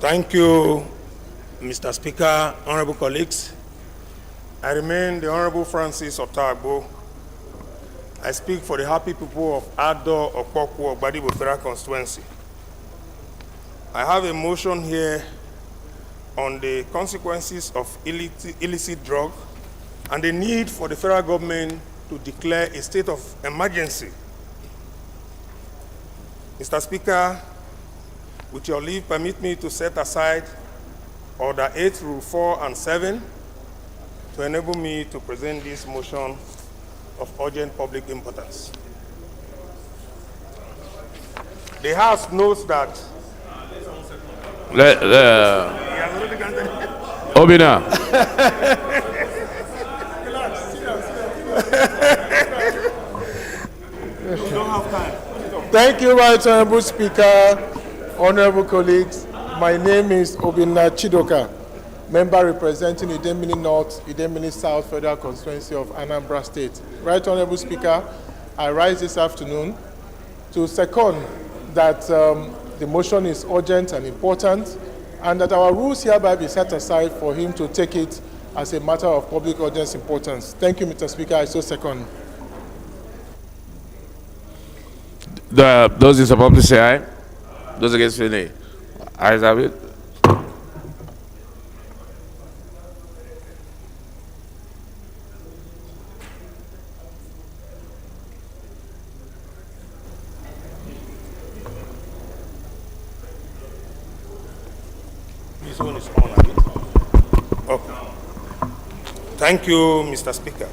Thank you, Mr. Speaker, honorable colleagues. I remain the Honorable Francis Otagbo. I speak for the happy people of Ado Okpokwo Ogbadibo Federal Constituency. I have a motion here on the consequences of illicit drug and the need for the federal government to declare a state of emergency. Mr. Speaker, with your leave, permit me to set aside Order 8, Rule 4 and 7 to enable me to present this motion of urgent public importance. The House knows that Obina. Thank you, Right Honorable Speaker, honorable colleagues. My name is Obina Chidoka, member representing Idemili North, Idemili South Federal Constituency of Anambra State. Right Honorable Speaker, I rise this afternoon to second that the motion is urgent and important, and that our rules hereby be set aside for him to take it as a matter of public urgent importance. Thank you, Mr. Speaker. I so second. Those in support, please say aye. Those against, say nay. Ayes have it. this one is on again. Okay. Thank you, Mr. Speaker.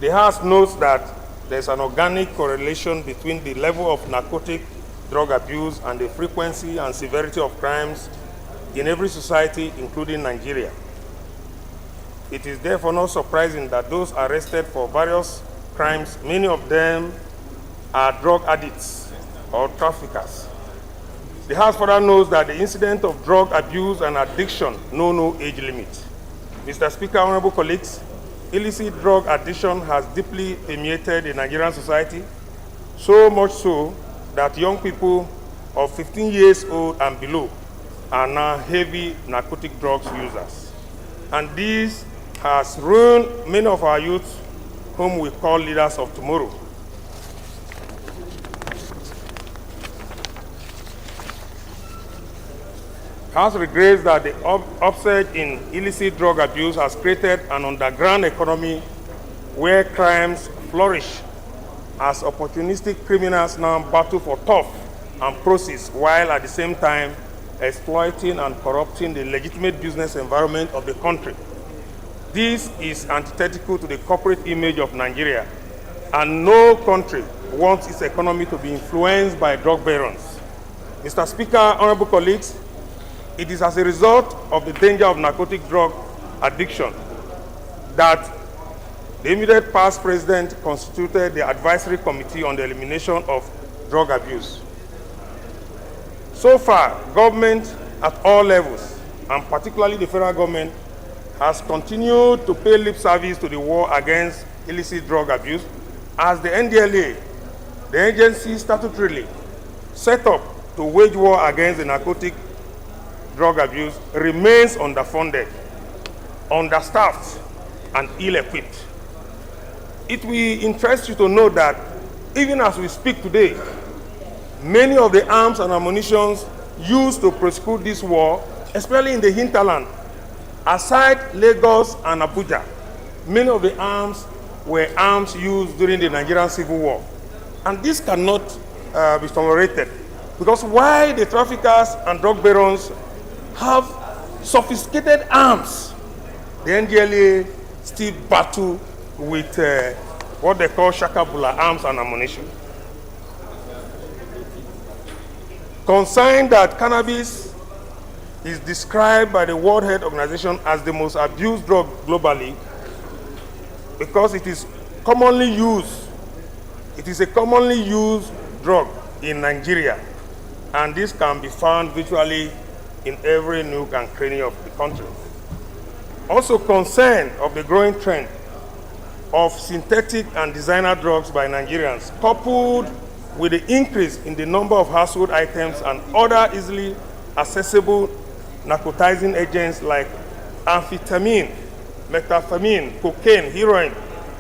The House knows that there's an organic correlation between the level of narcotic drug abuse and the frequency and severity of crimes in every society, including Nigeria. It is therefore not surprising that those arrested for various crimes, many of them are drug addicts or traffickers. The House further knows that the incident of drug abuse and addiction know no age limit. Mr. Speaker, honorable colleagues, illicit drug addiction has deeply permeated the Nigerian society, so much so that young people of 15 years old and below are now heavy narcotic drugs users. And this has ruined many of our youth, whom we call leaders of tomorrow. House regrets that the upsurge in illicit drug abuse has created an underground economy where crimes flourish as opportunistic criminals now battle for turf and proceeds, while at the same time exploiting and corrupting the legitimate business environment of the country. This is antithetical to the corporate image of Nigeria, and no country wants its economy to be influenced by drug barons. Mr. Speaker, honorable colleagues, it is as a result of the danger of narcotic drug addiction that the immediate past president constituted the Advisory Committee on the Elimination of Drug Abuse. So far, government at all levels, and particularly the federal government, has continued to pay lip service to the war against illicit drug abuse, as the NDLA, the agency statutorily set up to wage war against the narcotic drug abuse, remains underfunded, understaffed, and ill-equipped. It will interest you to know that even as we speak today, many of the arms and ammunition used to prosecute this war, especially in the hinterland, aside Lagos and Abuja, many of the arms were arms used during the Nigerian Civil War. And this cannot be tolerated, because while the traffickers and drug barons have sophisticated arms, the NDLA still battle with what they call shakabula arms and ammunition. Concerned that cannabis is described by the World Health Organization as the most abused drug globally because it is commonly used. It is a commonly used drug in Nigeria, and this can be found virtually in every nook and cranny of the country. Also concerned of the growing trend of synthetic and designer drugs by Nigerians, coupled with the increase in the number of household items and other easily accessible narcotizing agents like amphetamine, methamphetamine, cocaine, heroin,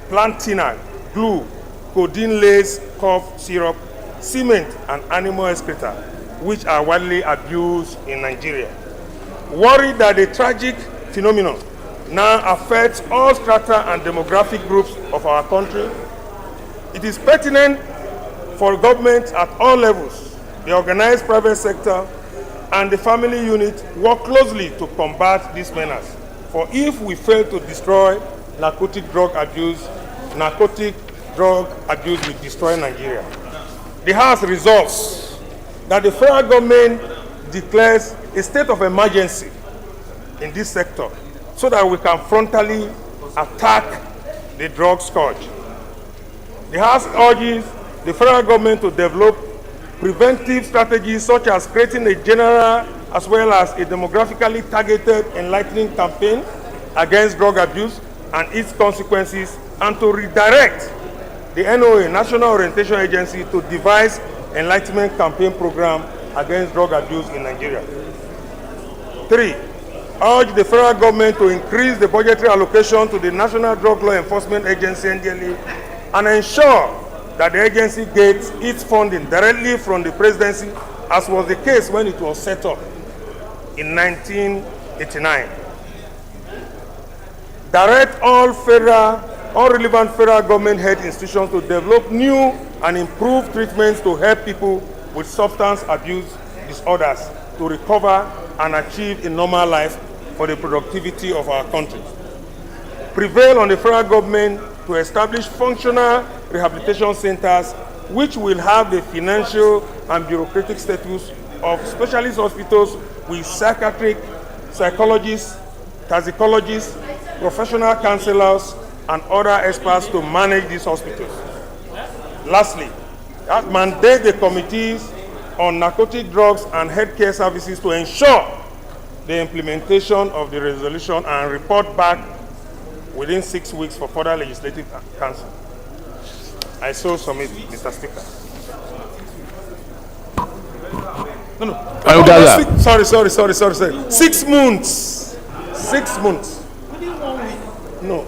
plantina, glue, codeine lace, cough syrup, cement, and animal excreta, which are widely abused in Nigeria. Worried that the tragic phenomenon now affects all strata and demographic groups of our country, it is pertinent for government at all levels, the organized private sector, and the family unit work closely to combat this menace. For if we fail to destroy narcotic drug abuse will destroy Nigeria. The House resolves that the federal government declares a state of emergency in this sector so that we can frontally attack the drug scourge. The House urges the federal government to develop preventive strategies such as creating a general as well as a demographically targeted enlightening campaign against drug abuse and its consequences, and to redirect the NOA, National Orientation Agency, to devise enlightenment campaign program against drug abuse in Nigeria. 3, urge the federal government to increase the budgetary allocation to the National Drug Law Enforcement Agency, NDLA, and ensure that the agency gets its funding directly from the presidency, as was the case when it was set up in 1989. Direct all relevant federal government head institutions to develop new and improved treatments to help people with substance abuse disorders to recover and achieve a normal life for the productivity of our country. Prevail on the federal government to establish functional rehabilitation centers which will have the financial and bureaucratic status of specialist hospitals with psychiatric, psychologists, toxicologists, professional counselors, and other experts to manage these hospitals. Lastly, that mandate the committees on narcotic drugs and healthcare services to ensure the implementation of the resolution and report back within 6 weeks for further legislative council. I so submit, Mr. Speaker. Sorry. 6 months. 6 months. No.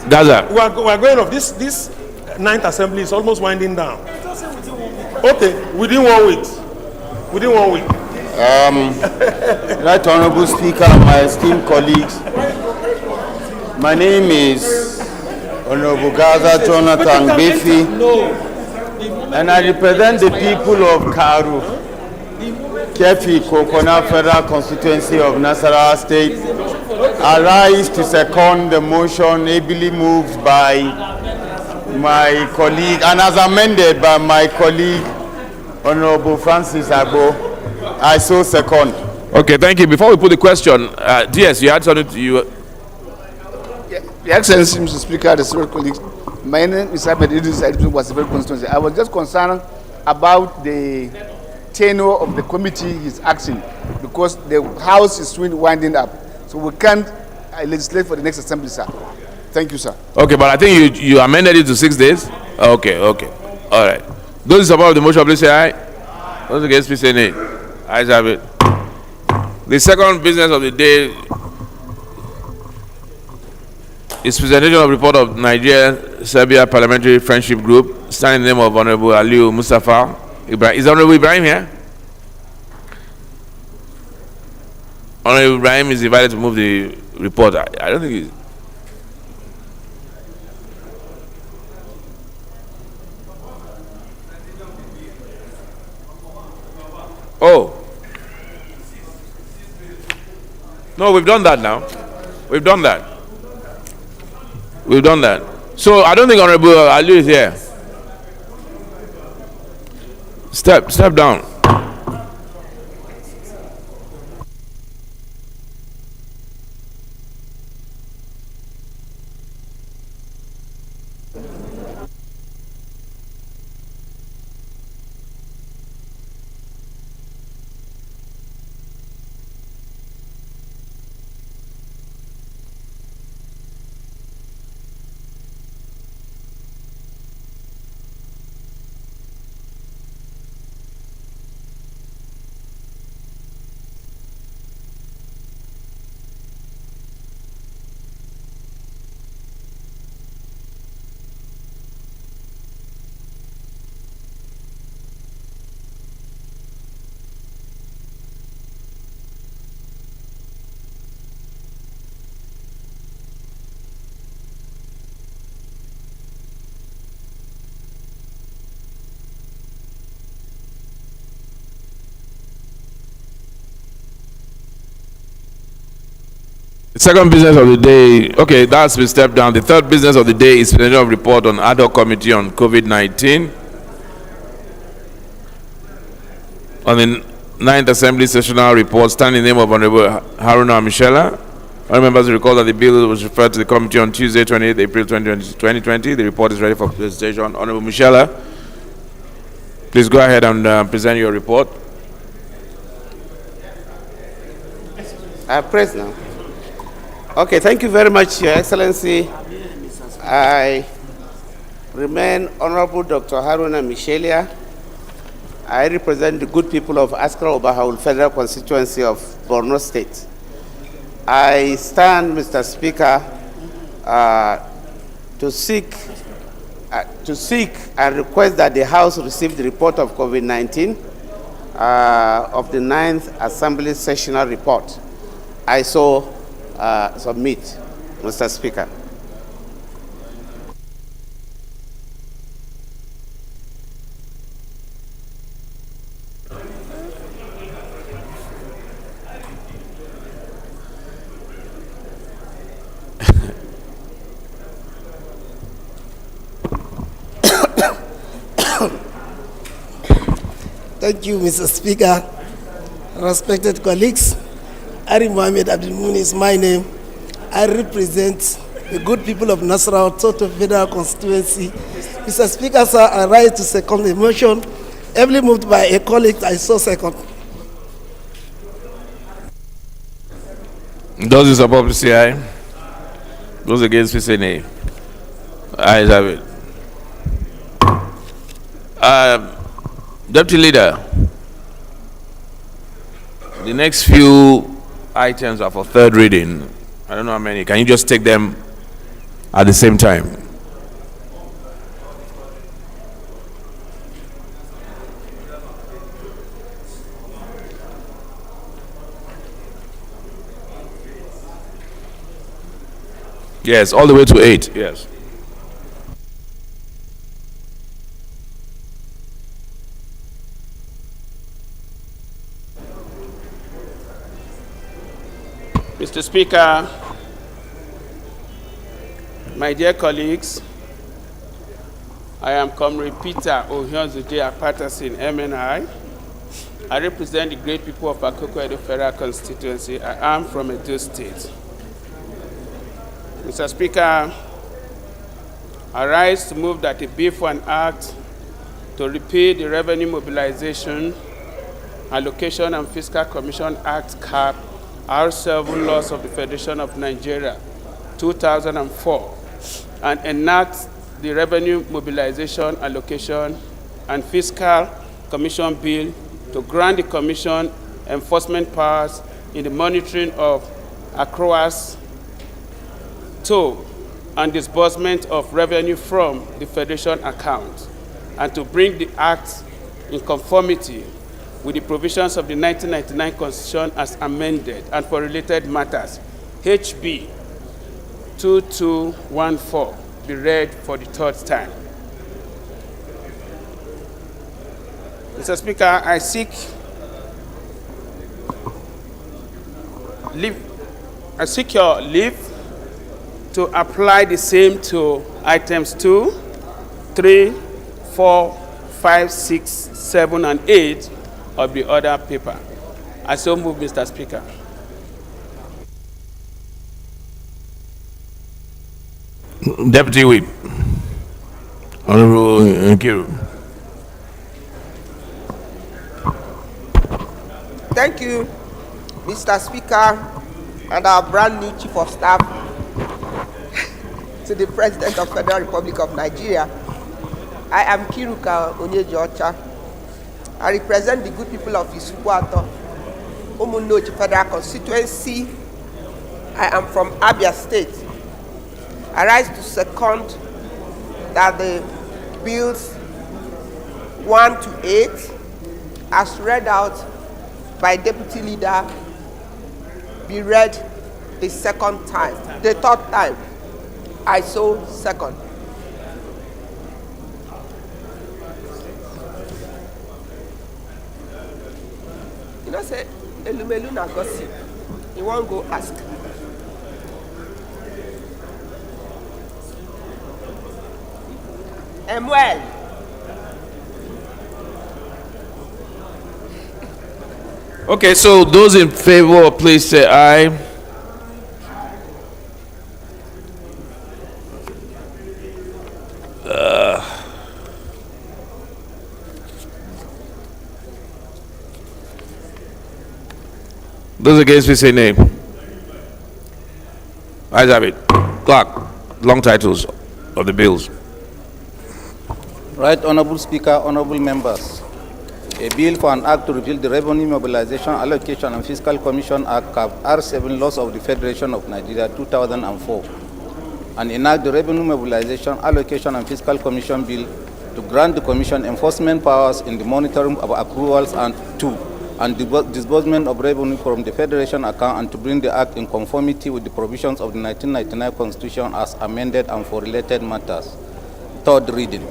Gaza. We are going off. This 9th assembly is almost winding down. Okay, within 1 week. Right Honorable Speaker, my esteemed colleagues, my name is Honorable Gaza Jonathan Befi, and I represent the people of Karu, Kefi Kokona Federal Constituency of Nasarawa State. I rise to second the motion ably moved by my colleague and as amended by my colleague Honorable Francis Agbo. I so second. Okay, thank you. Before we put the question, DS, you had something to you. Your Excellency, Mr. Speaker, the several colleagues, my name is Ahmed Idris. I was a very constituency. I was just concerned about the tenure of the committee he's acting, because the House is soon winding up, so we can't legislate for the next assembly, sir. Thank you, sir. Okay, but I think you amended it to 6 days. Okay, all right. Those in support of the motion, please say aye. Those against, please say nay. Ayes have it. The second business of the day is presentation of report of Nigeria-Serbia Parliamentary Friendship Group, signed in the name of Honorable Aliu Mustafa Ibrahim. Is Honorable Ibrahim here? Honorable Ibrahim is invited to move the report. I don't think he's... Oh. No, we've done that now. We've done that. So I don't think Honorable Aliu is here. Step down. The second business of the day, okay, that's been stepped down. The third business of the day is presentation of report on ad hoc committee on COVID-19. On the 9th Assembly Sessional Report, standing in the name of Honorable Haruna Michela. All members recall that the bill was referred to the committee on Tuesday, 28th April 2020. The report is ready for presentation. Honorable Michela, please go ahead and present your report. Press now. Okay, thank you very much, Your Excellency. I remain Honorable Dr. Haruna Michelia. I represent the good people of Askra Obahawul Federal Constituency of Borno State. I stand, Mr. Speaker, to seek and request that the House receive the report of COVID-19 of the 9th Assembly Sessional Report. I so submit, Mr. Speaker. Thank you, Mr. Speaker. Respected colleagues, Ari Mohammed Abdulmun is my name. I represent the good people of Nasarawa Toto Federal Constituency. Mr. Speaker, sir, I rise to second the motion. Heavily moved by a colleague, I so second. Those in support, please say aye. Those against, please say nay. Ayes have it. Deputy Leader, the next few items are for third reading. I don't know how many. Can you just take them at the same time? Yes, all the way to 8. Yes. Mr. Speaker, my dear colleagues, I am Comrade Peter Ohionzude Apatasin, MNI. I represent the great people of Akoko Edo Federal Constituency. I am from Edo State. Mr. Speaker, I rise to move that a bill for an act to repeal the Revenue Mobilization, Allocation and Fiscal Commission Act cap R7 laws of the Federation of Nigeria, 2004, and enact the Revenue Mobilization, Allocation, and Fiscal Commission Bill to grant the Commission enforcement powers in the monitoring of accruals to and disbursement of revenue from the Federation account, and to bring the Act in conformity with the provisions of the 1999 Constitution as amended, and for related matters, HB 2214, be read for the third time. Mr. Speaker, I seek your leave to apply the same to items 2, 3, 4, 5, 6, 7, and 8 of the other paper. I so move, Mr. Speaker. Deputy Whip, Honorable Nkiru. Thank you, Mr. Speaker, and our brand new Chief of Staff to the President of the Federal Republic of Nigeria. I am Kiruka Onyejocha. I represent the good people of Isukwuato, Umunoji Federal Constituency. I am from Abia State. I rise to second that the bills 1 to 8, as read out by Deputy Leader, be read the third time. I so second. You know, say, Elumelu na gossip. You won't go ask. Emmanuel. Okay, so those in favor, please say aye. Those against, please say nay. Ayes have it. Clerk, long titles of the bills. Right Honorable Speaker, honorable members. A bill for an act to repeal the Revenue Mobilization, Allocation and Fiscal Commission Act R7 Laws of the Federation of Nigeria 2004 and enact the Revenue Mobilization, Allocation and Fiscal Commission Bill to grant the Commission enforcement powers in the monitoring of accruals and disbursement of revenue from the Federation account, and to bring the Act in conformity with the provisions of the 1999 Constitution as amended and for related matters. Third reading.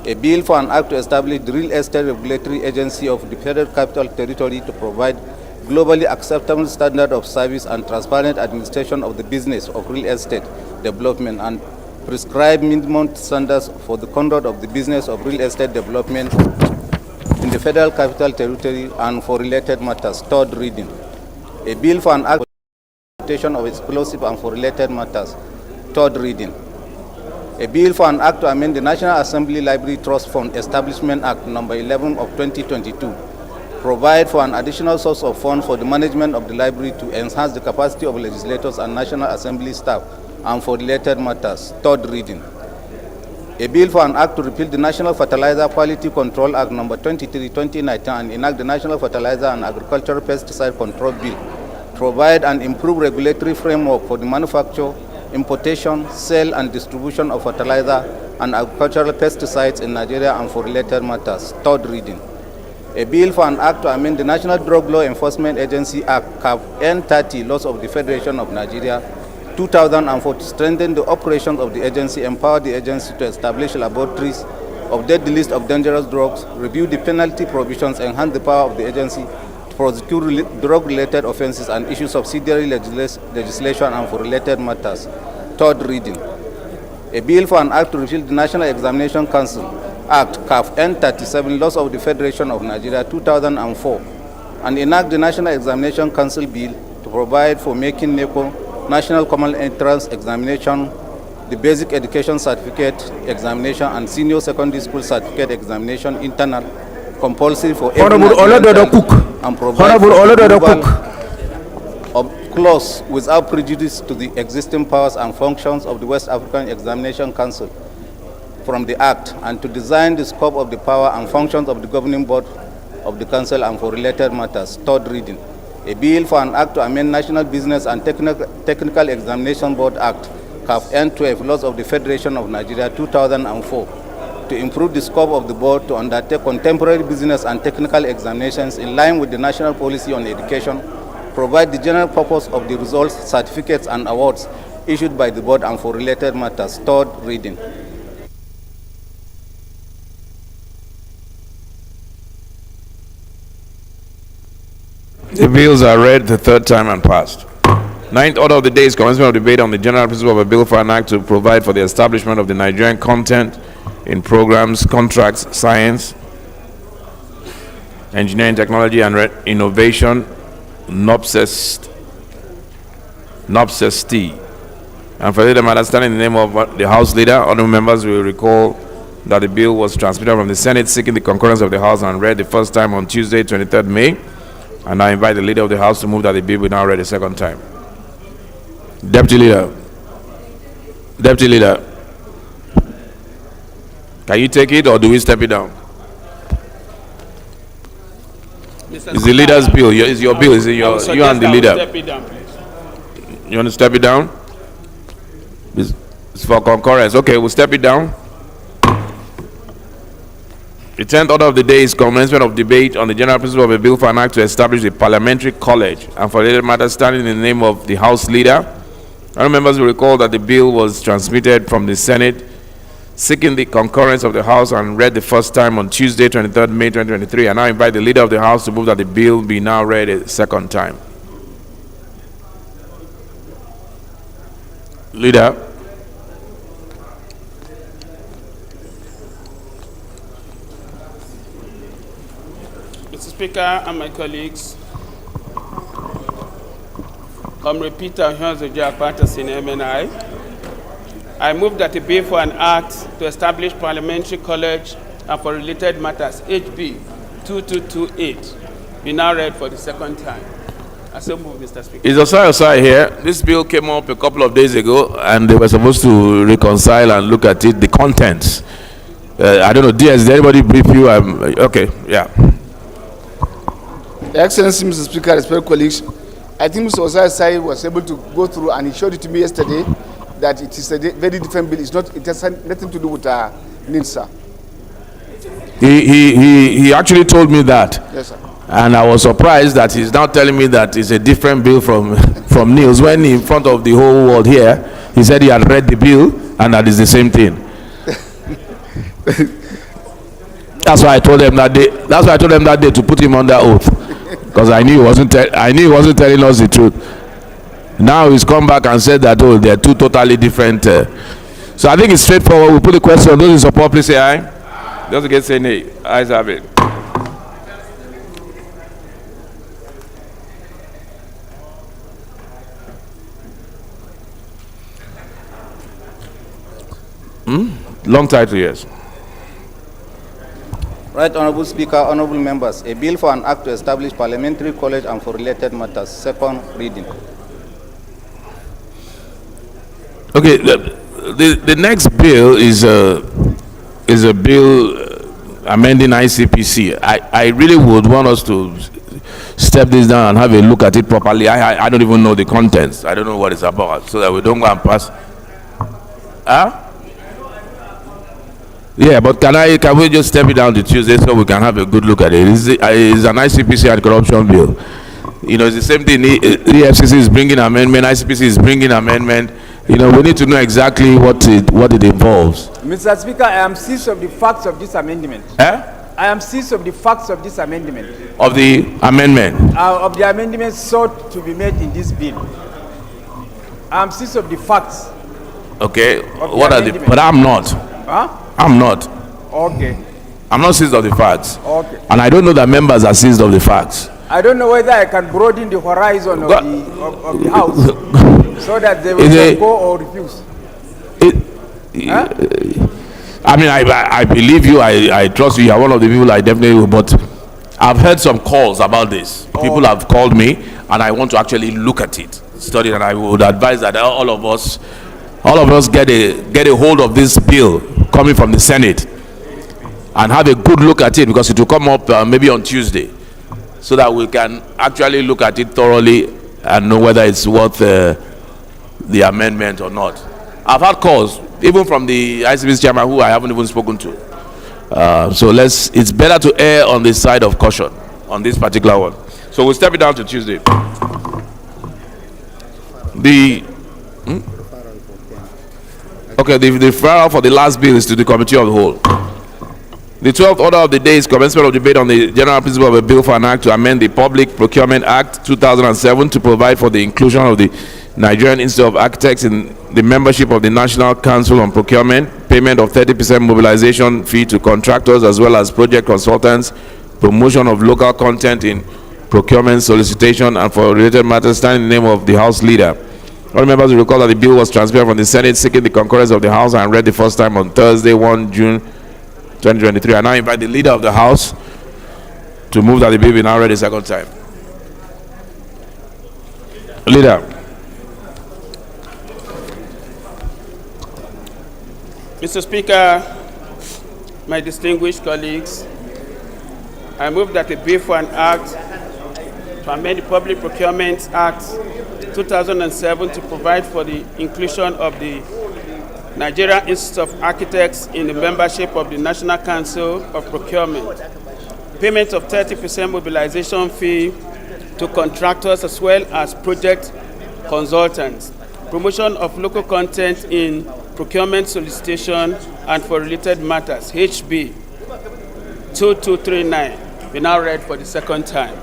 A bill for an act to establish the Real Estate Regulatory Agency of the Federal Capital Territory to provide globally acceptable standard of service and transparent administration of the business of real estate development, and prescribe minimum standards for the conduct of the business of real estate development in the Federal Capital Territory and for related matters. Third reading. A bill for an act of explosive and for related matters. Third reading. A bill for an act to amend the National Assembly Library Trust Fund Establishment Act No. 11 of 2022, provide for an additional source of funds for the management of the library to enhance the capacity of legislators and National Assembly staff and for related matters. Third reading. A bill for an act to repeal the National Fertilizer Quality Control Act No. 23, 2019 and enact the National Fertilizer and Agricultural Pesticide Control Bill, provide and improve regulatory framework for the manufacture, importation, sale, and distribution of fertilizer and agricultural pesticides in Nigeria and for related matters. Third reading. A bill for an act to amend the National Drug Law Enforcement Agency Act N30 Laws of the Federation of Nigeria 2004 to strengthen the operations of the agency, empower the agency to establish laboratories, update the list of dangerous drugs, review the penalty provisions, enhance the power of the agency to prosecute drug-related offenses and issue subsidiary legislation and for related matters. Third reading. A bill for an act to repeal the National Examination Council Act N37 Laws of the Federation of Nigeria 2004 and enact the National Examination Council Bill to provide for making NECO National Common Entrance Examination, the Basic Education Certificate Examination and Senior Secondary School Certificate Examination internal compulsory for every and provide of clause without prejudice to the existing powers and functions of the West African Examination Council from the Act, and to design the scope of the power and functions of the governing board of the Council and for related matters. Third reading. A bill for an act to amend National Business and Technical Examination Board Act N12 Laws of the Federation of Nigeria 2004 to improve the scope of the board to undertake contemporary business and technical examinations in line with the national policy on education, provide the general purpose of the results, certificates and awards issued by the board and for related matters. Third reading. The bills are read the third time and passed. Ninth order of the day is commencement of debate on the general principle of a bill for an act to provide for the establishment of the Nigerian content in programs, contracts, science, engineering, technology, and innovation, NOPSEST, and for them understanding the name of the House Leader. Honorable members will recall that the bill was transmitted from the Senate seeking the concurrence of the House and read the first time on Tuesday, 23rd May. And I invite the Leader of the House to move that the bill be now read a second time. Deputy Leader, can you take it or do we step it down? It's the Leader's bill. It's your bill. It's you and the Leader. Step it down, please. You want to step it down? It's for concurrence. Okay, we'll step it down. The 10th order of the day is commencement of debate on the general principle of a bill for an act to establish a parliamentary college and for related matters standing in the name of the House Leader. Other members will recall that the bill was transmitted from the Senate seeking the concurrence of the House and read the first time on Tuesday, 23rd May 2023. And I invite the Leader of the House to move that the bill be now read a second time. Leader. Speaker and my colleagues, Comrade Peter Hyunzo in MNI, I move that a bill for an act to establish parliamentary college and for related matters, HB 2228, be now read for the second time. I so move, Mr. Speaker. Is Osai here? This bill came up a couple of days ago, and they were supposed to reconcile and look at it, the contents. I don't know, DS, did anybody brief you? Okay, yeah. Excellency, Mr. Speaker, respected colleagues, I think Mr. Osai was able to go through, and he showed it to me yesterday, that it is a very different bill. It has nothing to do with NINSA. He actually told me that. Yes, sir. And I was surprised that he's now telling me that it's a different bill from Niels, when in front of the whole world here, he said he had read the bill and that is the same thing. That's why I told them that day. That's why I told them that day to put him under oath, because I knew he wasn't telling us the truth. Now he's come back and said that they're two totally different. So I think it's straightforward. We put the question. Those in support, please say aye. Those against say nay. Ayes have it. Long title, yes. Right Honorable Speaker, honorable members, a bill for an act to establish parliamentary college and for related matters, second reading. Okay, the next bill is a bill amending ICPC. I really would want us to step this down and have a look at it properly. I don't even know the contents. I don't know what it's about, so that we don't go and pass. Huh? Yeah, but can we just step it down to Tuesday so we can have a good look at it? It's an ICPC and corruption bill. You know, it's the same thing. The EFCC is bringing amendment, ICPC is bringing amendment. You know, we need to know exactly what it involves. Mr. Speaker, I am seized of the facts of this amendment. Eh? I am seized of the facts of this amendment. Of the amendment? Of the amendment sought to be made in this bill. I am seized of the facts. Okay, what are the? But I'm not. Huh? I'm not. Okay. I'm not seized of the facts. Okay. And I don't know that members are seized of the facts. I don't know whether I can broaden the horizon of the House so that they will go or refuse. Huh? I mean, I believe you. I trust you. You are one of the people I definitely will. But I've heard some calls about this. People have called me, and I want to actually look at it, study, and I would advise that all of us get a hold of this bill coming from the Senate and have a good look at it, because it will come up maybe on Tuesday, so that we can actually look at it thoroughly and know whether it's worth the amendment or not. I've had calls even from the ICPC chairman who I haven't even spoken to. So it's better to err on the side of caution on this particular one. So we'll step it down to Tuesday. The referral for the last bill is to the Committee of the Whole. The 12th order of the day is commencement of debate on the general principle of a bill for an act to amend the Public Procurement Act 2007 to provide for the inclusion of the Nigerian Institute of Architects in the membership of the National Council on Procurement, payment of 30% mobilization fee to contractors as well as project consultants, promotion of local content in procurement solicitation, and for related matters, stand in the name of the House Leader. All members will recall that the bill was transferred from the Senate seeking the concurrence of the House and read the first time on Thursday, 1 June 2023. I now invite the Leader of the House to move that the bill be now read a second time. Leader. Mr. Speaker, my distinguished colleagues, I move that a bill for an act to amend the Public Procurement Act 2007 to provide for the inclusion of the Nigerian Institute of Architects in the membership of the National Council of Procurement, payment of 30% mobilization fee to contractors as well as project consultants, promotion of local content in procurement solicitation and for related matters, HB 2239, be now read for the second time.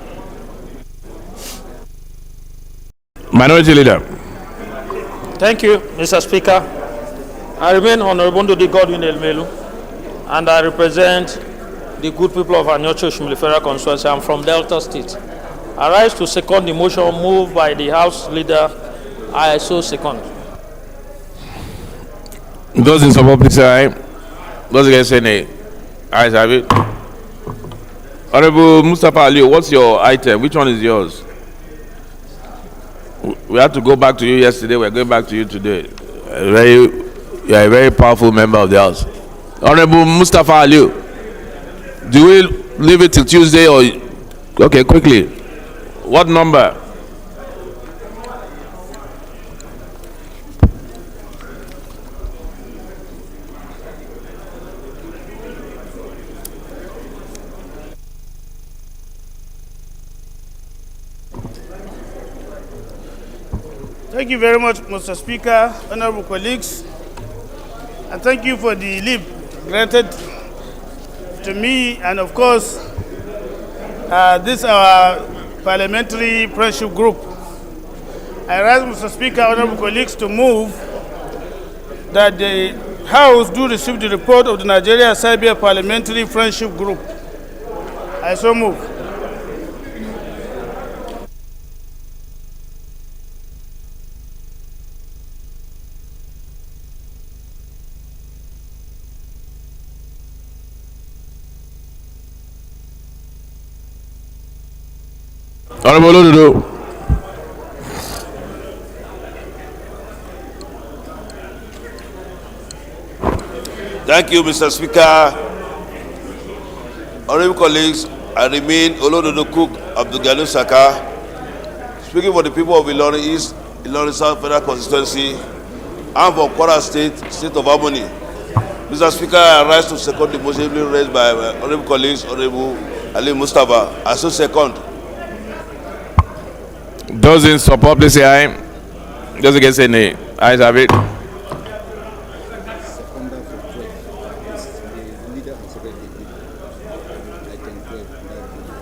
Minority Leader. Thank you, Mr. Speaker. I remain Honorable Ndodi Godwin Elmelu, and I represent the good people of Anyocho Shimili Federal Constituency. I'm from Delta State. I rise to second the motion moved by the House Leader. I so second. Those in support, please say aye. Those against say nay. Ayes have it. Honorable Mustafa Ali, what's your item? Which one is yours? We had to go back to you yesterday. We're going back to you today. You are a very powerful member of the House. Honorable Mustafa Ali, do we leave it till Tuesday or? Okay, quickly. What number? Thank you very much, Mr. Speaker, honorable colleagues, and thank you for the leave granted to me, and of course, this our parliamentary friendship group. I rise, Mr. Speaker, honorable colleagues, to move that the House do receive the report of the Nigeria-Serbia Parliamentary Friendship Group. I so move. Honorable Ododo. Thank you, Mr. Speaker. Honorable colleagues, I remain Olododo Cook Abdulgani Saka, speaking for the people of Ilorin East, Ilorin South Federal Constituency, and for Kwara State, State of Harmony. Mr. Speaker, I rise to second the motion raised by my honorable colleagues, Honorable Ali Mustafa. I so second. Those in support, please say aye. Those against say nay. Ayes have it.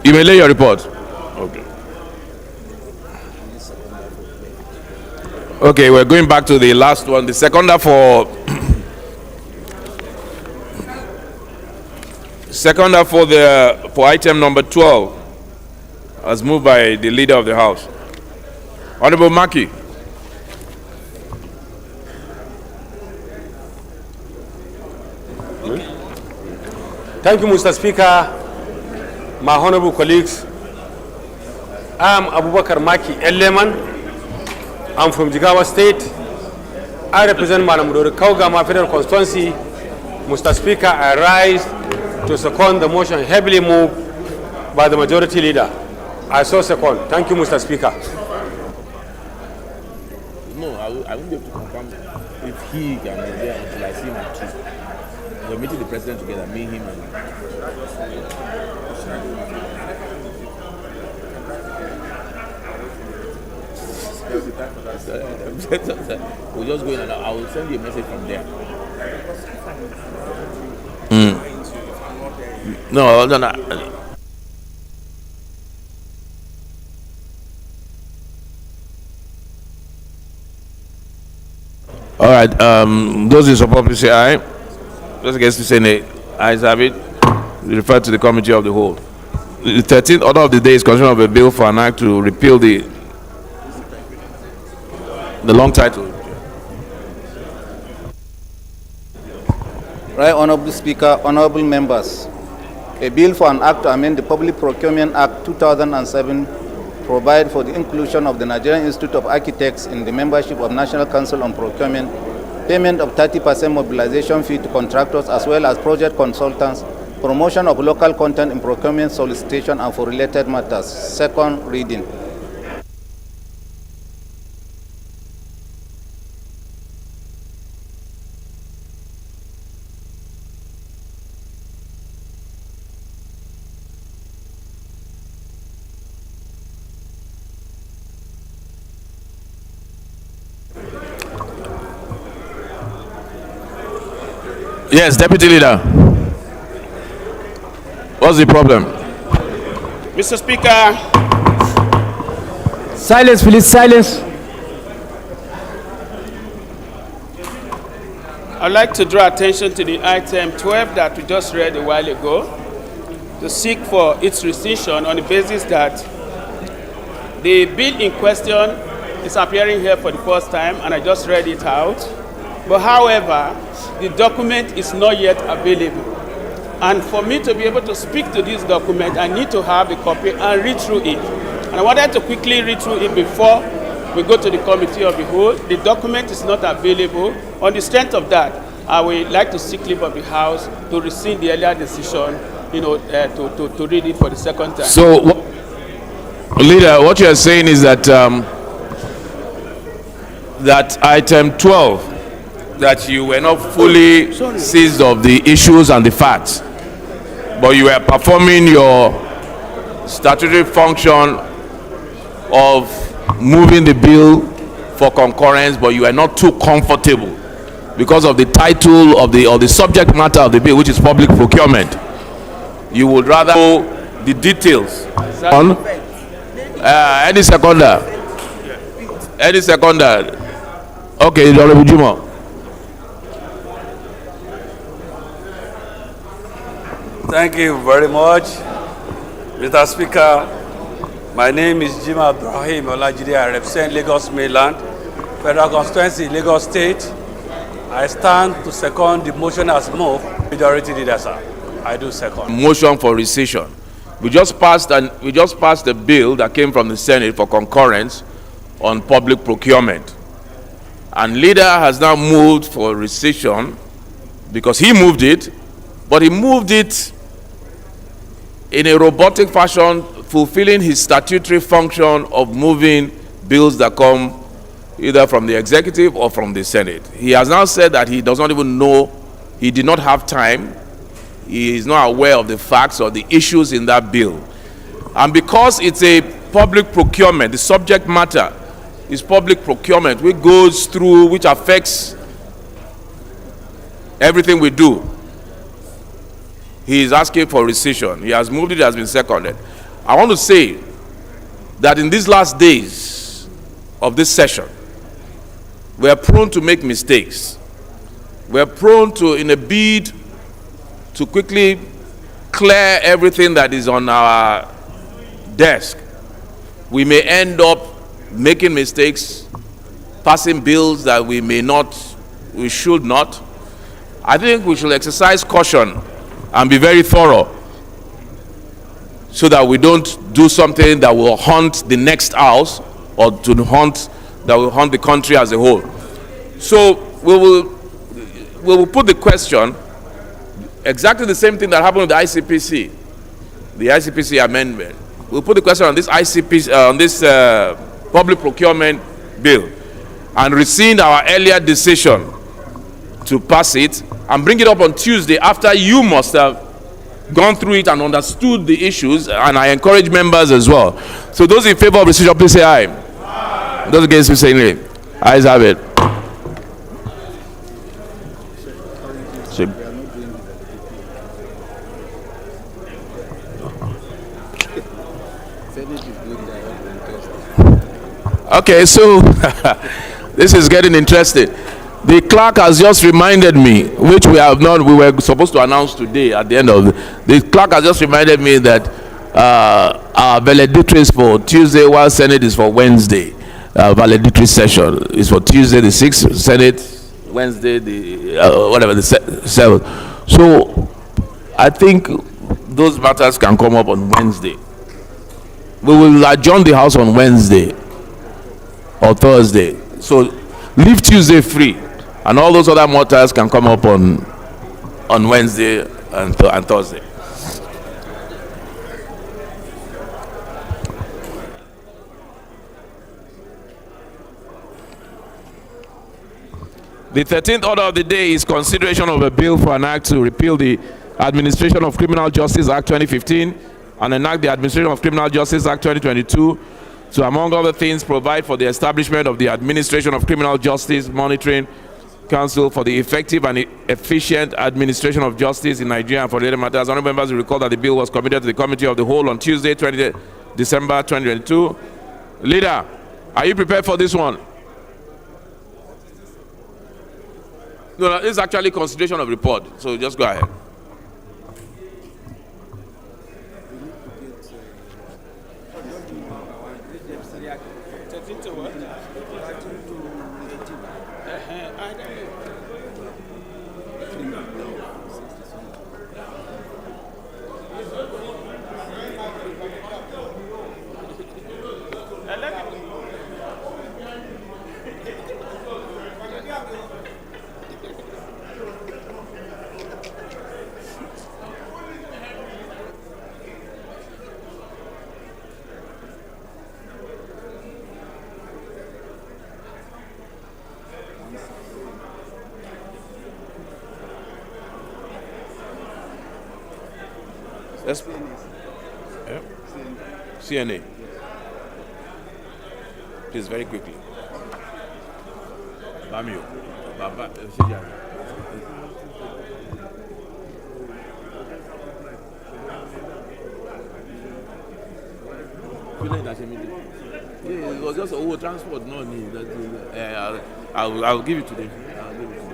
You may lay your report. Okay. Okay, we're going back to the last one. The seconder for for item number 12, as moved by the Leader of the House. Honorable Maki. Thank you, Mr. Speaker. My honorable colleagues, I am Abubakar Maki Eleman. I'm from Jigawa State. I represent Madam Kaugama Federal Constituency. Mr. Speaker, I rise to second the motion heavily moved by the Majority Leader. I so second. Thank you, Mr. Speaker. No, I won't be able to confirm if he can be there until I see him at 2. We're meeting the president together, me, him, and. We'll just go in and I will send you a message from there. No. All right. Those in support, please say aye. Those against, say nay. Ayes have it. We refer to the committee of the whole. The 13th order of the day is consideration of a bill for an act to repeal the long title. Right, Honorable Speaker, honorable members. A bill for an act to amend the Public Procurement Act 2007 provide for the inclusion of the Nigerian Institute of Architects in the membership of National Council on Procurement, payment of 30% mobilization fee to contractors as well as project consultants, promotion of local content in procurement solicitation and for related matters. Second reading. Yes, Deputy Leader. What's the problem? Mr. Speaker. Silence, please, silence. I'd like to draw attention to the item 12 that we just read a while ago. to seek for its rescission on the basis that the bill in question is appearing here for the first time, and I just read it out. But however, the document is not yet available. And for me to be able to speak to this document, I need to have a copy and read through it. And I wanted to quickly read through it before we go to the committee of the whole. The document is not available. On the strength of that, I would like to seek leave of the House to rescind the earlier decision, to read it for the second time. So, Leader, what you are saying is that that item 12, that you were not fully seized of the issues and the facts, but you were performing your statutory function of moving the bill for concurrence, but you were not too comfortable because of the title of the subject matter of the bill, which is public procurement. You would rather know the details on any seconder. Any seconder. Okay, Honorable Juma. Thank you very much, Mr. Speaker. My name is Jima Ibrahim Olajide. I represent Lagos Mainland, Federal Constituency, Lagos State. I stand to second the motion as moved. Majority Leader, sir. I do second. Motion for rescission. We just passed the bill that came from the Senate for concurrence on public procurement. And Leader has now moved for rescission because he moved it, but he moved it in a robotic fashion, fulfilling his statutory function of moving bills that come either from the executive or from the Senate. He has now said that he does not even know, he did not have time, he is not aware of the facts or the issues in that bill. And because it's a public procurement, the subject matter is public procurement, which goes through, which affects everything we do. He is asking for rescission. He has moved it, it has been seconded. I want to say that in these last days of this session, we are prone to make mistakes. We are prone to, in a bid to quickly clear everything that is on our desk, we may end up making mistakes, passing bills that we should not. I think we should exercise caution and be very thorough so that we don't do something that will haunt the next house or that will haunt the country as a whole. So we will put the question, exactly the same thing that happened with the ICPC amendment. We'll put the question on this public procurement bill and rescind our earlier decision to pass it and bring it up on Tuesday after you must have gone through it and understood the issues, and I encourage members as well. So those in favor of rescission, please say aye. Aye. Those against, please say nay. Ayes have it. Okay, so this is getting interesting. The clerk has just reminded me, which we were supposed to announce today at the end of the clerk has just reminded me that our valedictory is for Tuesday, while Senate is for Wednesday. Valedictory session is for Tuesday the 6th, Senate, Wednesday the 7th. So I think those matters can come up on Wednesday. We will adjourn the House on Wednesday or Thursday. So leave Tuesday free, and all those other matters can come up on Wednesday and Thursday. The 13th order of the day is consideration of a bill for an act to repeal the Administration of Criminal Justice Act 2015 and enact the Administration of Criminal Justice Act 2022 to, among other things, provide for the establishment of the Administration of Criminal Justice Monitoring Council for the effective and efficient administration of justice in Nigeria and for related matters. Honorable members will recall that the bill was committed to the Committee of the Whole on Tuesday, 20 December 2022. Leader, are you prepared for this one? No, this is actually consideration of report, so just go ahead. Let's, yeah. CNA. Please, very quickly. Bamio. Baba. Yeah, it was just transport, no need. I'll give it to them. I'll give it to them.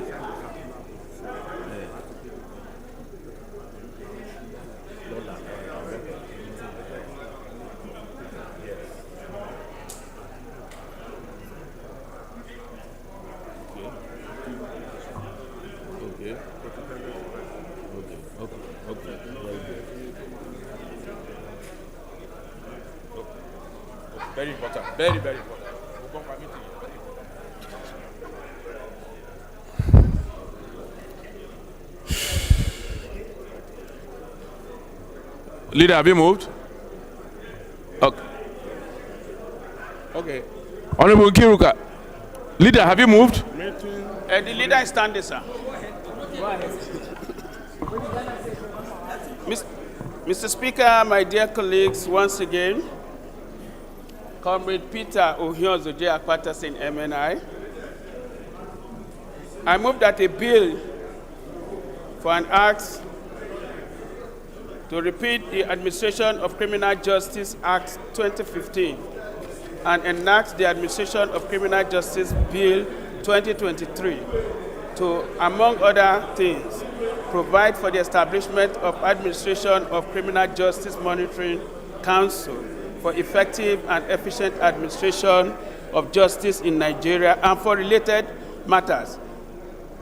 Very important. Very, very important. Leader, have you moved? Okay. Okay. Honorable Kiruka. Leader, have you moved? The leader is standing, sir. Mr. Speaker, my dear colleagues, once again, Comrade Peter Ohiozo J. Akwatas in MNI. I move that a bill for an act to repeat the Administration of Criminal Justice Act 2015 and enact the Administration of Criminal Justice Bill 2023 to, among other things, provide for the establishment of Administration of Criminal Justice Monitoring Council for effective and efficient administration of justice in Nigeria and for related matters.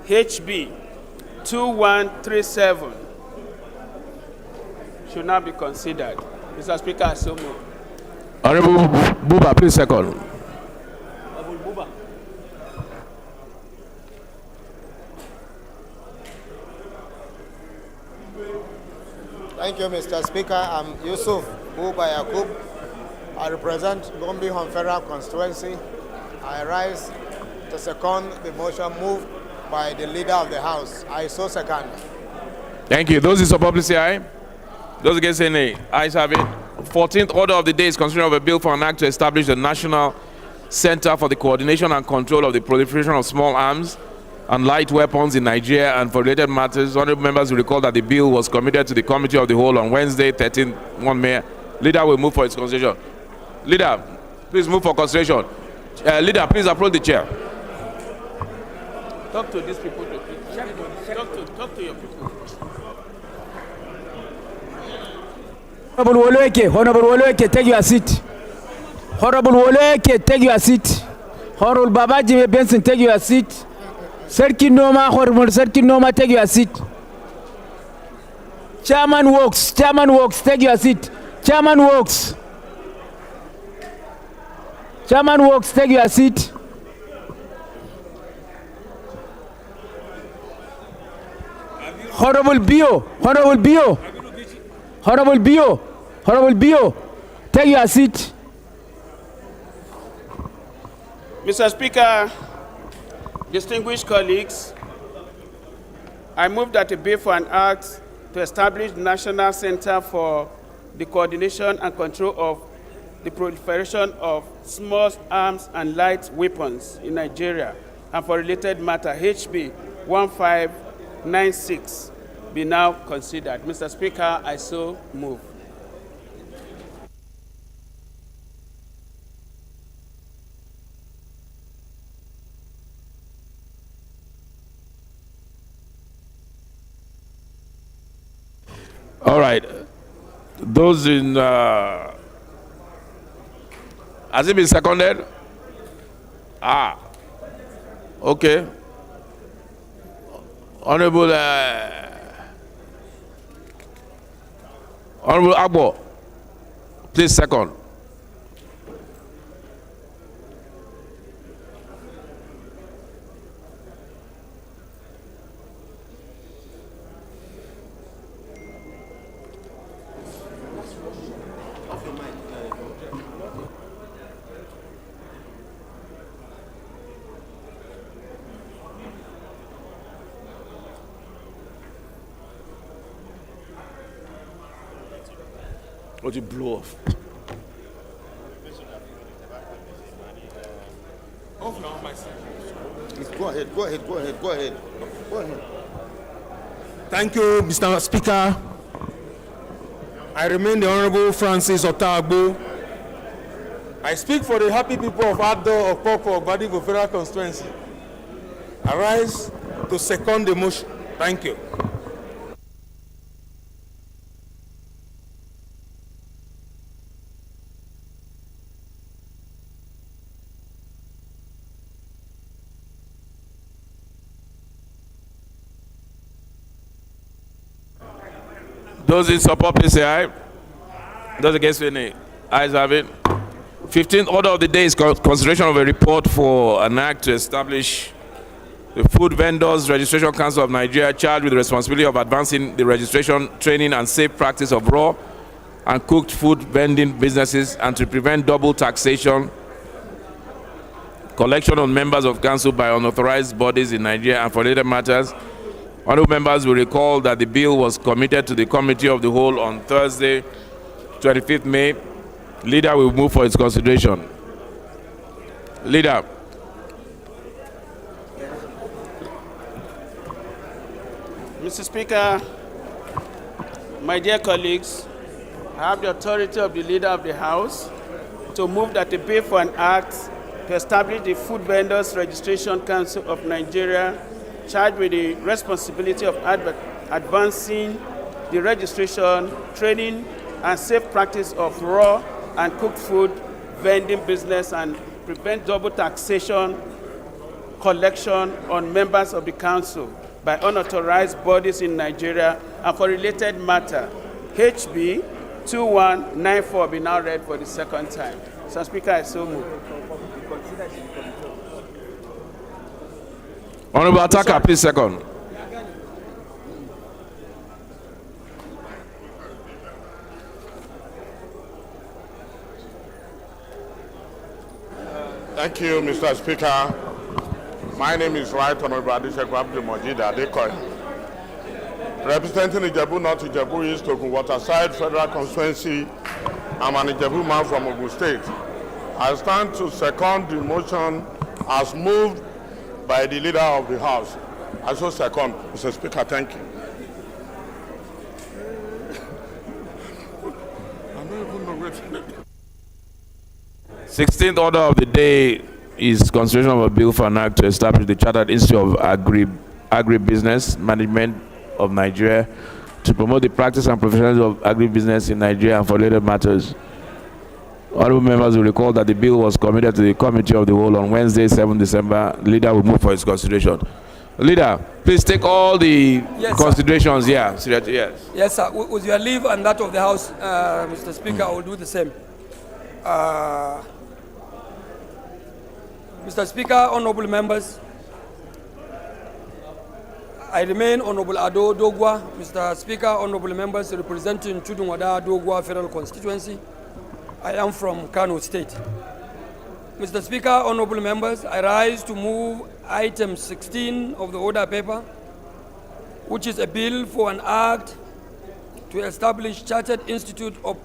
HB 2137 should not be considered. Mr. Speaker, I so move. Honorable Buba, please second. Thank you, Mr. Speaker. I'm Yusuf Buba Yakub. I represent Gombe Home Federal Constituency. I rise to second the motion moved by the Leader of the House. I so second. Thank you. Those in support, please say aye. Those against say nay. Ayes have it. 14th order of the day is considering of a bill for an act to establish the National Center for the Coordination and Control of the Proliferation of Small Arms and Light Weapons in Nigeria and for related matters. Honorable members will recall that the bill was committed to the Committee of the Whole on Wednesday, 13th May. Leader will move for its consideration. Leader, please move for consideration. Leader, please approach the chair. Talk to these people. Talk to your people. Honorable Wolweke, take your seat. Honorable Wolweke, take your seat. Honorable Babaji Benson, take your seat. Serki Noma, take your seat. Chairman Works, take your seat. Chairman Works, take your seat. Honorable Bio, take your seat. Mr. Speaker, distinguished colleagues, I move that a bill for an act to establish the National Center for the Coordination and Control of the Proliferation of Small Arms and Light Weapons in Nigeria and for related matter, HB 1596, be now considered. Mr. Speaker, I so move. All right. Those in... has it been seconded? Okay. Honorable Agbo, please second. Or to blow off. Off now, my son. Go ahead, go ahead, go ahead, go ahead. Go ahead. Thank you, Mr. Speaker. I remain the Honorable Francis Otagbo. I speak for the happy people of Ado, Okpoko, Gbadigo Federal Constituency. I rise to second the motion. Thank you. Those in support, please say aye. Those against, say nay. Ayes have it. 15th order of the day is consideration of a report for an act to establish the Food Vendors Registration Council of Nigeria, charged with the responsibility of advancing the registration, training, and safe practice of raw and cooked food vending businesses, and to prevent double taxation, collection on members of council by unauthorized bodies in Nigeria, and for related matters. Honorable members will recall that the bill was committed to the Committee of the Whole on Thursday, 25th May. Leader will move for its consideration. Leader. Mr. Speaker, my dear colleagues, I have the authority of the Leader of the House to move that the bill for an act to establish the Food Vendors Registration Council of Nigeria, charged with the responsibility of advancing the registration, training, and safe practice of raw and cooked food vending business, and prevent double taxation collection on members of the council by unauthorized bodies in Nigeria, and for related matter, HB 2194 be now read for the second time. Mr. Speaker, I so move. Honorable Attacker, please second. Thank you, Mr. Speaker. My name is Right Honorable Adisheku Abdul Mojida Adekoya, representing Ijebu North, Ijebu East, Ogun Waterside Federal Constituency. I'm an Ijebu man from Ogun State. I stand to second the motion as moved by the Leader of the House. I so second, Mr. Speaker. Thank you. I don't even know where to... 16th order of the day is consideration of a bill for an act to establish the Chartered Institute of Agribusiness Management of Nigeria to promote the practice and professionalism of agribusiness in Nigeria and for related matters. Honorable members will recall that the bill was committed to the Committee of the Whole on Wednesday, 7 December. Leader will move for its consideration. Leader, please take all the considerations here. Yes. Yes, sir. With your leave and that of the House, Mr. Speaker, I will do the same. Mr. Speaker, honorable members, I remain Honorable Ado Dogwa. Mr. Speaker, honorable members representing Chudunwada Dogwa Federal Constituency. I am from Kano State. Mr. Speaker, honorable members, I rise to move item 16 of the order paper, which is a bill for an act to establish Chartered Institute of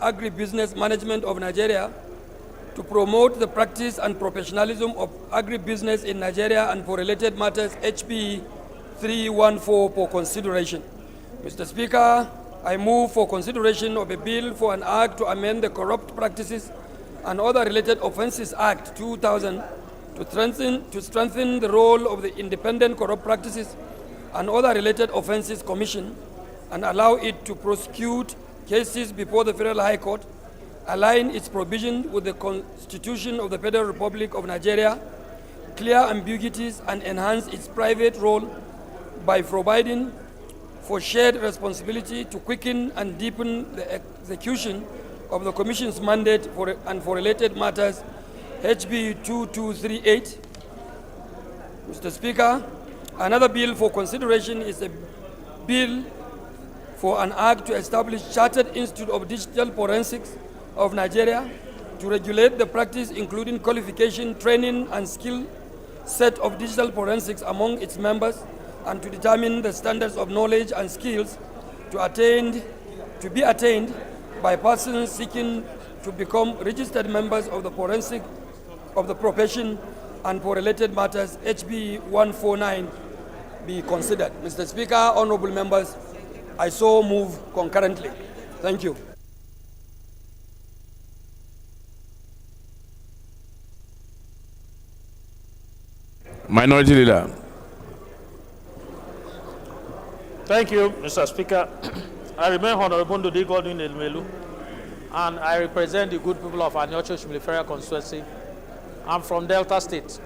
Agribusiness Management of Nigeria to promote the practice and professionalism of agribusiness in Nigeria and for related matters, HB 314 for consideration. Mr. Speaker, I move for consideration of a bill for an act to amend the Corrupt Practices and Other Related Offences Act 2000 to strengthen the role of the Independent Corrupt Practices and Other Related Offences Commission and allow it to prosecute cases before the Federal High Court, align its provision with the Constitution of the Federal Republic of Nigeria, clear ambiguities, and enhance its private role by providing for shared responsibility to quicken and deepen the execution of the Commission's mandate for related matters, HB 2238. Mr. Speaker, another bill for consideration is a bill for an act to establish Chartered Institute of Digital Forensics of Nigeria to regulate the practice, including qualification, training, and skill set of digital forensics among its members, and to determine the standards of knowledge and skills to be attained by persons seeking to become registered members of the forensic of the profession and for related matters, HB 149, be considered. Mr. Speaker, honorable members, I so move concurrently. Thank you. Minority Leader. Thank you, Mr. Speaker. I remain Honorable Ndudi Godwin Elmelu, and I represent the good people of Anyocho Shimilifera constituency. I'm from Delta State.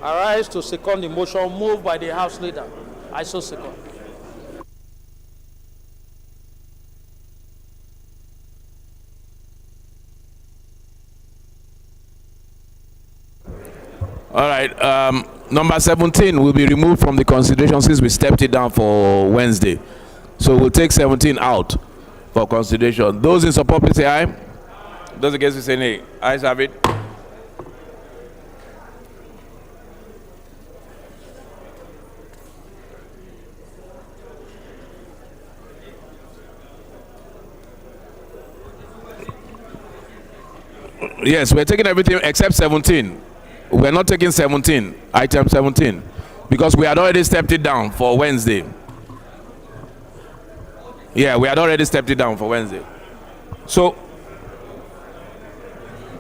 I rise to second the motion moved by the House Leader. I so second. All right. Number 17 will be removed from the consideration since we stepped it down for Wednesday. So we'll take 17 out for consideration. Those in support, please say aye. Those against, please say nay. Ayes have it. Yes, we're taking everything except 17. We're not taking 17, item 17, because we had already stepped it down for Wednesday. Yeah, we had already stepped it down for Wednesday. So,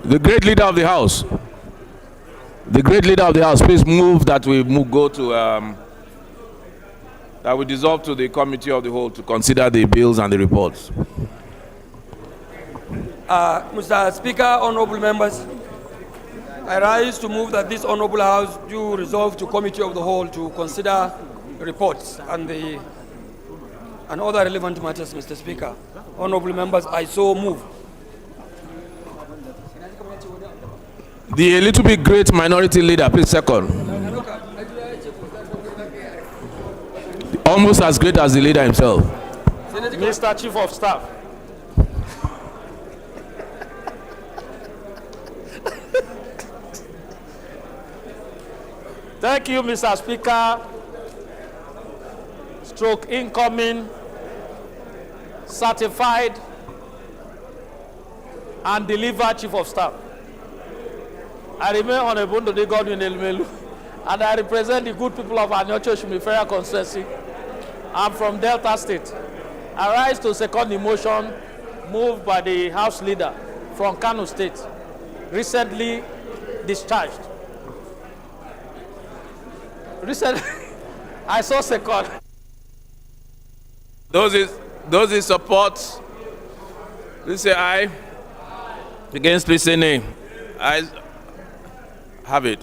the great leader of the House, please move that we go to, that we dissolve to the committee of the whole to consider the bills and the reports. Mr. Speaker, honorable members, I rise to move that this honorable House do resolve to committee of the whole to consider reports and other relevant matters, Mr. Speaker. Honorable members, I so move. The a little bit great minority leader, please second. Almost as great as the leader himself. Mr. Chief of Staff. Thank you, Mr. Speaker. Stroke incoming, certified, and delivered Chief of Staff. I remain Honorable Ndudi Godwin Elmelu, and I represent the good people of Anyocho Shimilifera constituency. I'm from Delta State. I rise to second the motion moved by the House Leader from Kano State, recently discharged. Recently, I saw second. Those in support, please say aye. Against, please say nay. Ayes have it.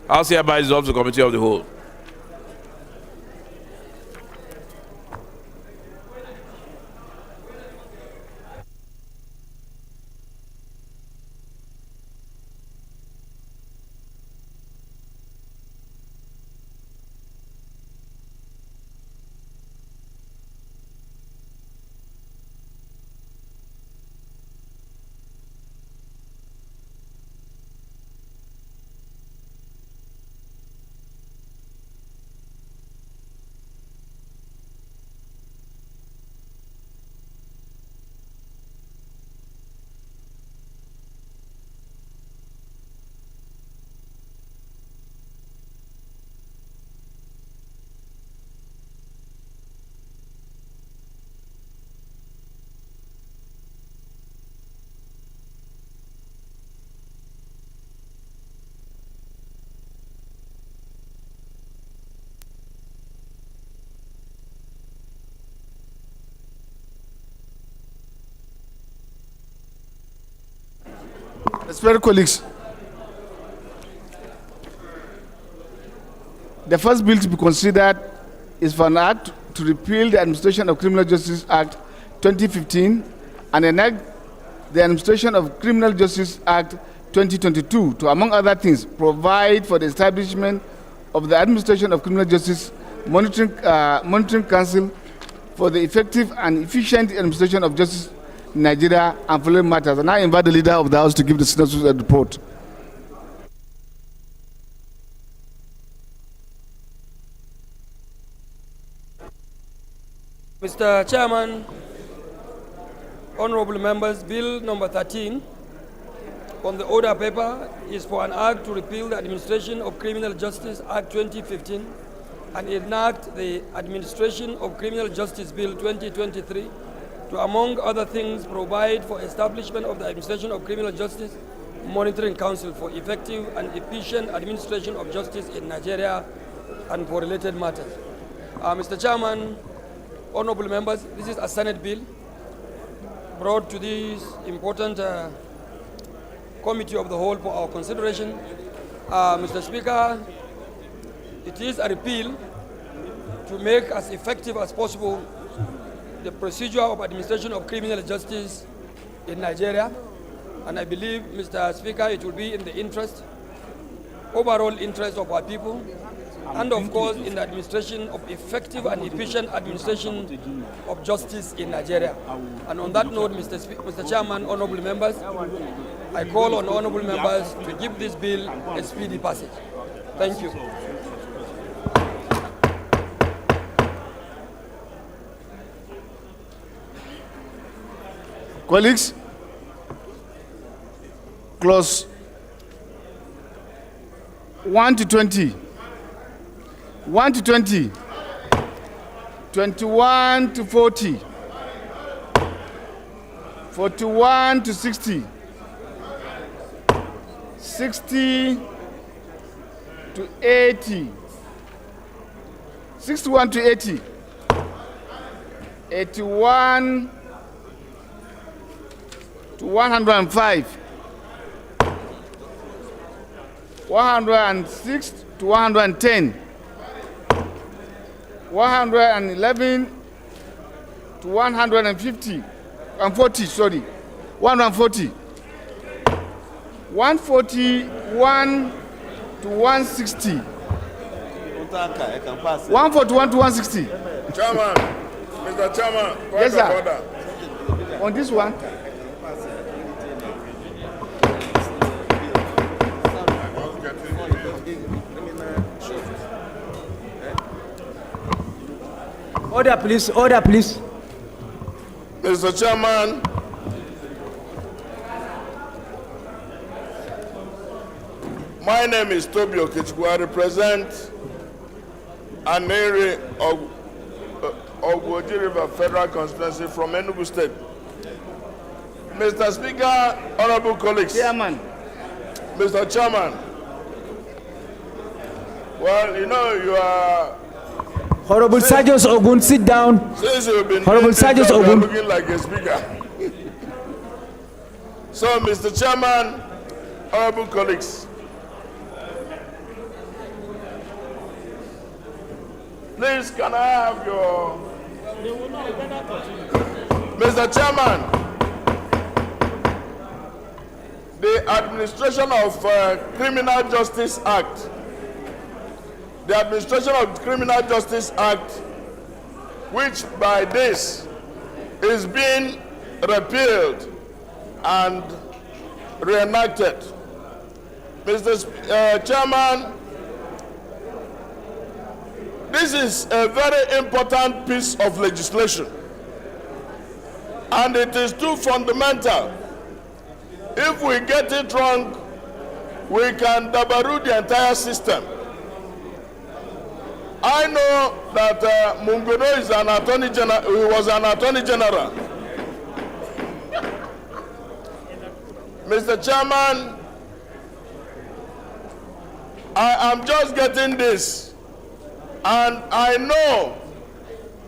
House hereby dissolves the committee of the whole. Respected colleagues, the first bill to be considered is for an act to repeal the Administration of Criminal Justice Act 2015 and enact the Administration of Criminal Justice Act 2022 to, among other things, provide for the establishment of the Administration of Criminal Justice Monitoring Council for the effective and efficient administration of justice in Nigeria and following matters. And I invite the leader of the House to give the synopsis of the report. Mr. Chairman, honorable members, Bill number 13 on the order paper is for an act to repeal the Administration of Criminal Justice Act 2015 and enact the Administration of Criminal Justice Bill 2023 to, among other things, provide for establishment of the Administration of Criminal Justice Monitoring Council for effective and efficient administration of justice in Nigeria and for related matters. Mr. Chairman, honorable members, this is a Senate bill brought to this important committee of the whole for our consideration. Mr. Speaker, it is a repeal to make as effective as possible the procedure of administration of criminal justice in Nigeria. And I believe, Mr. Speaker, it will be in the interest, overall interest of our people, and of course in the administration of effective and efficient administration of justice in Nigeria. And on that note, Mr. Chairman, honorable members, I call on honorable members to give this bill a speedy passage. Thank you. Colleagues, clause 1 to 20, 1 to 20, 21 to 40, 41 to 60, 60 to 80, 61 to 80, 81 to 105, 106 to 110, 111 to 150, and 40, sorry, 140, 141 to 160, 141 to 160. Chairman, Mr. Chairman, point Yes, of sir. order. On this one, Order, please. Order, please. Mr. Chairman, my name is Toby Okechukwu. I represent an area of Ogoji River Federal Constituency from Enugu State. Mr. Speaker, honorable colleagues. Chairman. Mr. Chairman, well, you know, you are... Honorable Sergeant Ogun, sit down. Since you've been Honorable Sergeant you are Ogun. looking like a speaker. So, Mr. Chairman, honorable colleagues, please, can I have your... Mr. Chairman, the Administration of Criminal Justice Act, the Administration of Criminal Justice Act, which by this is being repealed and reenacted. Mr. Chairman, this is a very important piece of legislation, and it is too fundamental. If we get it wrong, we can dabaru the entire system. I know that Mungono is an attorney general. He was an attorney general. Mr. Chairman, I am just getting this, and I know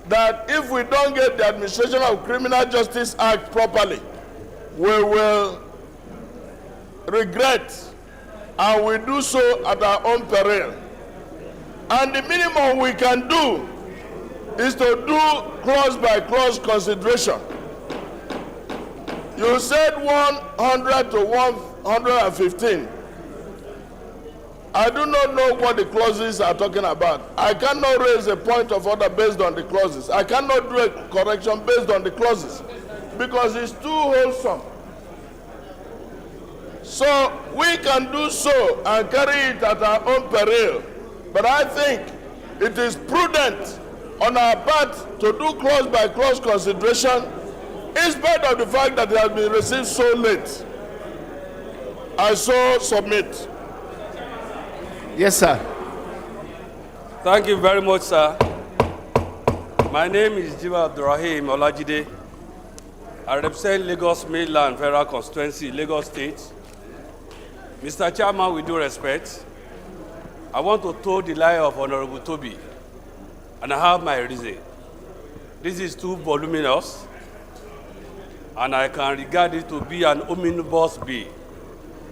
that if we don't get the Administration of Criminal Justice Act properly, we will regret, and we do so at our own peril. And the minimum we can do is to do clause by clause consideration. You said 100 to 115. I do not know what the clauses are talking about. I cannot raise a point of order based on the clauses. I cannot do a correction based on the clauses because it's too wholesome. So we can do so and carry it at our own peril. But I think it is prudent on our part to do clause-by-clause consideration, in spite of the fact that it has been received so late. I so submit. Yes, sir. Thank you very much, sir. My name is Jima Abdurrahim Olajide. I represent Lagos Mainland Federal Constituency, Lagos State. Mr. Chairman, with due respect, I want to toe the line of Honorable Toby, and I have my reason. This is too voluminous, and I can regard it to be an omnibus bill.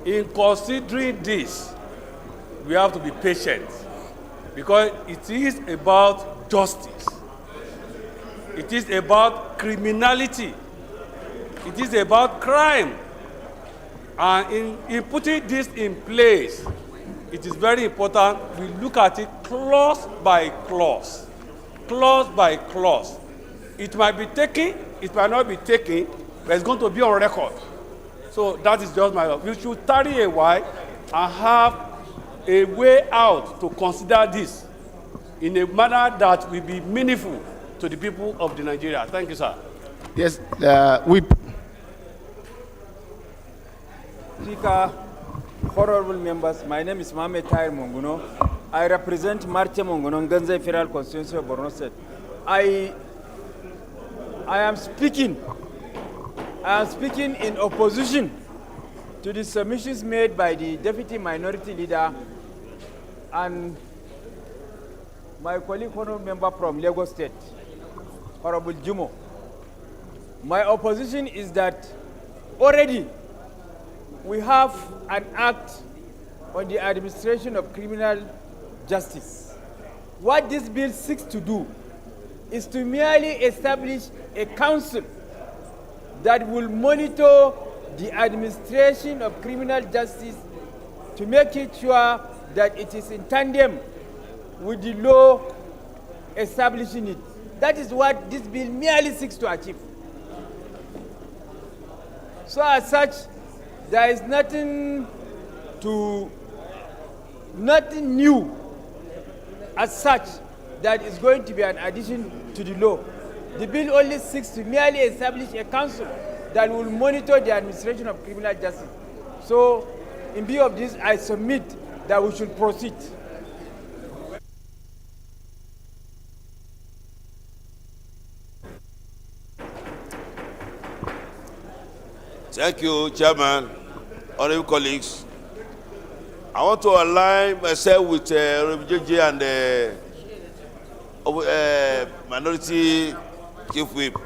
In considering this, we have to be patient, because it is about justice. It is about criminality. It is about crime. And in putting this in place, it is very important we look at it clause by clause. Clause by clause. It might be taken, it might not be taken, but it's going to be on record. So that is just my. We should tarry a while and have a way out to consider this in a manner that will be meaningful to the people of the Nigeria. Thank you, sir. Yes, Speaker, honorable members, my name is Mohamed Tahir Monguno. I represent Marte Monguno, Ganze Federal Constituency of Borno State. I am speaking in opposition to the submissions made by the Deputy Minority Leader and my colleague, honorable member from Lagos State, Honorable Jumo. My opposition is that already we have an act on the administration of criminal justice. What this bill seeks to do is to merely establish a council that will monitor the administration of criminal justice to make it sure that it is in tandem with the law establishing it. That is what this bill merely seeks to achieve. So as such, there is nothing new as such that is going to be an addition to the law. The bill only seeks to merely establish a council that will monitor the administration of criminal justice. So, in view of this, I submit that we should proceed. Thank you, Chairman, honorable colleagues. I want to align myself with JJ and the Minority Chief Whip.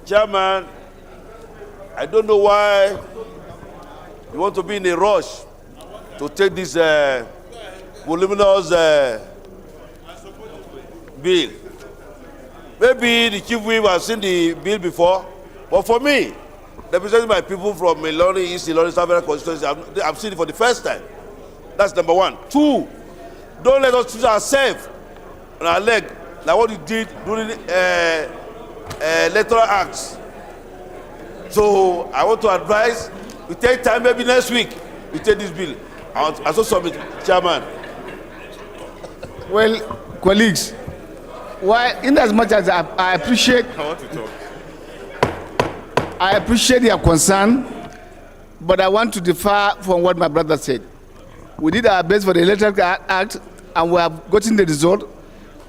Chairman, I don't know why you want to be in a rush to take this voluminous bill. Maybe the Chief Whip has seen the bill before, but for me, representing my people from Plenary, East Ilorin Southern constituency, I've seen it for the first time. That's number one. Two, don't let us choose ourselves on our leg like what you did during electoral acts. So I want to advise, we take time maybe next week, we take this bill. I also submit, Chairman. Well, colleagues, why, in as much as I appreciate, I appreciate your concern, but I want to differ from what my brother said. We did our best for the Electoral Act, and we have gotten the result.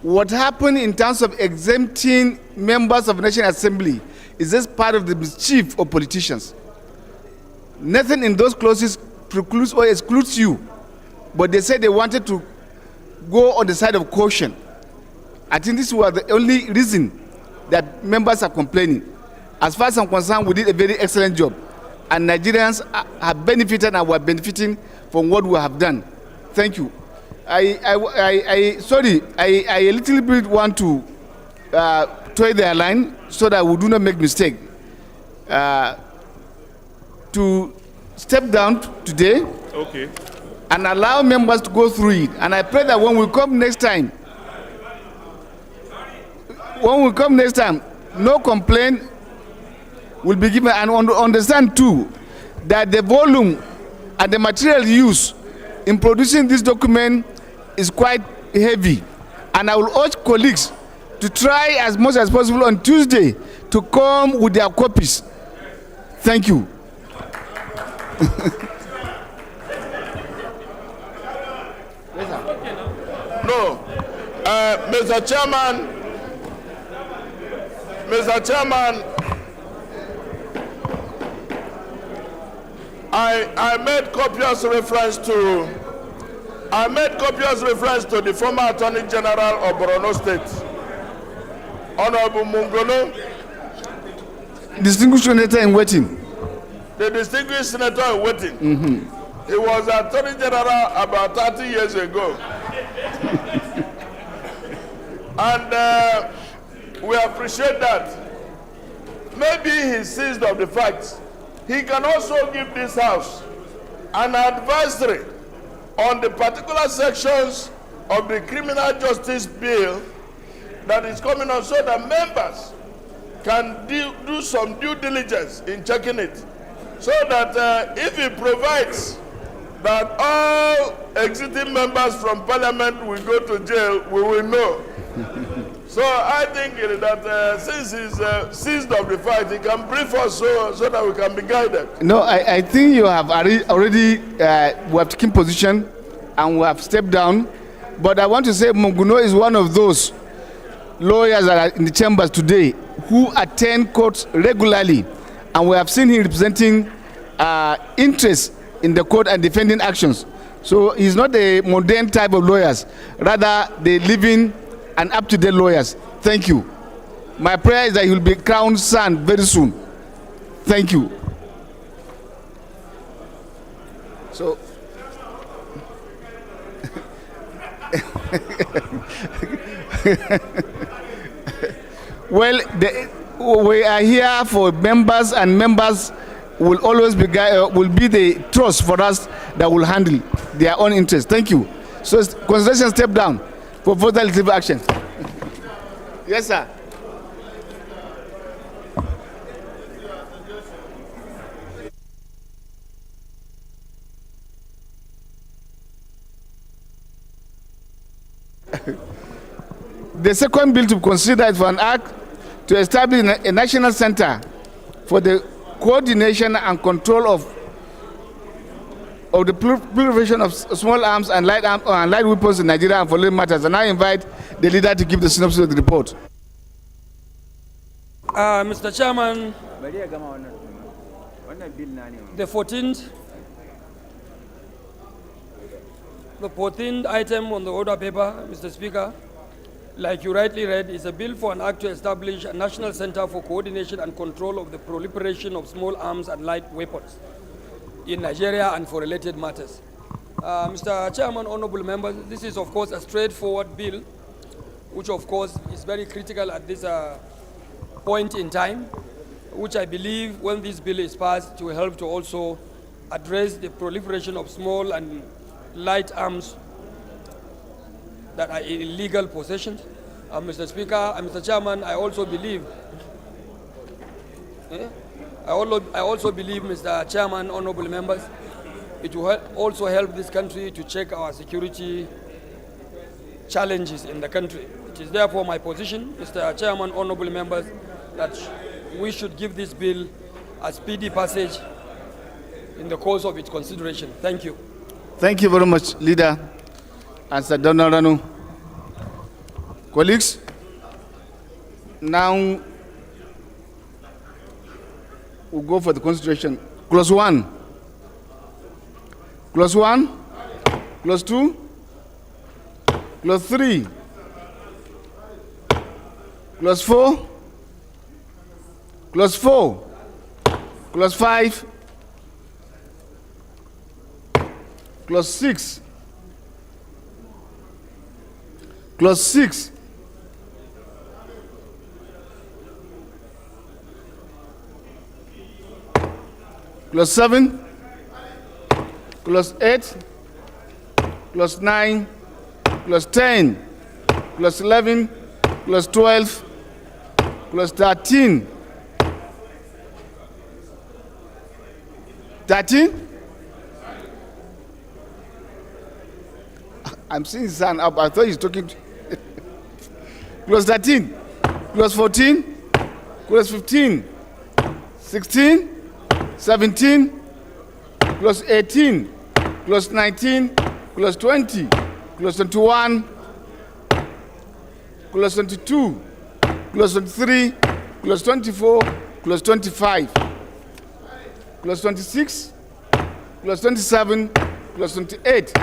What happened in terms of exempting members of the National Assembly is just part of the mischief of politicians. Nothing in those clauses precludes or excludes you, but they said they wanted to go on the side of caution. I think this was the only reason that members are complaining. As far as I'm concerned, we did a very excellent job, and Nigerians have benefited and were benefiting from what we have done. Thank you. I a little bit want to toy their line so that we do not make mistake. To step down today, okay, and allow members to go through it. And I pray that when we come next time, no complaint will be given, and understand too that the volume and the material used in producing this document is quite heavy. And I will urge colleagues to try as much as possible on Tuesday to come with their copies. Thank you. No, Mr. Chairman, I made copious reference to the former Attorney General of Borno State, Honorable Mungono. Distinguished senator in waiting. The distinguished senator in waiting. He was Attorney General about 30 years ago. And we appreciate that. Maybe he seized of the facts. He can also give this House an advisory on the particular sections of the Criminal Justice Bill that is coming on, so that members can do some due diligence in checking it. So that if it provides that all exiting members from Parliament will go to jail, we will know. So I think that since he's seized of the fact, he can brief us so that we can be guided. No, I think you have already we have taken position and we have stepped down. But I want to say Munguno is one of those lawyers that are in the chambers today who attend courts regularly, and we have seen him representing interest in the court and defending actions. So he's not a modern type of lawyers, rather the living and up-to-date lawyers. Thank you. My prayer is that he will be crowned son very soon. Thank you. So well, we are here for members, and members will always be will be the trust for us that will handle their own interests. Thank you. So consideration step down for further legislative action. Yes, sir. The second bill to be considered for an act to establish a national center for the coordination and control of the proliferation of small arms and light weapons in Nigeria and following matters. And I invite the leader to give the synopsis of the report. Mr. Chairman, the 14th item on the order paper, Mr. Speaker, like you rightly read, is a bill for an act to establish a national center for coordination and control of the proliferation of small arms and light weapons in Nigeria and for related matters. Mr. Chairman, honorable members, this is of course a straightforward bill, which of course is very critical at this point in time, which I believe when this bill is passed will help to also address the proliferation of small and light arms that are in illegal possession. Mr. Speaker, Mr. Chairman, I also believe, Mr. Chairman, honorable members, it will also help this country to check our security challenges in the country. It is therefore my position, Mr. Chairman, honorable members, that we should give this bill a speedy passage in the course of its consideration. Thank you. Thank you very much, Leader and Sir Donald Ranu. Colleagues, now we'll go for the consideration. Clause 1. Clause 1. Clause 2. Clause 3. Clause 4. Clause 4. Clause 5. Clause 6. Clause 6. Clause 7. Clause 8. Clause 9. Clause 10. Clause 11. Clause 12. Clause 13. 13. I'm seeing his hand up. I thought he's talking. Clause 13, clause 14, clause 15, 16, 17, clause 18, clause 19, clause 20, clause 21, clause 22, clause 23, clause 24, clause 25, clause 26, clause 27, clause 28,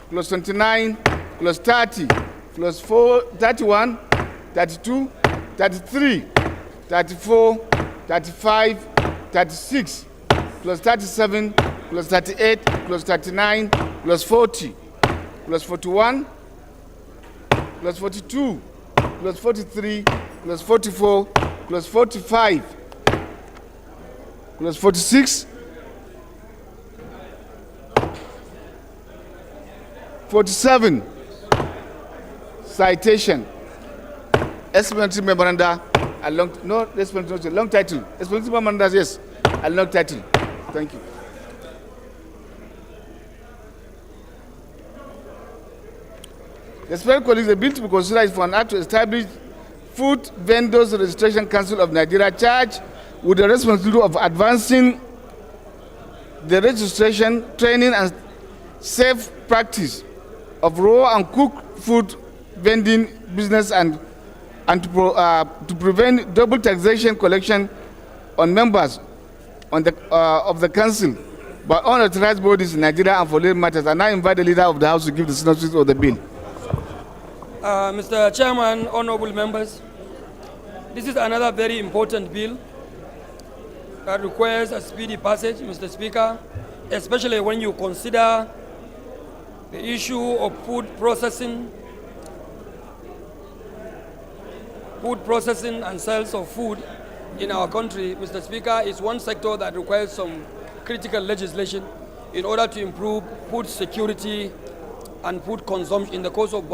clause 29, clause 30, clause 31, 32, 33, 34, 35, 36, clause 37, clause 38, clause 39, clause 40, clause 41, clause 42, clause 43, clause 44, clause 45, clause 46, 47, citation, explanatory memoranda, a long, no explanatory, long title, explanatory memoranda, yes, a long title. Thank you. The special colleagues, the bill to be considered is for an act to establish Food Vendors Registration Council of Nigeria, charged with the responsibility of advancing the registration, training, and safe practice of raw and cooked food vending business and to prevent double taxation collection on members of the council by unauthorized bodies in Nigeria and for related matters. And I invite the leader of the House to give the synopsis of the bill. Mr. Chairman, honorable members, this is another very important bill that requires a speedy passage, Mr. Speaker, especially when you consider the issue of food processing and sales of food in our country. Mr. Speaker, is one sector that requires some critical legislation in order to improve food security and food consumption in the course of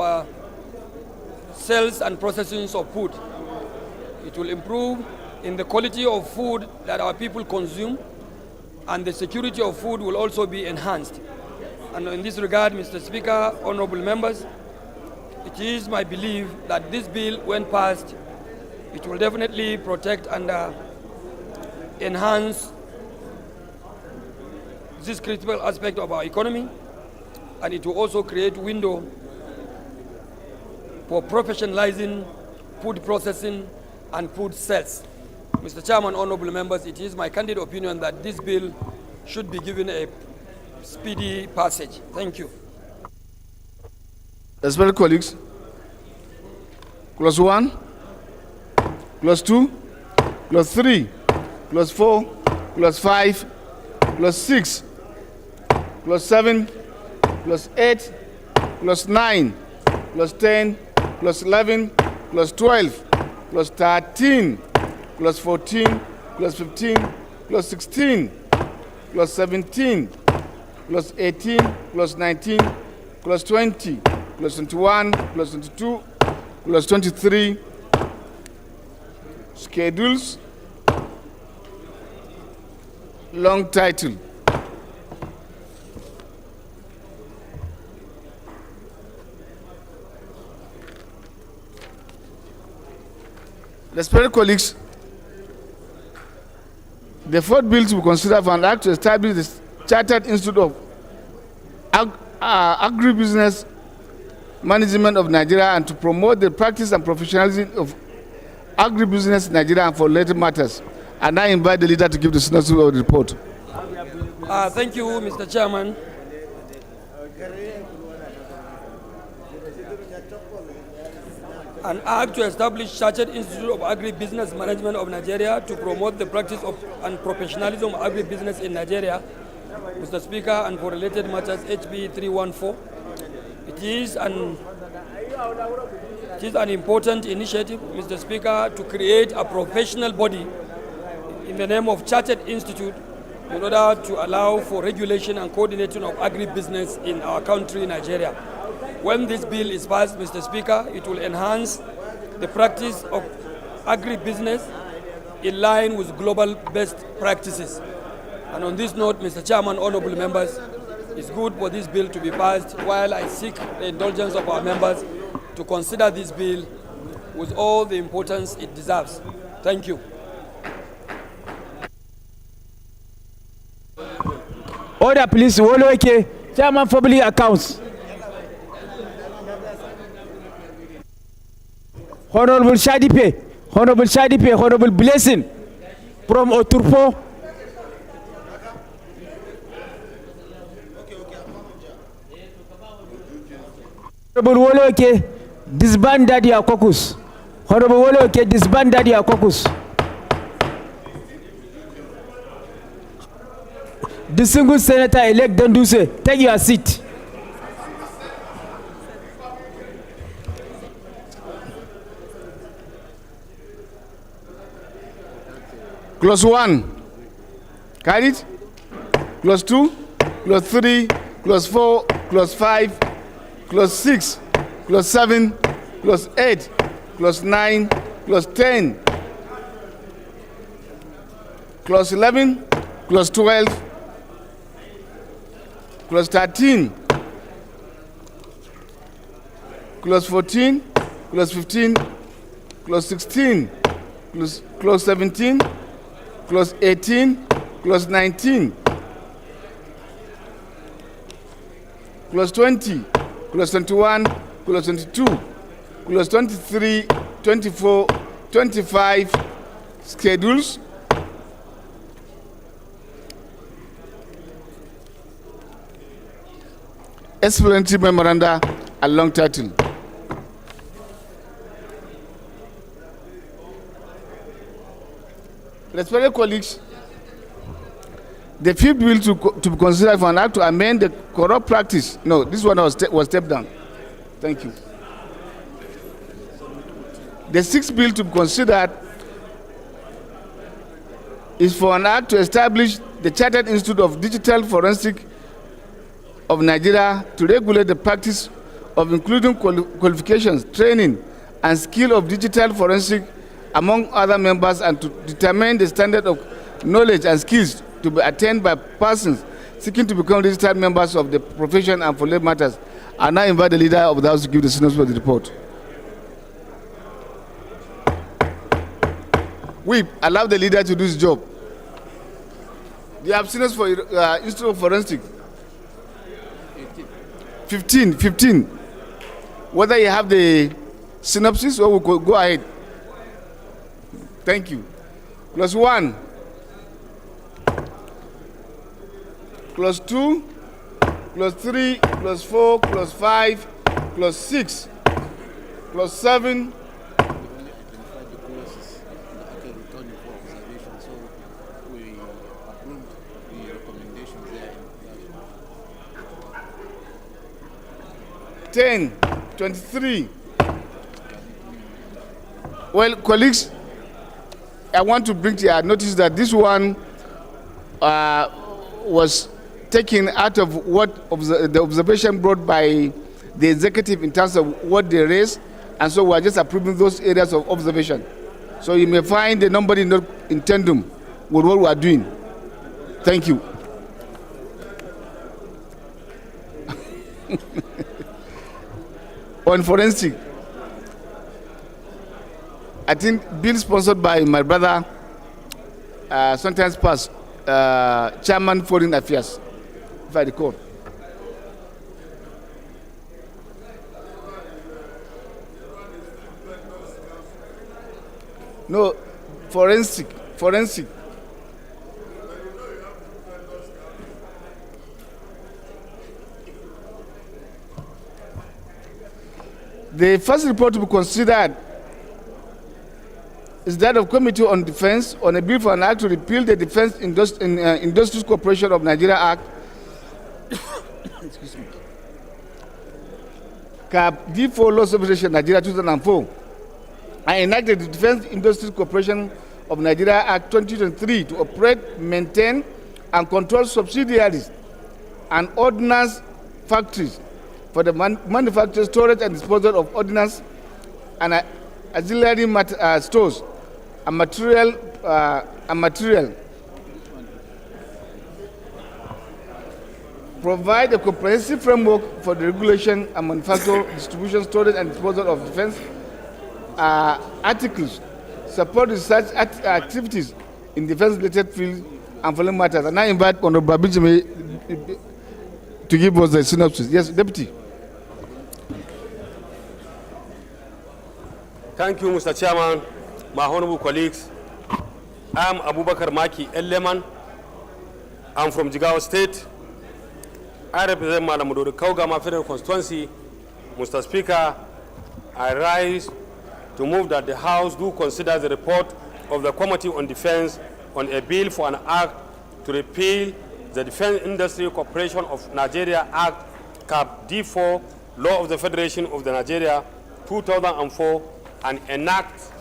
sales and processing of food. It will improve in the quality of food that our people consume, and the security of food will also be enhanced. And in this regard, Mr. Speaker, honorable members, it is my belief that this bill, when passed, it will definitely protect and enhance this critical aspect of our economy, and it will also create window for professionalizing food processing and food sales. Mr. Chairman, honorable members, it is my candid opinion that this bill should be given a speedy passage. Thank you. Respected colleagues, clause 1, clause 2, clause 3, clause 4, clause 5, clause 6, clause 7, clause 8, clause 9, clause 10, clause 11, clause 12, clause 13, clause 14, clause 15, clause 16, clause 17, clause 18, clause 19, clause 20, clause 21, clause 22, clause 23, schedules, long title. Respected colleagues, the fourth bill to be considered for an act to establish the Chartered Institute of Agribusiness Management of Nigeria and to promote the practice and professionalism of agribusiness in Nigeria and for related matters. And I invite the leader to give the synopsis of the report. Thank you, Mr. Chairman. An act to establish Chartered Institute of Agribusiness Management of Nigeria to promote the practice of and professionalism of agribusiness in Nigeria, Mr. Speaker, and for related matters, HB 314. It is an important initiative, Mr. Speaker, to create a professional body in the name of Chartered Institute in order to allow for regulation and coordination of agribusiness in our country, Nigeria. When this bill is passed, Mr. Speaker, it will enhance the practice of agribusiness in line with global best practices. And on this note, Mr. Chairman, honorable members, it's good for this bill to be passed, while I seek the indulgence of our members to consider this bill with all the importance it deserves. Thank you. Order, please. Woloeke, Chairman for Public Accounts. Honorable Shadipe, Honorable Blessing from Oturpo. Honorable Woloeke, disband your caucus. Honorable Woloeke, disband your caucus. Distinguished Senator-elect Danduse, take your seat. Clause 1. Carried. Clause 2. Clause 3. Clause 4. Clause 5. Clause 6. Clause 7. Clause 8. Clause 9. Clause 10. Clause 11. Clause 12. Clause 13. Clause 14. Clause 15. Clause 16. Clause 17. Clause 18, Clause 19, Clause 20, Clause 21, Clause 22, Clause 23, 24, 25, schedules, explanatory memoranda, and long title. Respected colleagues, the fifth bill to be considered for an act to amend the corrupt practice. No, this one was stepped down. Thank you. The sixth bill to be considered is for an act to establish the Chartered Institute of Digital Forensic of Nigeria to regulate the practice of including qualifications, training, and skill of digital forensic among other members, and to determine the standard of knowledge and skills to be attained by persons seeking to become registered members of the profession and for lay matters. I now invite the leader of the House to give the synopsis of the report. We allow the leader to do his job. The abstinence for Institute of Forensic. 15. Whether you have the synopsis or we'll go ahead. Thank you. Clause 1. Clause 2. Clause 3. Clause 4. Clause 5. Clause 6. Clause 7. Ten, 23. Well, colleagues, I want to bring to your notice that this one was taken out of what the observation brought by the executive in terms of what they raised, and so we are just approving those areas of observation. So you may find the number not in tandem with what we are doing. Thank you. On forensic, I think bill sponsored by my brother, sometimes past, Chairman Foreign Affairs, if I recall. No, forensic. The first report to be considered is that of Committee on Defense on a bill for an act to repeal the Defense Industries Corporation of Nigeria Act, excuse me, Cap D4 Law Subsection Nigeria 2004, and enacted the Defense Industries Corporation of Nigeria Act 2023 to operate, maintain, and control subsidiaries and ordnance factories for the manufacture, storage, and disposal of ordnance and auxiliary stores and material. provide a comprehensive framework for the regulation and manufacture, distribution, storage, and disposal of defense articles, support research activities in defense-related fields and following matters. And I invite Honorable Babijime to give us the synopsis. Yes, Deputy. Thank you, Mr. Chairman, my honorable colleagues. I am Abubakar Maki Eleman. I'm from Jigawa State. I represent Malamudori Kaugama Federal Constituency. Mr. Speaker, I rise to move that the House do consider the report of the Committee on Defense on a bill for an act to repeal the Defense Industry Corporation of Nigeria Act, Cap D4, Law of the Federation of the Nigeria 2004, and enact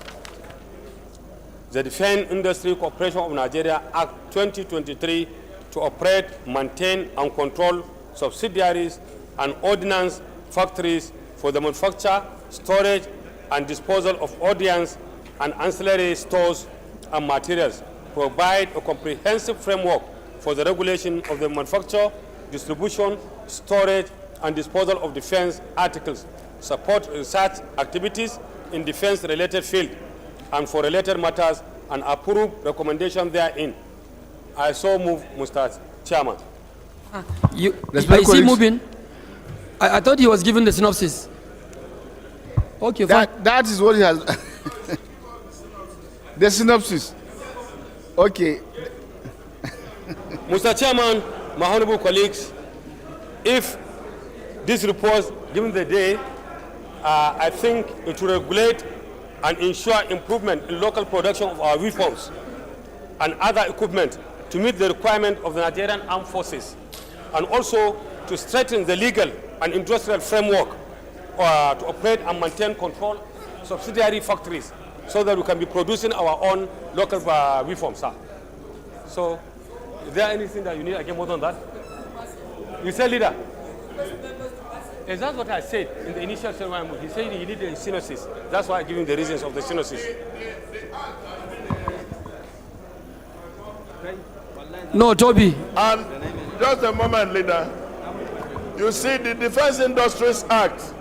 the Defense Industry Corporation of Nigeria Act 2023 to operate, maintain, and control subsidiaries and ordnance factories for the manufacture, storage, and disposal of ordnance and ancillary stores and materials, provide a comprehensive framework for the regulation of the manufacture, distribution, storage, and disposal of defense articles, support research activities in defense-related field, and for related matters, and approve recommendation therein. I so move, Mr. Chairman. I see moving. I thought he was given the synopsis. Okay, fine. That is what he has. The synopsis. Okay. Mr. Chairman, my honorable colleagues, if this report, given the day, I think it will regulate and ensure improvement in local production of our weapons and other equipment to meet the requirement of the Nigerian Armed Forces, and also to strengthen the legal and industrial framework to operate and maintain control subsidiary factories so that we can be producing our own local weapons. So, is there anything that you need again more than that? You said, leader? Is that what I said in the initial ceremony? He said he needed a synopsis. That's why I give him the reasons of the synopsis. No, Toby. And just a moment, leader. You see, the Defense Industries Act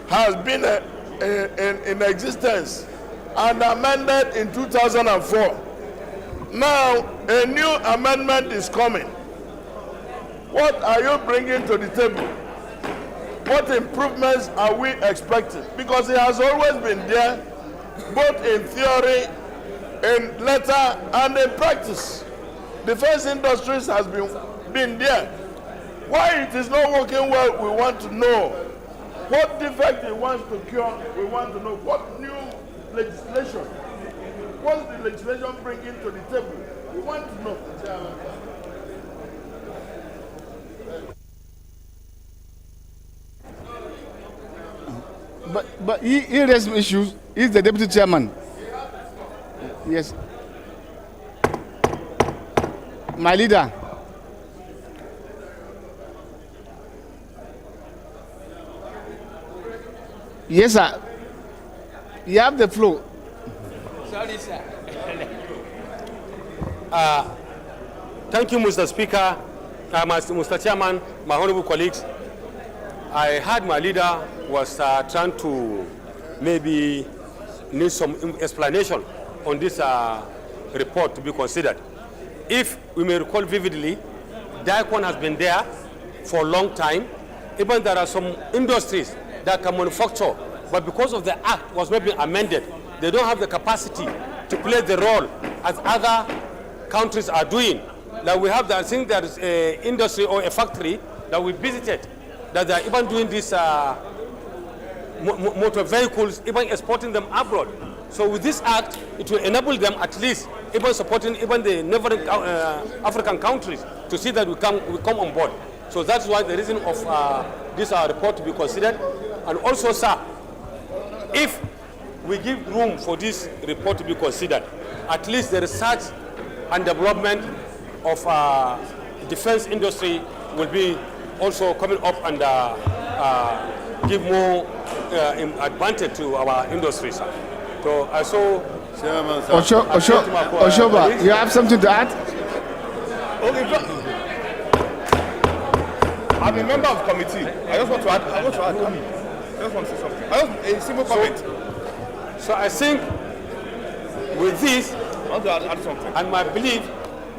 has been in existence and amended in 2004. Now, a new amendment is coming. What are you bringing to the table? What improvements are we expecting? Because it has always been there, both in theory, in letter, and in practice. Defense industries has been there. Why it is not working well, we want to know. What defect it wants to cure, we want to know. What new legislation, what's the legislation bringing to the table? We want to know. But he raised issues. He's the deputy chairman. Yes. My leader. Yes, sir. You have the floor. Sorry, sir. Thank you, Mr. Speaker, Mr. Chairman, my honorable colleagues. I heard my leader was trying to maybe need some explanation on this report to be considered. If we may recall vividly, DICON has been there for a long time. Even there are some industries that can manufacture, but because of the act was not being amended, they don't have the capacity to play the role as other countries are doing. Like we have, I think there is an industry or a factory that we visited that they are even doing these motor vehicles, even exporting them abroad. So with this act, it will enable them at least even supporting even the neighboring African countries to see that we come on board. So that's why the reason of this report to be considered. And also, sir, if we give room for this report to be considered, at least the research and development of defense industry will be also coming up and give more advantage to our industry, sir. So I saw Oshoba, you have something to add? Okay, I'm a member of the committee. I just want to add. I just want to say something. A simple comment. So I think with this, I want to add something. And my belief,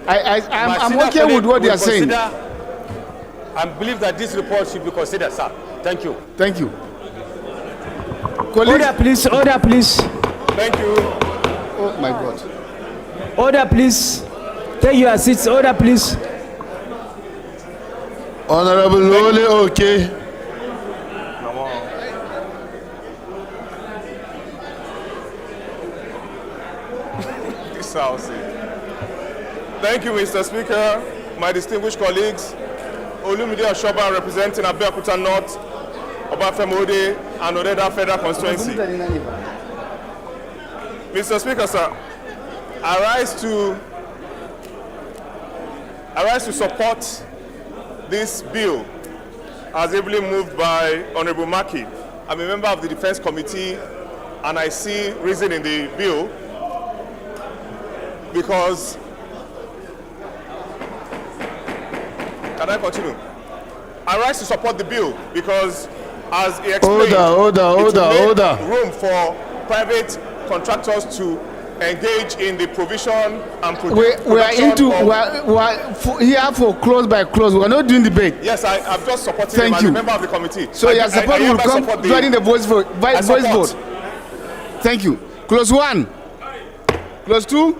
I'm okay with what they are saying. And believe that this report should be considered, sir. Thank you. Thank you. Order, please. Order, please. Thank you. Oh my God. Order, please. Take your seats. Order, please. Honorable Lole, okay. Come on. This house. Thank you, Mr. Speaker, my distinguished colleagues. Olumide Oshoba representing Abeokuta North, Obafemode, and Odeda Federal Constituency. Mr. Speaker, sir, I rise to support this bill as ably moved by Honorable Maki. I'm a member of the Defense Committee, and I see reason in the bill because. Can I continue? I rise to support the bill because, as he explained, Order. room for private contractors to engage in the provision and production. We are here for close by close. We are not doing debate. Yes, I'm just supporting him as a member of the committee. So your support will come during the voice vote. Thank you. Clause 1, clause 2,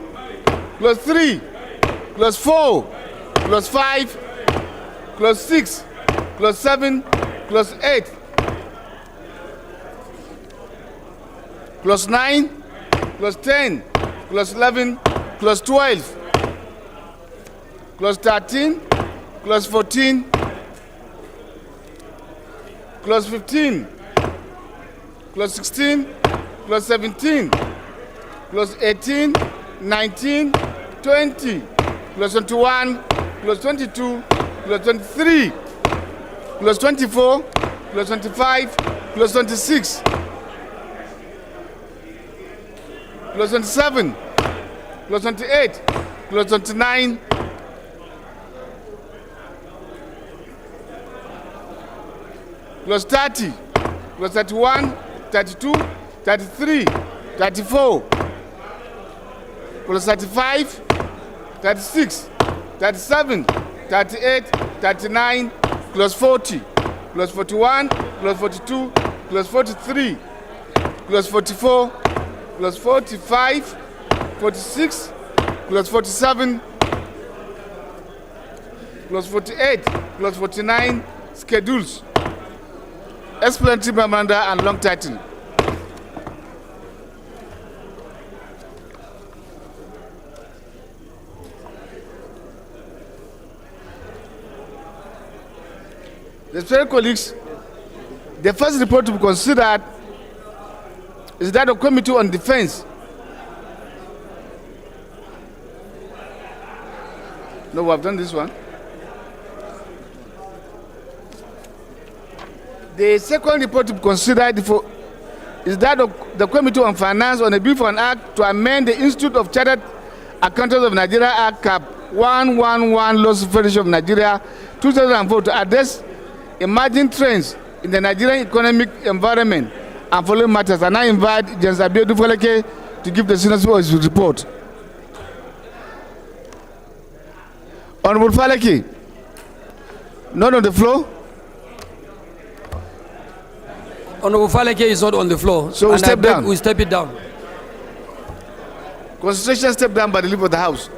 clause 3, clause 4, clause 5, clause 6, clause 7, clause 8, clause 9, clause 10, clause 11, clause 12, clause 13, clause 14, clause 15, clause 16, clause 17, clause 18, 19, 20, clause 21, clause 22, clause 23, clause 24, clause 25, clause 26, clause 27, clause 28, clause 29, clause 30, clause 31, 32, 33, 34, clause 35, 36, 37, 38, 39, clause 40, clause 41, clause 42, clause 43, clause 44, clause 45, 46, clause 47, clause 48, clause 49, schedules, explanatory memoranda, and long title. Respected colleagues, the first report to be considered is that of Committee on Defense. No, we have done this one. The second report to be considered is that of the Committee on Finance on a bill for an act to amend the Institute of Chartered Accountants of Nigeria Act Cap 111 Laws Federation of Nigeria 2004 to address emerging trends in the Nigerian economic environment and following matters. And I invite James Abiodun Faleke to give the Senate his report. Honorable Faleke, not on the floor. Honorable Faleke is not on the floor. So we step down. We step it down. Constitution step down by the leave of the House.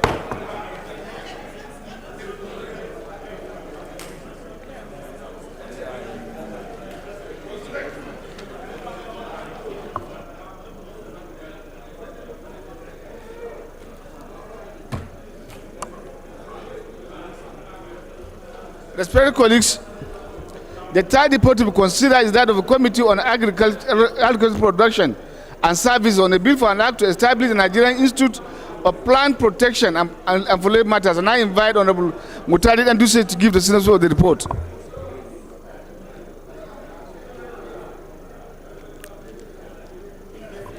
Respected colleagues, the third report to be considered is that of a Committee on Agricultural Production and Service on a bill for an act to establish the Nigerian Institute of Plant Protection and following matters. And I invite Honorable Mutari Anduse to give the Senate the report.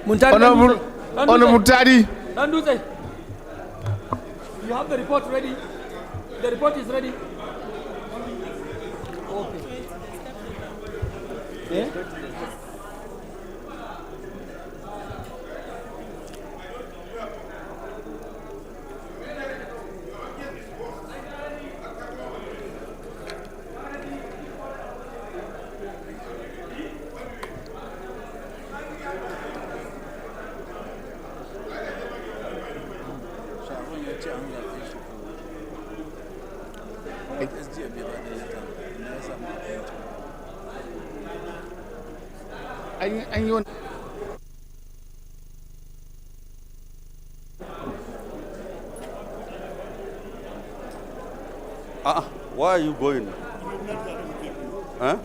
Honorable Mutari. Anduse, you have the report ready? The report is ready? Okay. And you Where are you going? Huh?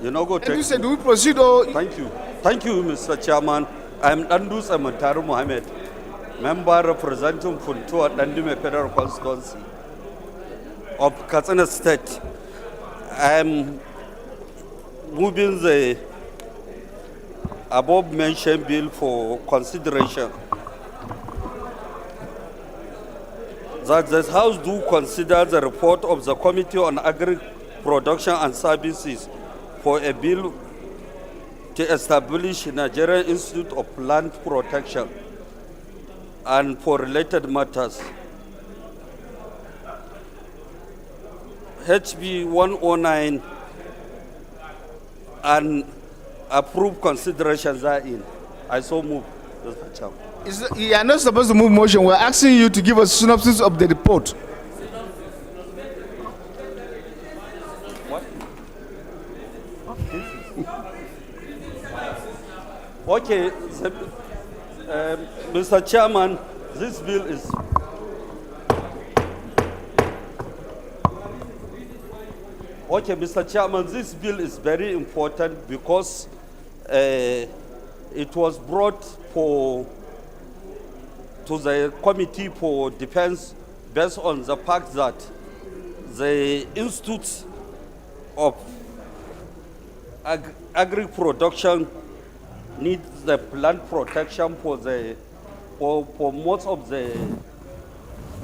You know go take. you said, do we proceed or? Thank you. Thank you, Mr. Chairman. I'm Andus Amantaru Mohammed, member representing Funtua Dandume Federal Constituency of Katsina State. I'm moving the above mentioned bill for consideration. That the House do consider the report of the Committee on Agri-Production and Services for a bill to establish Nigerian Institute of Plant Protection and for related matters. HB 109 and approve considerations are in. I so move, Mr. Chairman. You are not supposed to move motion. We're asking you to give us synopsis of the report. What? Okay, Mr. Chairman, this bill is okay, Mr. Chairman, this bill is very important because it was brought to the Committee for Defense based on the fact that the Institute of Agri-Production needs the plant protection for most of the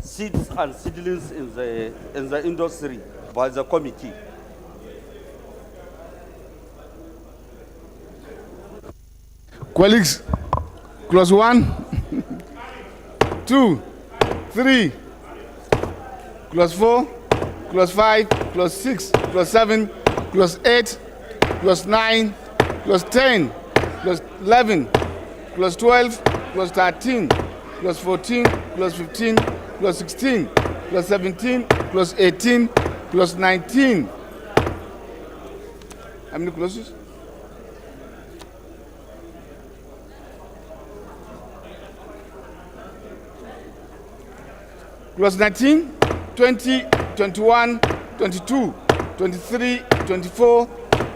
seeds and seedlings in the industry by the committee. Colleagues, clause 1, 2, 3, clause 4, clause 5, clause 6, clause 7, clause 8, clause 9, clause 10, clause 11, clause 12, clause 13, clause 14, clause 15, clause 16, clause 17, clause 18, clause 19. How many clauses? Clause 19, 20, 21, 22, 23, 24,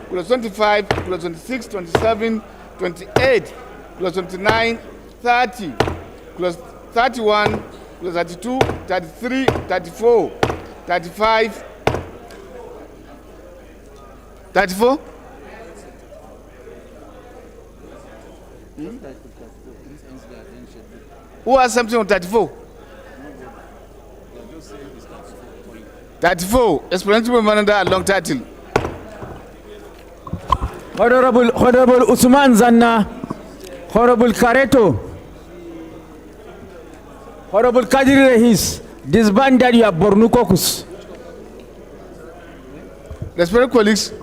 clause 25, clause 26, 27, 28, clause 29, 30, clause 31, clause 32, 33, 34, 35, 34? Who has something on 34? 34, explanatory memorandum and long title. Honorable Usman Zanna, Honorable Kareto, Honorable Kadiri Rehis, disbanded your Bornu caucus. Respected colleagues,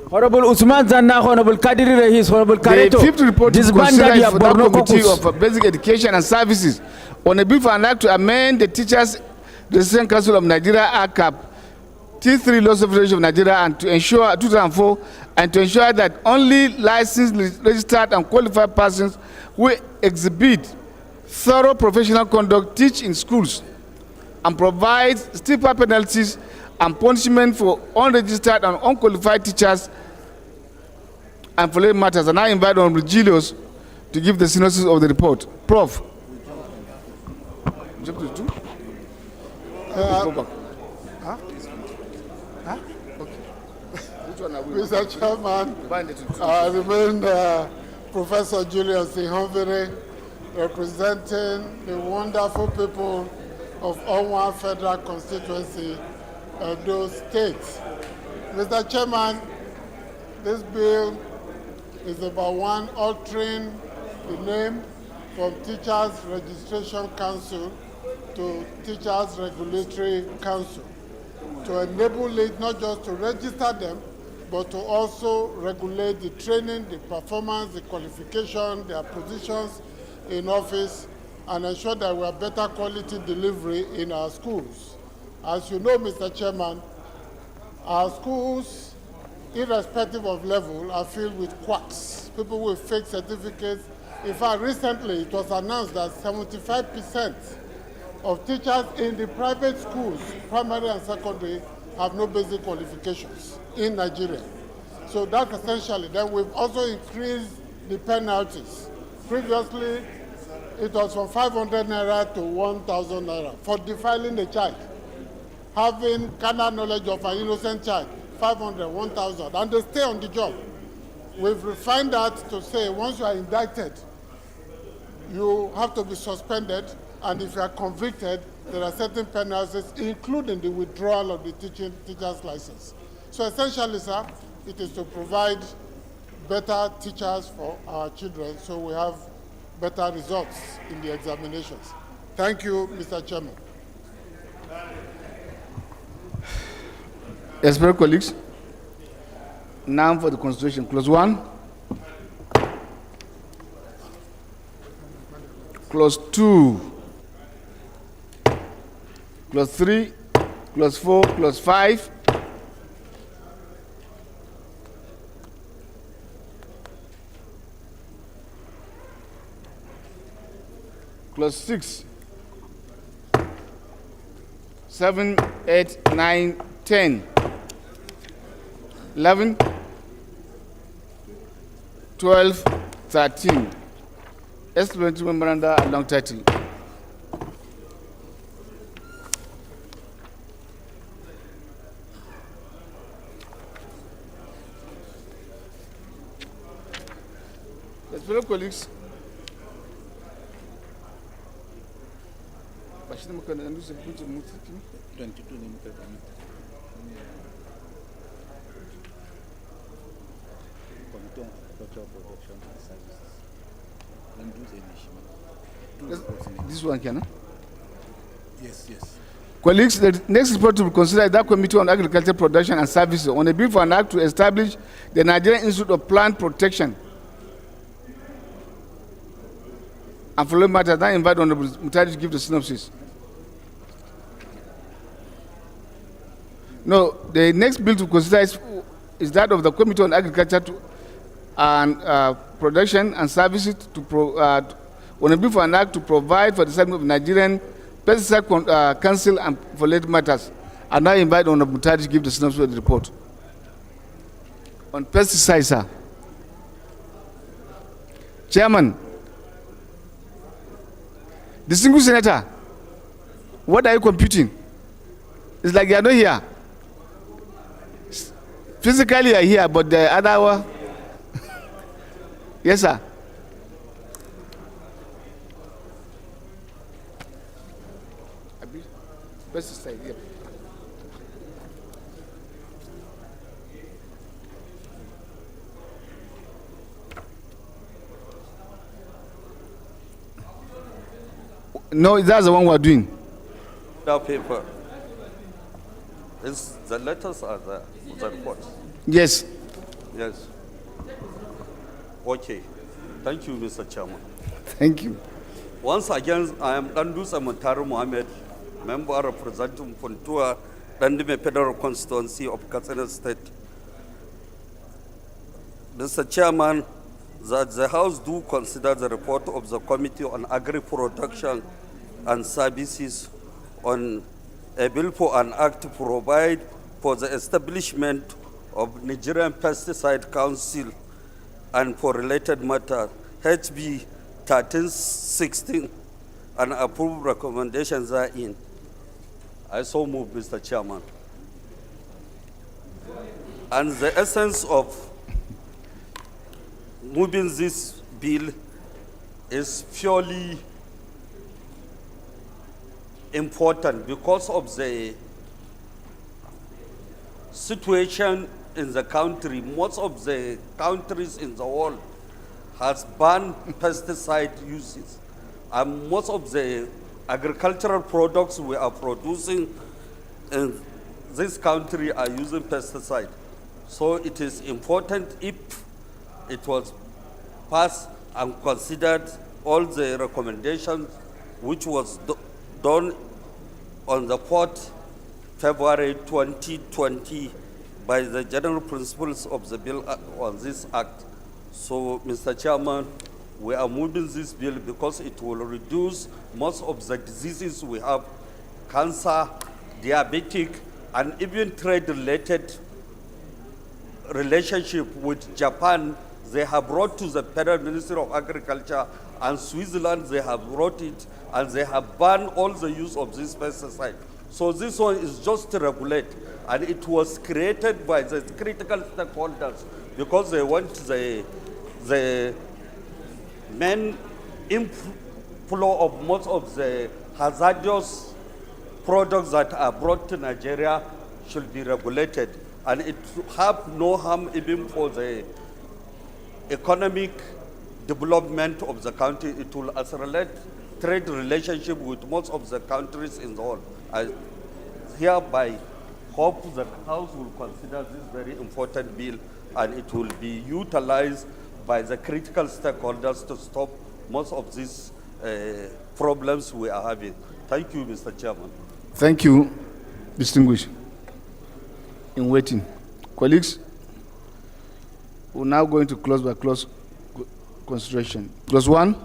Honorable Usman Zanna, Honorable Kadiri Rehis, Honorable Kareto, the fifth report is disbanded considered your for that Bornu Committee caucus. of Basic Education and Services on a bill for an act to amend the Teachers Decision Council of Nigeria ACAP T3 Laws of Federation of Nigeria and to ensure 2004 and to ensure that only licensed, registered and qualified persons who exhibit thorough professional conduct teach in schools and provide stiffer penalties and punishment for unregistered and unqualified teachers and for related matters. And I invite Honorable Julius to give the synopsis of the report. Prof. Mr. Chairman, I remain Professor Julius Ihonvere, representing the wonderful people of Onwa Federal Constituency, Edo State. Mr. Chairman, This bill is about one, altering the name from Teachers Registration Council to Teachers Regulatory Council to enable it not just to register them, but to also regulate the training, the performance, the qualification, their positions in office, and ensure that we have better quality delivery in our schools. As you know, Mr. Chairman, our schools, irrespective of level, are filled with quacks, people with fake certificates. In fact, recently it was announced that 75% of teachers in the private schools, primary and secondary, have no basic qualifications in Nigeria. So that's essentially. Then we've also increased the penalties. Previously, it was from 500 naira to 1,000 naira for defiling a child. Having carnal knowledge of an innocent child, 500, 1,000, and they stay on the job. We've refined that to say once you are indicted, you have to be suspended, and if you are convicted, there are certain penalties, including the withdrawal of the teacher's license. So essentially, sir, it is to provide better teachers for our children so we have better results in the examinations. Thank you, Mr. Chairman. Yes, my colleagues. Now for the Constitution, Clause 1. Clause 2. Clause 3. Clause 4. Clause 5. Clause 6. 7, 8, 9, 10. 11, 12, 13. Explanatory memoranda along title. Yes, fellow colleagues. This one can. Yes, yes. Colleagues, the next report to be considered is that Committee on Agriculture Production and Services on a bill for an act to establish the Nigerian Institute of Plant Protection. And following matters, I invite Honorable Mutari to give the synopsis. No, the next bill to consider is that of the Committee on Agriculture and Production and Services on a bill for an act to provide for the establishment of Nigerian Pesticide Council and for related matters. And I invite Honorable Mutari to give the synopsis of the report. On pesticides, sir. Chairman, distinguished Senator, what are you computing? It's like you are not here. Physically you are here, but the other one. Yes, sir. Pesticide, yeah. No, that's the one we're doing. The paper. The letters are there, the report. Yes. Yes. Okay. Thank you, Mr. Chairman. Thank you. Once again, I am Dandusa Montaru Mohammed, member representing Puntua, Dandime Federal Constituency of Katsina State. Mr. Chairman, that the House do consider the report of the Committee on Agri-Production and Services on a bill for an act to provide for the establishment of Nigerian Pesticide Council and for related matters, HB 1316, and approve recommendations therein. I so move, Mr. Chairman. And the essence of moving this bill is purely important because of the situation in the country, most of the countries in the world has banned pesticide uses. And most of the agricultural products we are producing in this country are using pesticide. So it is important if it was passed and considered all the recommendations which was done on the 4th February 2020 by the general principles of the bill on this act. So, Mr. Chairman, we are moving this bill because it will reduce most of the diseases we have, cancer, diabetic, and even trade-related relationship with Japan. They have brought to the Federal Ministry of Agriculture, and Switzerland, they have brought it, and they have banned all the use of this pesticide. So this one is just to regulate, and it was created by the critical stakeholders because they want the main inflow of most of the hazardous products that are brought to Nigeria should be regulated, and it have no harm even for the economic development of the country. It will accelerate trade relationship with most of the countries in the world. I hereby hope the House will consider this very important bill, and it will be utilized by the critical stakeholders to stop most of these problems we are having. Thank you, Mr. Chairman. Thank you, distinguished. In waiting. Colleagues, we're now going to close by close consideration. Clause 1,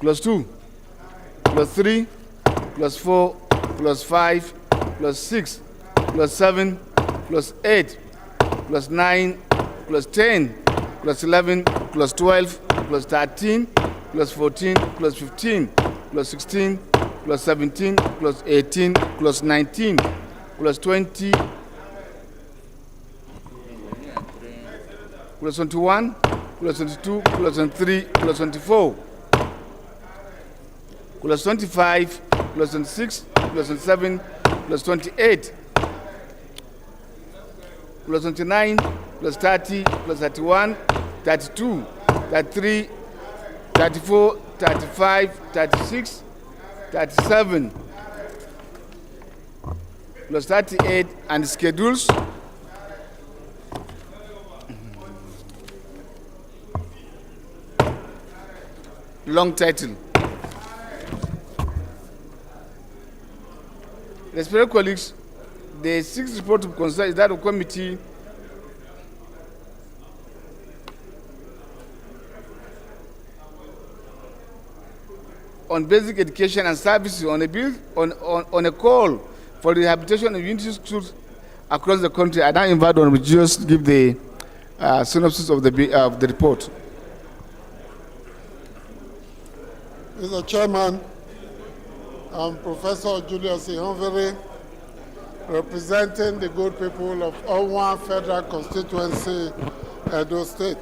Clause 2, Clause 3, Clause 4, Clause 5, Clause 6, Clause 7, Clause 8, Clause 9, Clause 10, Clause 11, Clause 12, Clause 13, Clause 14, Clause 15, Clause 16, Clause 17, Clause 18, Clause 19, Clause 20, Clause 21, Clause 22, Clause 23, Clause 24, Clause 25, Clause 26, Clause 27, Clause 28, Clause 29, Clause 30, Clause 31, 32, 33, 34, 35, 36, 37, Clause 38, and schedules. Long title. Respected colleagues, the sixth report of concern is that of committee on basic education and services on a bill on a call for the rehabilitation of unity schools across the country. I now invite Honorable Julius to give the synopsis of the report. Mr. Chairman, I'm Professor Julius Ihonvere, representing the good people of Owan Federal Constituency, Edo State.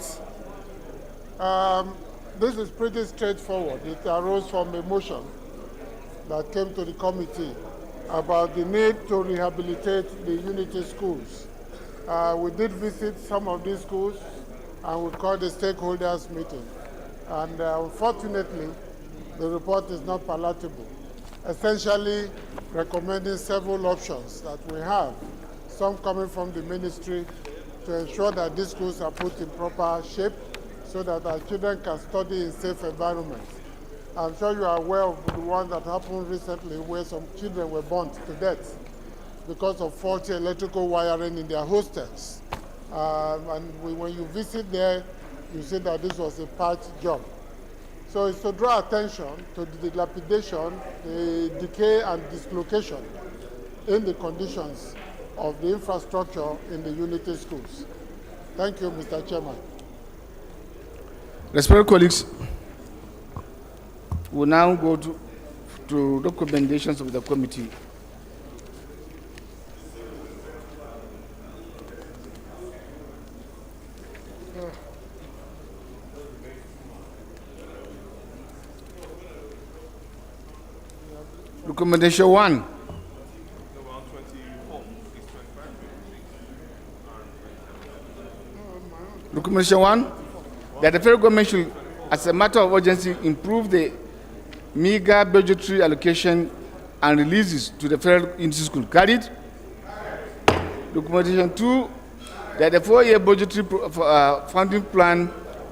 This is pretty straightforward. It arose from a motion that came to the committee about the need to rehabilitate the unity schools. We did visit some of these schools, and we called a stakeholders meeting. And unfortunately, the report is not palatable, essentially recommending several options that we have, some coming from the ministry to ensure that these schools are put in proper shape so that our children can study in safe environments. I'm sure you are aware of the one that happened recently where some children were burnt to death because of faulty electrical wiring in their hostels. When you visit there, you see that this was a patch job. So it's to draw attention to the dilapidation, the decay and dislocation in the conditions of the infrastructure in the unity schools. Thank you, Mr. Chairman. Respected colleagues, we'll now go to recommendations of the committee. Recommendation 1. Recommendation 1, that the federal government should, as a matter of urgency, improve the meager budgetary allocation and releases to the federal university school. Carried. Recommendation 2, that the 4-year budgetary funding plan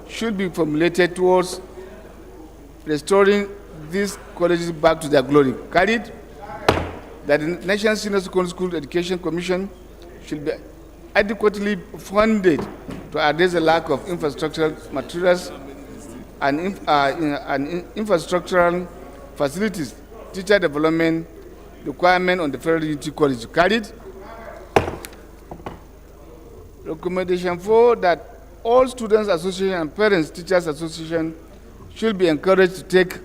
should be formulated towards restoring these colleges back to their glory. Carried. That the National Senior Secondary School Education Commission should be adequately funded to address the lack of infrastructural materials and infrastructural facilities, teacher development requirement on the Federal Unity College. Carried. Recommendation 4, that all students association and parents teachers association should be encouraged to take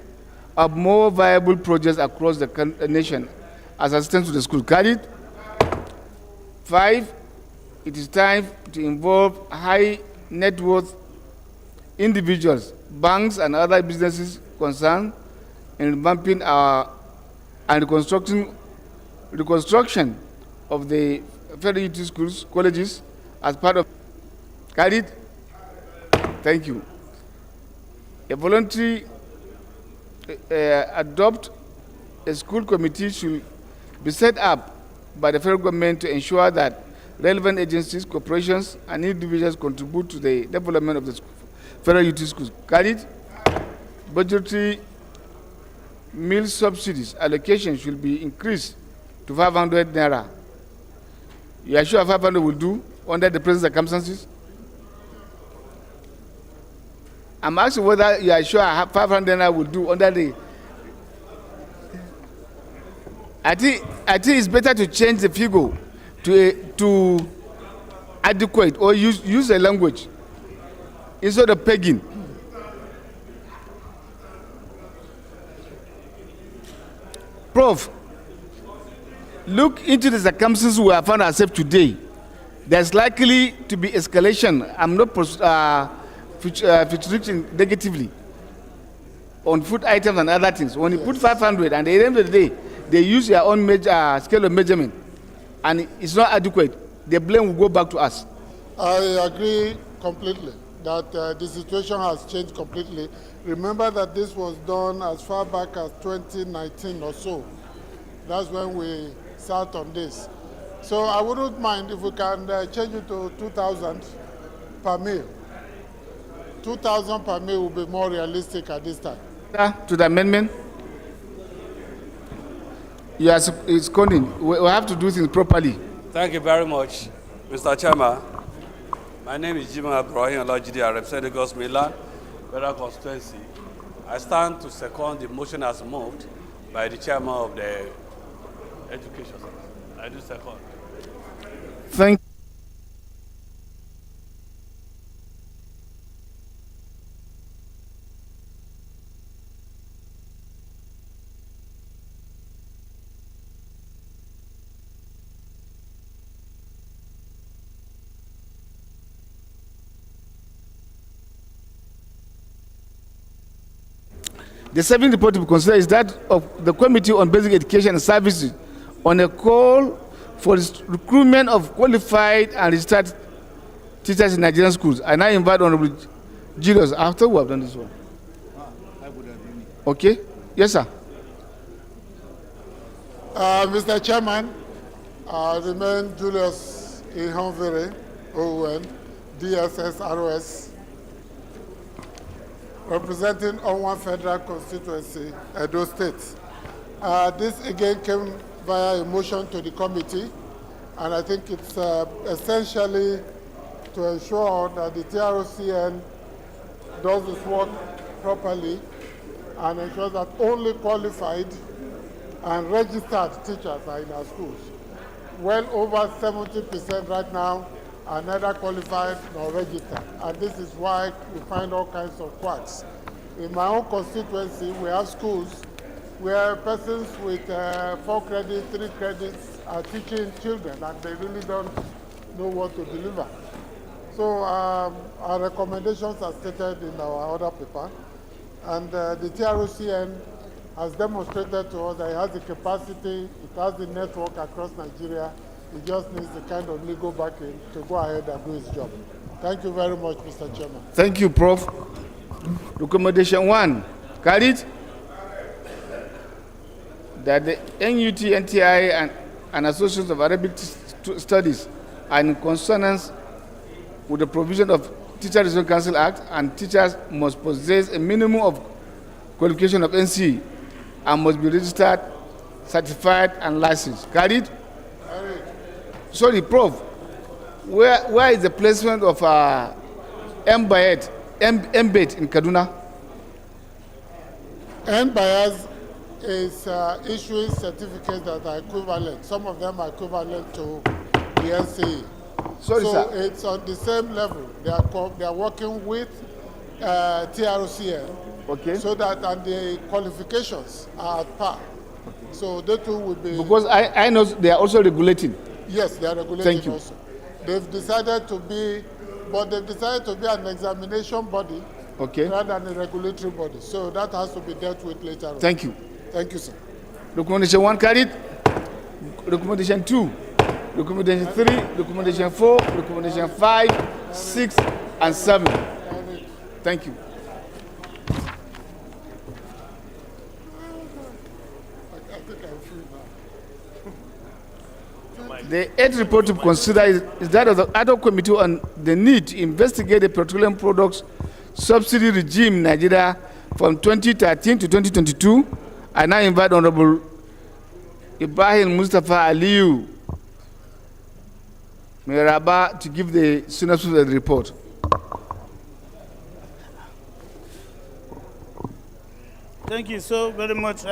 up more viable projects across the nation as assistance to the school. Carried. 5, it is time to involve high net worth individuals, banks, and other businesses concerned in revamping and reconstruction of the federal unity schools, colleges, as part of. Carried. Thank you. A voluntary adopt a school committee should be set up by the federal government to ensure that relevant agencies, corporations, and individuals contribute to the development of the federal unity schools. Carried. Budgetary meal subsidies allocation should be increased to 500 naira. You are sure 500 will do under the present circumstances? I'm asking whether you are sure 500 naira will do under the. I think it's better to change the figure to adequate, or use a language instead of pegging. Prof, look into the circumstances we have found ourselves today. There's likely to be escalation. I'm not featuring negatively on food items and other things. When you put 500 and at the end of the day, they use their own scale of measurement, and it's not adequate, the blame will go back to us. I agree completely that the situation has changed completely. Remember that this was done as far back as 2019 or so. That's when we sat on this. So I wouldn't mind if we can change it to 2,000 per meal. 2,000 per meal will be more realistic at this time. To the amendment, yes, it's calling. We have to do things properly. Thank you very much, Mr. Chairman. My name is Jima Ibrahim Olajide. I represent Lagos Mainland Federal Constituency. I stand to second the motion as moved by the chairman of the Education. I do second. Thank you. The second report to be considered is that of the Committee on Basic Education and Services on a call for the recruitment of qualified and registered teachers in Nigerian schools. I now invite Honorable Julius after we have done this one. Okay? Yes, sir. Mr. Chairman, I remain Julius Ihonvere, OUN, DSS, ROS, representing Onwa Federal Constituency, Edo State. This again came via a motion to the committee, and I think it's essentially to ensure that the TROCN does its work properly and ensures that only qualified and registered teachers are in our schools. Well over 70% right now are neither qualified nor registered, and this is why we find all kinds of quacks. In my own constituency, we have schools where persons with 4 credits, 3 credits are teaching children, and they really don't know what to deliver. So our recommendations are stated in our order paper, and the TROCN has demonstrated to us that it has the capacity, it has the network across Nigeria. It just needs the kind of legal backing to go ahead and do its job. Thank you very much, Mr. Chairman. Thank you, Prof. Recommendation 1, carried. That the NUT, NTI, and Associations of Arabic Studies are in consonance with the provision of Teacher Resource Council Act, and teachers must possess a minimum of qualification of NC and must be registered, certified, and licensed. Carried? Sorry, Prof. Where is the placement of MBET in Kaduna? NBIAS is issuing certificates that are equivalent. Some of them are equivalent to the NCE. Sorry, so sir. It's on the same level. They are working with TROCN. Okay. So that and the qualifications are at par. So they too will be. Because I know they are also regulating. Yes, they are regulating. Thank you. Also. They've decided to be an examination body, okay, rather than a regulatory body. So that has to be dealt with later on. Thank you. Thank you, sir. Recommendation 1 carried. Recommendation 2, recommendation 3, recommendation 4, recommendation 5, 6, and 7. Thank you. The 8th report to consider is that of the ad hoc committee on the need to investigate the petroleum products subsidy regime in Nigeria from 2013 to 2022. I now invite Honorable Ibrahim Mustafa Aliyu Meraba to give the synopsis of the report. Thank you so very much,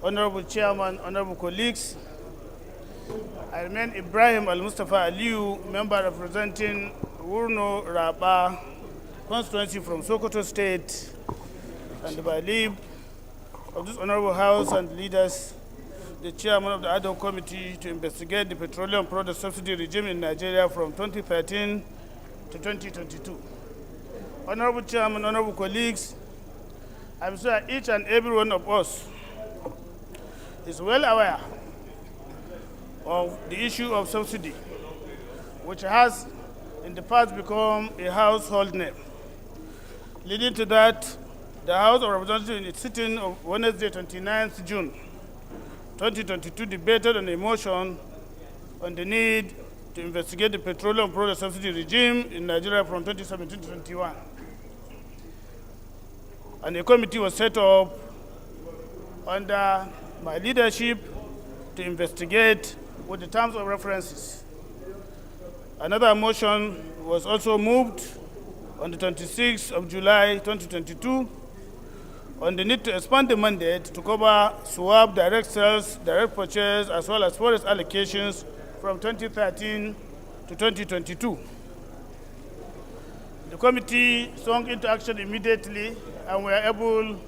Honorable Chairman, Honorable colleagues. I remain Ibrahim Al-Mustafa Aliyu, member representing Wurno Raba constituency from Sokoto State, and by leave of this honorable house and leaders, the chairman of the ad hoc committee to investigate the petroleum product subsidy regime in Nigeria from 2013 to 2022. Honorable Chairman, honorable colleagues, I'm sure each and every one of us is well aware of the issue of subsidy, which has in the past become a household name. Leading to that, the House of Representatives in its sitting of Wednesday, 29th June 2022, debated on a motion on the need to investigate the petroleum product subsidy regime in Nigeria from 2017 to 21. And a committee was set up under my leadership to investigate with the terms of references. Another motion was also moved on the 26th of July 2022 on the need to expand the mandate to cover swap, direct sales, direct purchase, as well as forest allocations from 2013 to 2022. The committee swung into action immediately, and we are able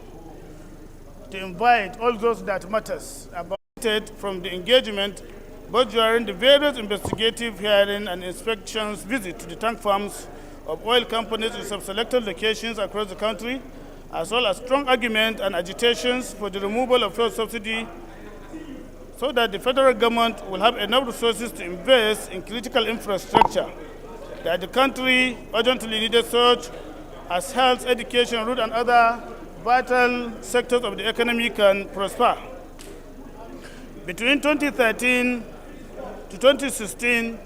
to invite all those that matters about it from the engagement, both during the various investigative hearing and inspections visit to the tank farms of oil companies in some selected locations across the country, as well as strong argument and agitations for the removal of fuel subsidy so that the federal government will have enough resources to invest in critical infrastructure that the country urgently needed, such as health, education, road, and other vital sectors of the economy can prosper. Between 2013 to 2016,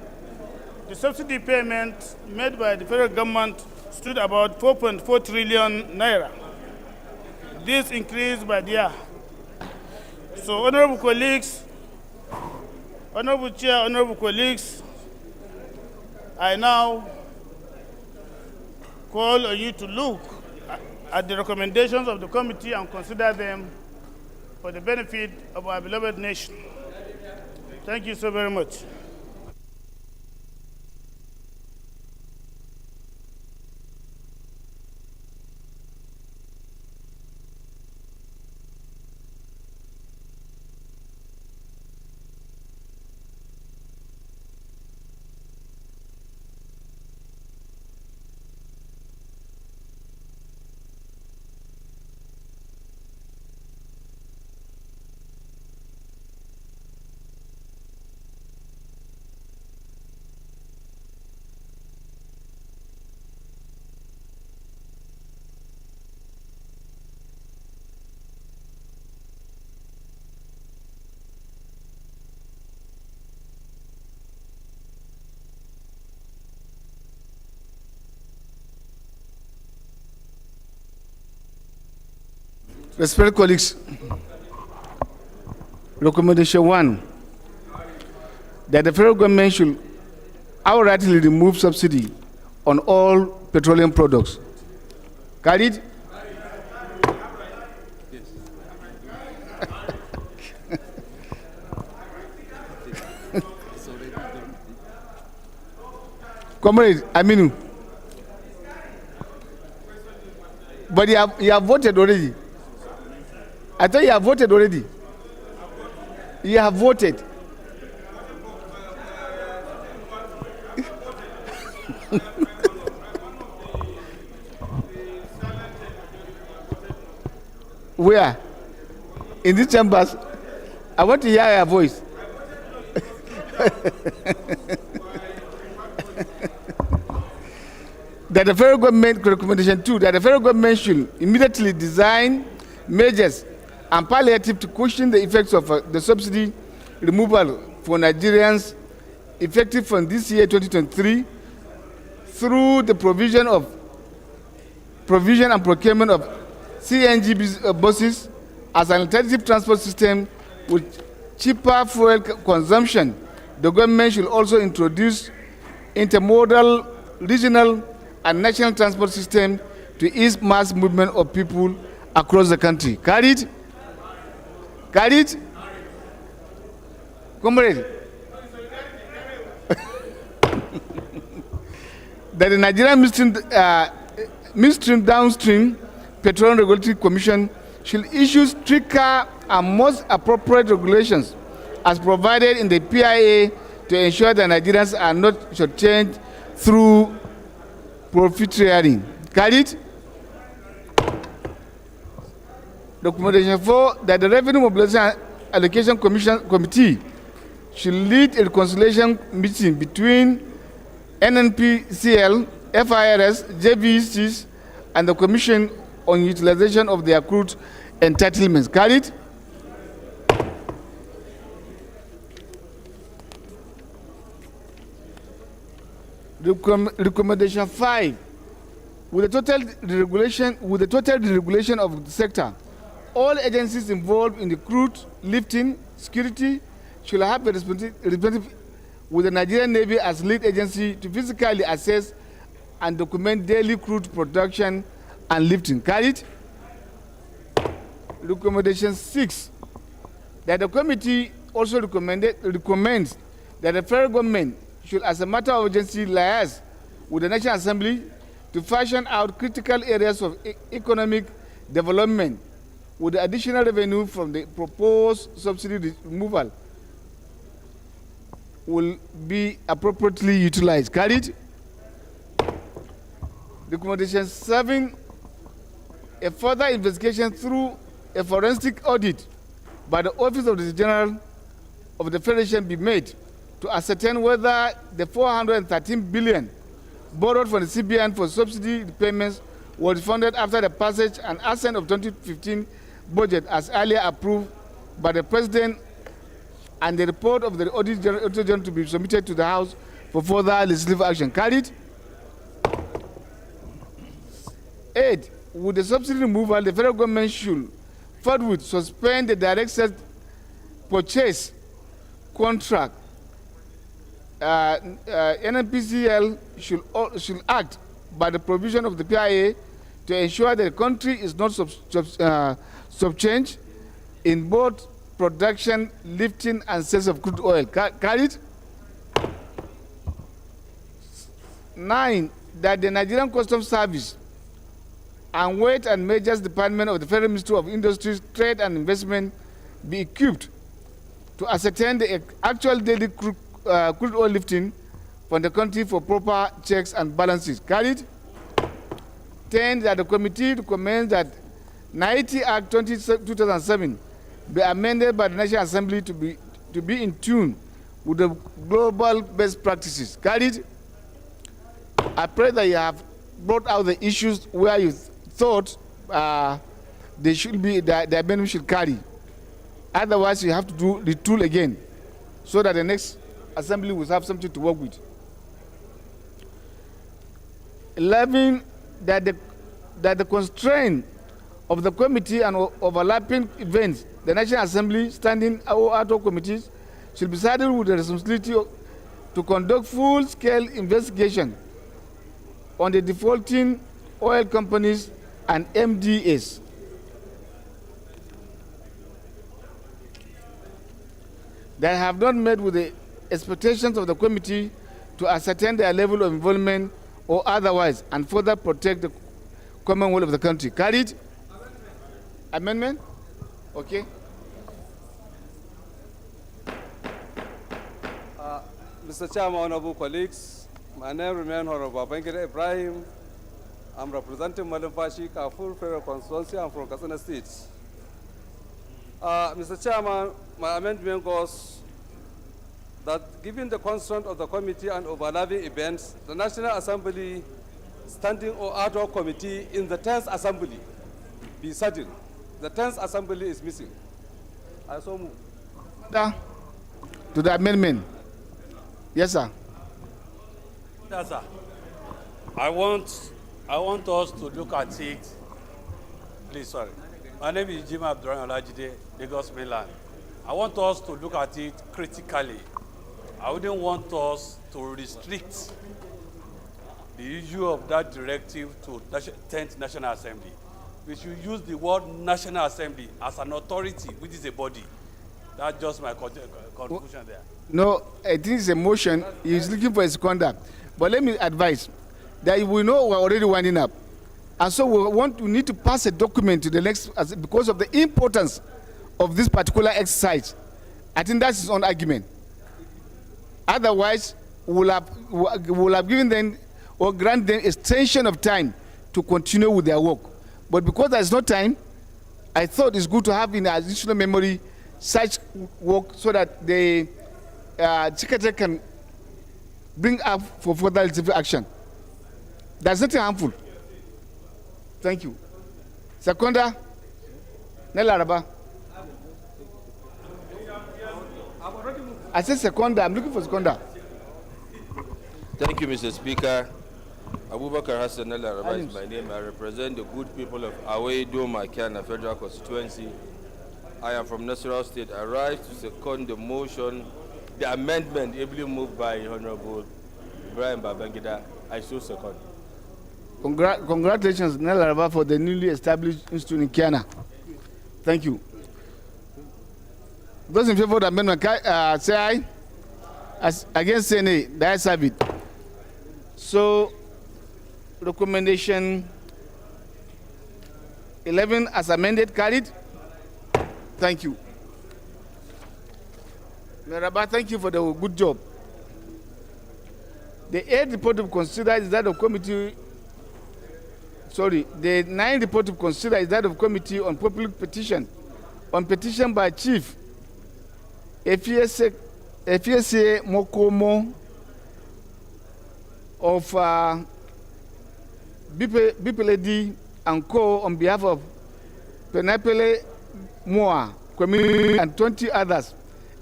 the subsidy payment made by the federal government stood about 4.4 trillion naira. This increased by the year. So, honorable colleagues, honorable chair, honorable colleagues, I now call on you to look at the recommendations of the committee and consider them for the benefit of our beloved nation. Thank you so very much. Respected colleagues, recommendation 1, that the federal government should outrightly remove subsidy on all petroleum products. Carried? Comrade Aminu. But you have voted already. I thought you have voted already. You have voted. Where? In these chambers? I want to hear your voice. That the federal government, recommendation 2, that the federal government should immediately design measures and palliative to cushion the effects of the subsidy removal for Nigerians effective from this year 2023 through the provision and procurement of CNG buses as an alternative transport system with cheaper fuel consumption. The government should also introduce intermodal, regional, and national transport system to ease mass movement of people across the country. Carried? Carried? Comrade. That the Nigerian midstream downstream Petroleum Regulatory Commission should issue stricter and most appropriate regulations as provided in the PIA to ensure that Nigerians are not shortchanged through profiteering. Carried? Recommendation 4, that the Revenue Mobilization Allocation Committee should lead a reconciliation meeting between NNPCL, FIRS, JVCs, and the Commission on utilization of the accrued entitlements. Carried? Recommendation 5, with the total deregulation of the sector, all agencies involved in the crude lifting security should have a responsibility with the Nigerian Navy as lead agency to physically assess and document daily crude production and lifting. Carried? Recommendation 6, that the committee also recommends that the federal government should, as a matter of urgency, liaise with the National Assembly to fashion out critical areas of economic development with the additional revenue from the proposed subsidy removal will be appropriately utilized. Carried? Recommendation 7, a further investigation through a forensic audit by the Office of the General of the Federation be made to ascertain whether the 413 billion borrowed from the CBN for subsidy payments was funded after the passage and assent of 2015 budget as earlier approved by the President, and the report of the Auditor General to be submitted to the House for further legislative action. Carried? 8, with the subsidy removal, the federal government should forthwith suspend the direct sales purchase contract. NNPCL should act by the provision of the PIA to ensure that the country is not subchanged in both production, lifting, and sales of crude oil. Carried? 9, that the Nigerian Customs Service and Weight and Measures Department of the Federal Ministry of Industry, Trade and Investment be equipped to ascertain the actual daily crude oil lifting from the country for proper checks and balances. Carried? 10, that the committee recommends that 90 Act 2007 be amended by the National Assembly to be in tune with the global best practices. Carried? I pray that you have brought out the issues where you thought they should be, the amendment should carry. Otherwise, you have to do the tool again so that the next assembly will have something to work with. 11, that the constraint of the committee and overlapping events, the National Assembly standing or ad hoc committees should be saddled with the responsibility to conduct full-scale investigation on the defaulting oil companies and MDAs. That have not met with the expectations of the committee to ascertain their level of involvement or otherwise, and further protect the commonwealth of the country. Carried? Amendment? Okay. Mr. Chairman, honorable colleagues, my name remains Honorable Babangida Ibrahim. I'm representing Malamfashi, Kafur Federal Constituency. I'm from Katsina State. Mr. Chairman, my amendment goes that given the constraint of the committee and overlapping events, the National Assembly standing or ad hoc committee in the 10th Assembly be settled. The 10th Assembly is missing. I so move. To the amendment. Yes, sir. Yes, sir. I want us to look at it. Please, sorry. My name is Jim Abdurrahman Olajide, Lagos Mainland. I want us to look at it critically. I wouldn't want us to restrict the issue of that directive to 10th National Assembly. We should use the word National Assembly as an authority, which is a body. That's just my conclusion there. No, I think it's a motion. He's looking for his conduct. But let me advise that we know we're already winding up. And so we need to pass a document to the next, because of the importance of this particular exercise. I think that's his own argument. Otherwise, we'll have given them or grant them extension of time to continue with their work. But because there's no time, I thought it's good to have in additional memory such work so that the secretary can bring up for further legislative action. There's nothing harmful. Thank you. Seconder, Nella Raba. I said seconder. I'm looking for seconder. Thank you, Mr. Speaker. Abubakar Hassan Nella Raba is my name. I represent the good people of Away Doma Kiana Federal Constituency. I am from Nasarawa State. I rise to second the motion, the amendment ably moved by Honorable Ibrahim Babangida. I so second. Congratulations, Nella Raba, for the newly established institute in Kiana. Thank you. Those in favor of the amendment, say aye. Against, say nay. The ayes have it. So, recommendation 11 as amended, carried. Thank you. Meraba, thank you for the good job. The 8th report to consider is that of committee. Sorry, the 9th report to consider is that of committee on public petition. On petition by Chief FSA Mokomo of Bipeledi and Co. on behalf of Penapele Moa community and 20 others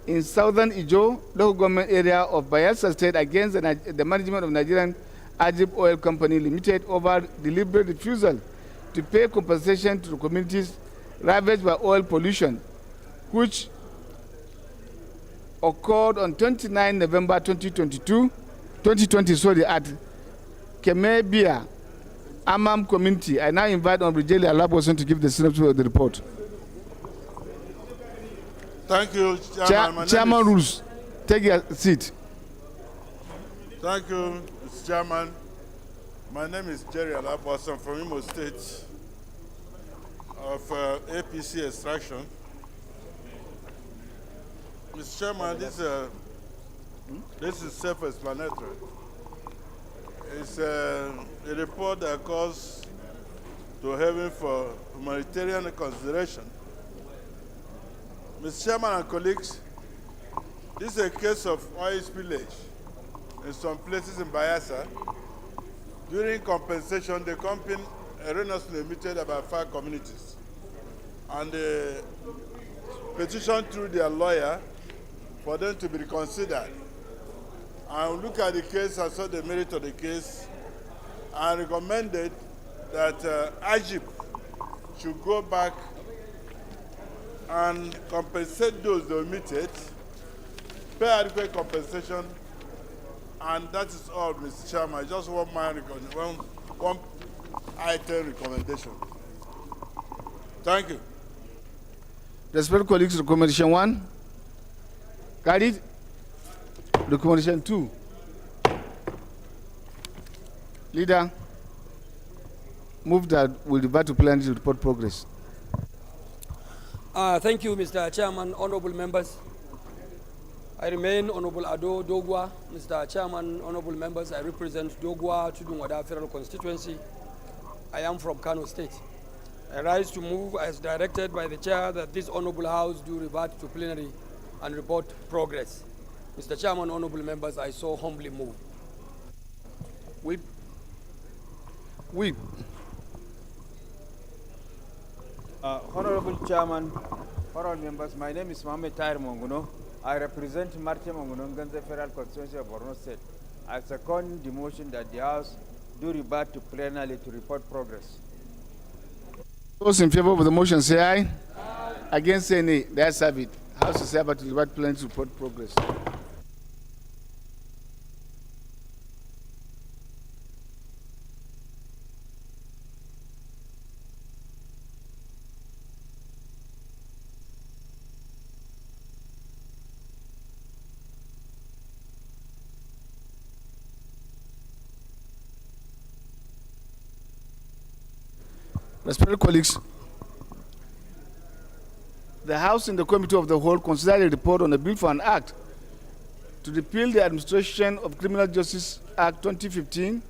in southern Ijo local government area of Bayelsa State against the management of Nigerian Ajib Oil Company Limited over deliberate refusal to pay compensation to the communities ravaged by oil pollution, which occurred on 29 November 2020 at Kemebia, Amam community. I now invite Honorable Jeli Alaboson to give the synopsis of the report. Thank you, Chairman. Chairman rules. Take your seat. Thank you, Mr. Chairman. My name is Jerry Alaboson from Imo State of APC extraction. Mr. Chairman, this is self-explanatory. It's a report that calls to heaven for humanitarian consideration. Mr. Chairman and colleagues, this is a case of oil spillage in some places in Bayelsa. During compensation, the company erroneously emitted about 5 communities. And the petition through their lawyer for them to be reconsidered. And look at the case and saw the merit of the case and recommended that Ajib should go back and compensate those that omitted, pay adequate compensation, and that is all, Mr. Chairman. I just want my one item recommendation. Thank you. Respected colleagues, recommendation 1. Carried. Recommendation 2. Leader, move that we'll revert to plenary to report progress. Thank you, Mr. Chairman, honorable members. I remain Honorable Ado Dogwa. Mr. Chairman, honorable members, I represent Dogwa Chudun-Wada Federal Constituency. I am from Kano State. I rise to move as directed by the chair that this honorable house do revert to plenary and report progress. Mr. Chairman, honorable members, I so humbly move. Whip. Honorable Chairman, honorable members, my name is Mohamed Tahir Monguno. I represent Martin Monguno, Ganze Federal Constituency of Borno State. I second the motion that the House do revert to plenary to report progress. Those in favor of the motion say aye. Aye. Against say nay. The ayes have it. House is able to revert plenary to report progress. Respected colleagues, the House and the Committee of the Whole considered a report on a bill for an act to repeal the Administration of Criminal Justice Act 2015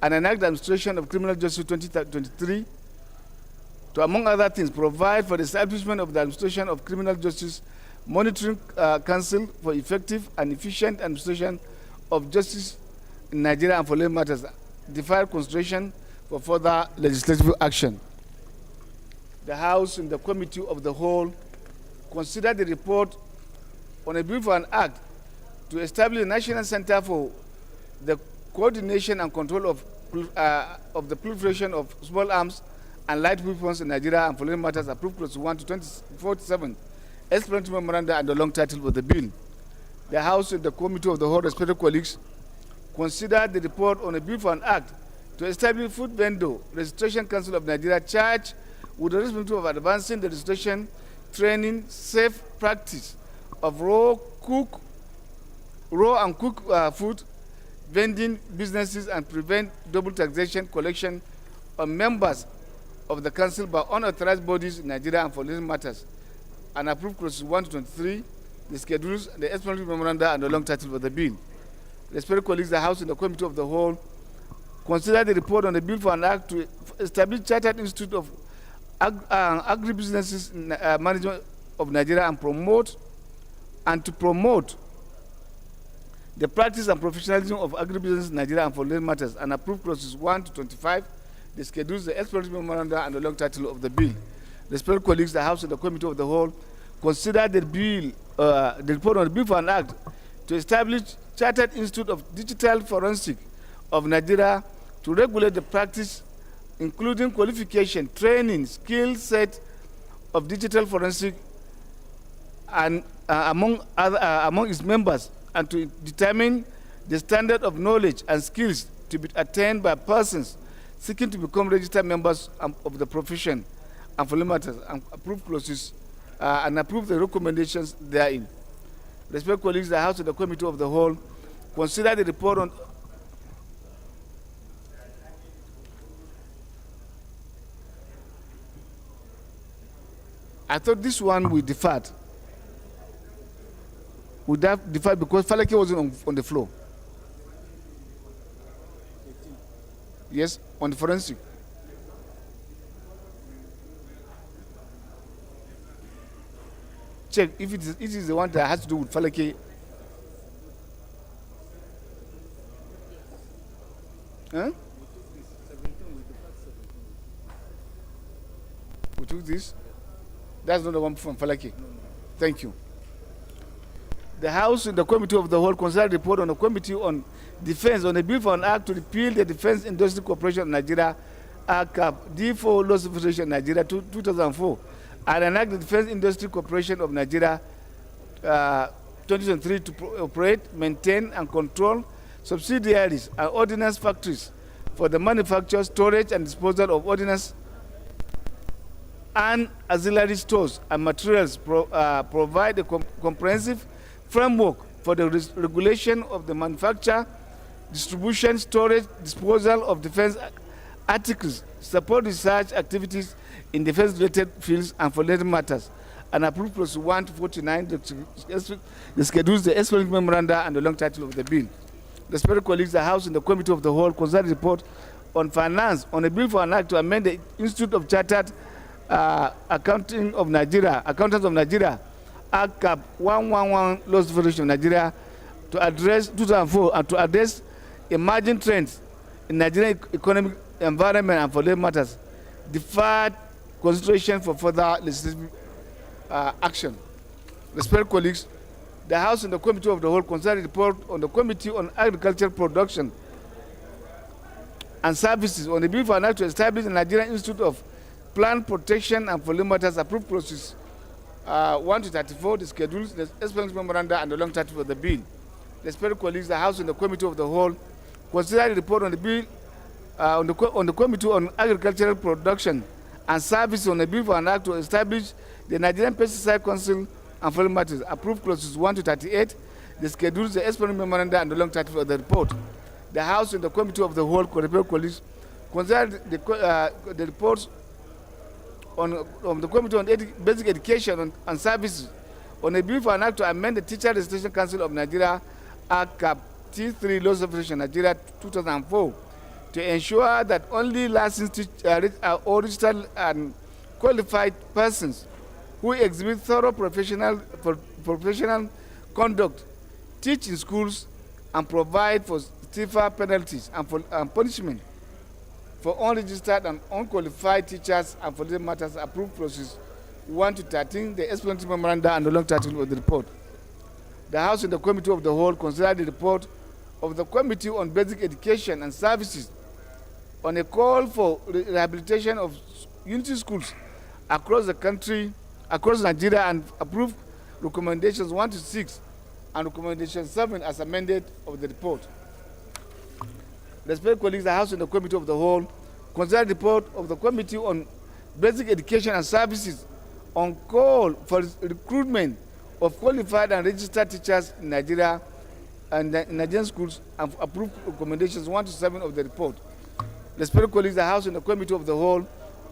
and enact the Administration of Criminal Justice 2023 to, among other things, provide for the establishment of the Administration of Criminal Justice Monitoring Council for effective and efficient administration of justice in Nigeria and for related matters, deferred consideration for further legislative action. The House and the Committee of the Whole considered the report on a bill for an act to establish a National Center for the Coordination and Control of the Proliferation of Small Arms and Light Weapons in Nigeria and for related matters, approved Clause 1 to 2047, explanatory memoranda and the long title of the bill. The House and the Committee of the Whole, respected colleagues, considered the report on a bill for an act to establish Food Vendor Registration Council of Nigeria, charged with the responsibility of advancing the registration, training, safe practice of raw and cooked food vending businesses and prevent double taxation collection on members of the council by unauthorized bodies in Nigeria and for related matters, and approved clauses 1 to 23, the schedules, the explanatory memoranda, and the long title of the bill. Respected colleagues, the House and the Committee of the Whole consider the report on the bill for an act to establish Chartered Institute of Agribusinesses Management of Nigeria and to promote the practice and professionalism of agribusiness in Nigeria and for related matters, and approve clauses 1 to 25, the schedules, the explanatory memoranda, and the long title of the bill. Respected colleagues, the House and the Committee of the Whole consider the report on the bill for an act to establish Chartered Institute of Digital Forensic of Nigeria to regulate the practice, including qualification, training, skill set of digital forensic and among its members, and to determine the standard of knowledge and skills to be attained by persons seeking to become registered members of the profession and for matters, and approve clauses and approve the recommendations therein. Respected colleagues, the House and the Committee of the Whole consider the report on I thought this one we deferred. We deferred because Falake wasn't on the floor. Yes, on the forensic. Check if it is the one that has to do with Falake. Huh? We took this. That's not the one from Falaki. Thank you. The House and the Committee of the Whole considered a report on the Committee on Defense on a bill for an act to repeal the Defense Industry Corporation of Nigeria ACAP D4 Laws of Federation Nigeria 2004, and enact the Defense Industry Corporation of Nigeria 2023 to operate, maintain, and control subsidiaries and ordnance factories for the manufacture, storage, and disposal of ordnance and auxiliary stores and materials, provide a comprehensive framework for the regulation of the manufacture, distribution, storage, disposal of defense articles, support research activities in defense-related fields and for related matters, and approve plus 1 to 49 the schedules, the explanatory memoranda, and the long title of the bill. The Spirit colleagues, the House and the Committee of the Whole consider report on finance on a bill for an act to amend the Institute of Chartered Accountants of Nigeria, ACAP 111 Laws Federation of Nigeria, to address 2004 and to address emerging trends in Nigerian economic environment and for labor matters, deferred consideration for further legislative action. Respected colleagues, the House and the Committee of the Whole consider report on the Committee on Agricultural Production and Services on the bill for an act to establish the Nigerian Institute of Plant Protection and for labor matters, approved process 1 to 34, the schedules, the explanatory memoranda, and the long title of the bill. Respected colleagues, the House and the Committee of the Whole consider the report on the bill on the Committee on Agricultural Production and Services on the bill for an act to establish the Nigerian Pesticide Council and for matters, approved clauses 1 to 38, the schedules, the explanatory memoranda, and the long title of the report. The House and the Committee of the Whole, respected colleagues, consider the reports on the Committee on Basic Education and Services on a bill for an act to amend the Teacher Registration Council of Nigeria, ACAP T3 Laws of Federation Nigeria 2004, to ensure that only licensed or registered and qualified persons who exhibit thorough professional conduct teach in schools and provide for stiffer penalties and punishment for unregistered and unqualified teachers and for these matters, approved process 1 to 13, the explanatory memoranda, and the long title of the report. The House and the Committee of the Whole consider the report of the Committee on Basic Education and Services on a call for rehabilitation of unity schools across the country, across Nigeria, and approve recommendations 1 to 6 and recommendation 7 as amended of the report. Respected colleagues, the House and the Committee of the Whole consider the report of the Committee on Basic Education and Services on call for recruitment of qualified and registered teachers in Nigeria and in Nigerian schools and approve recommendations 1 to 7 of the report. Respected colleagues, the House and the Committee of the Whole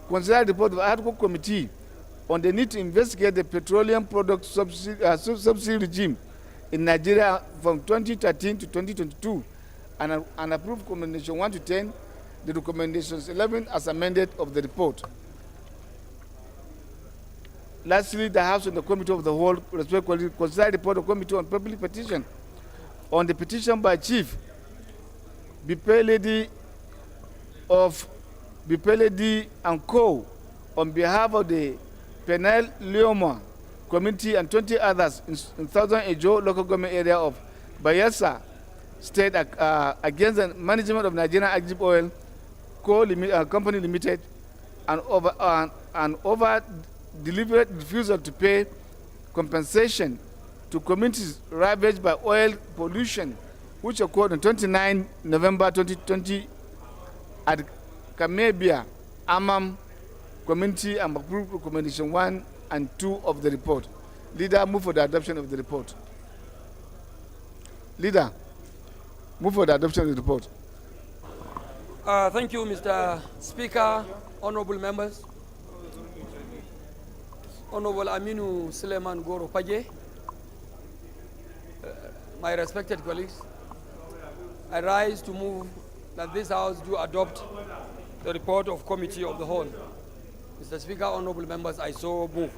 consider the report of the Ad hoc Committee on the need to investigate the petroleum product subsidy regime in Nigeria from 2013 to 2022 and approve recommendation 1 to 10, the recommendations 11 as amended of the report. Lastly, the House and the Committee of the Whole respectively consider the report of the Committee on Public Petition on the petition by Chief Bipeledi of Bipeledi and Co. on behalf of the Penel Leoma community and 20 others in Southern Ejo local government area of Bayelsa State against the management of Nigerian Agib Oil Company Limited and over deliberate refusal to pay compensation to communities ravaged by oil pollution, which occurred on 29 November 2020 at Kamebia, Amam community, and approved recommendation 1 and 2 of the report. Leader, move for the adoption of the report. Leader, move for the adoption of the report. Thank you, Mr. Speaker, honorable members. Honorable Aminu Suleiman Goro Paje, my respected colleagues, I rise to move that this House do adopt the report of Committee of the Whole. Mr. Speaker, honorable members, I so move.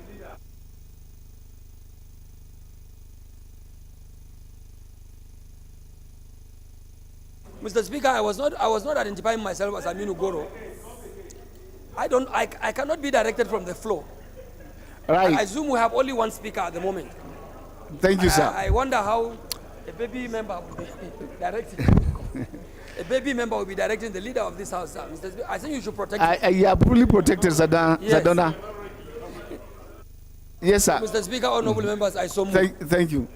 Mr. Speaker, I was not identifying myself as Aminu Goro. I cannot be directed from the floor. Right. I assume we have only one speaker at the moment. Thank you, sir. I wonder how a baby member will be directed. A baby member will be directing the leader of this house, sir. Mr. Speaker, I think you should protect You are fully protected, Yes. Zadona. Yes, sir. Mr. Speaker, honorable members, I so move. Thank you.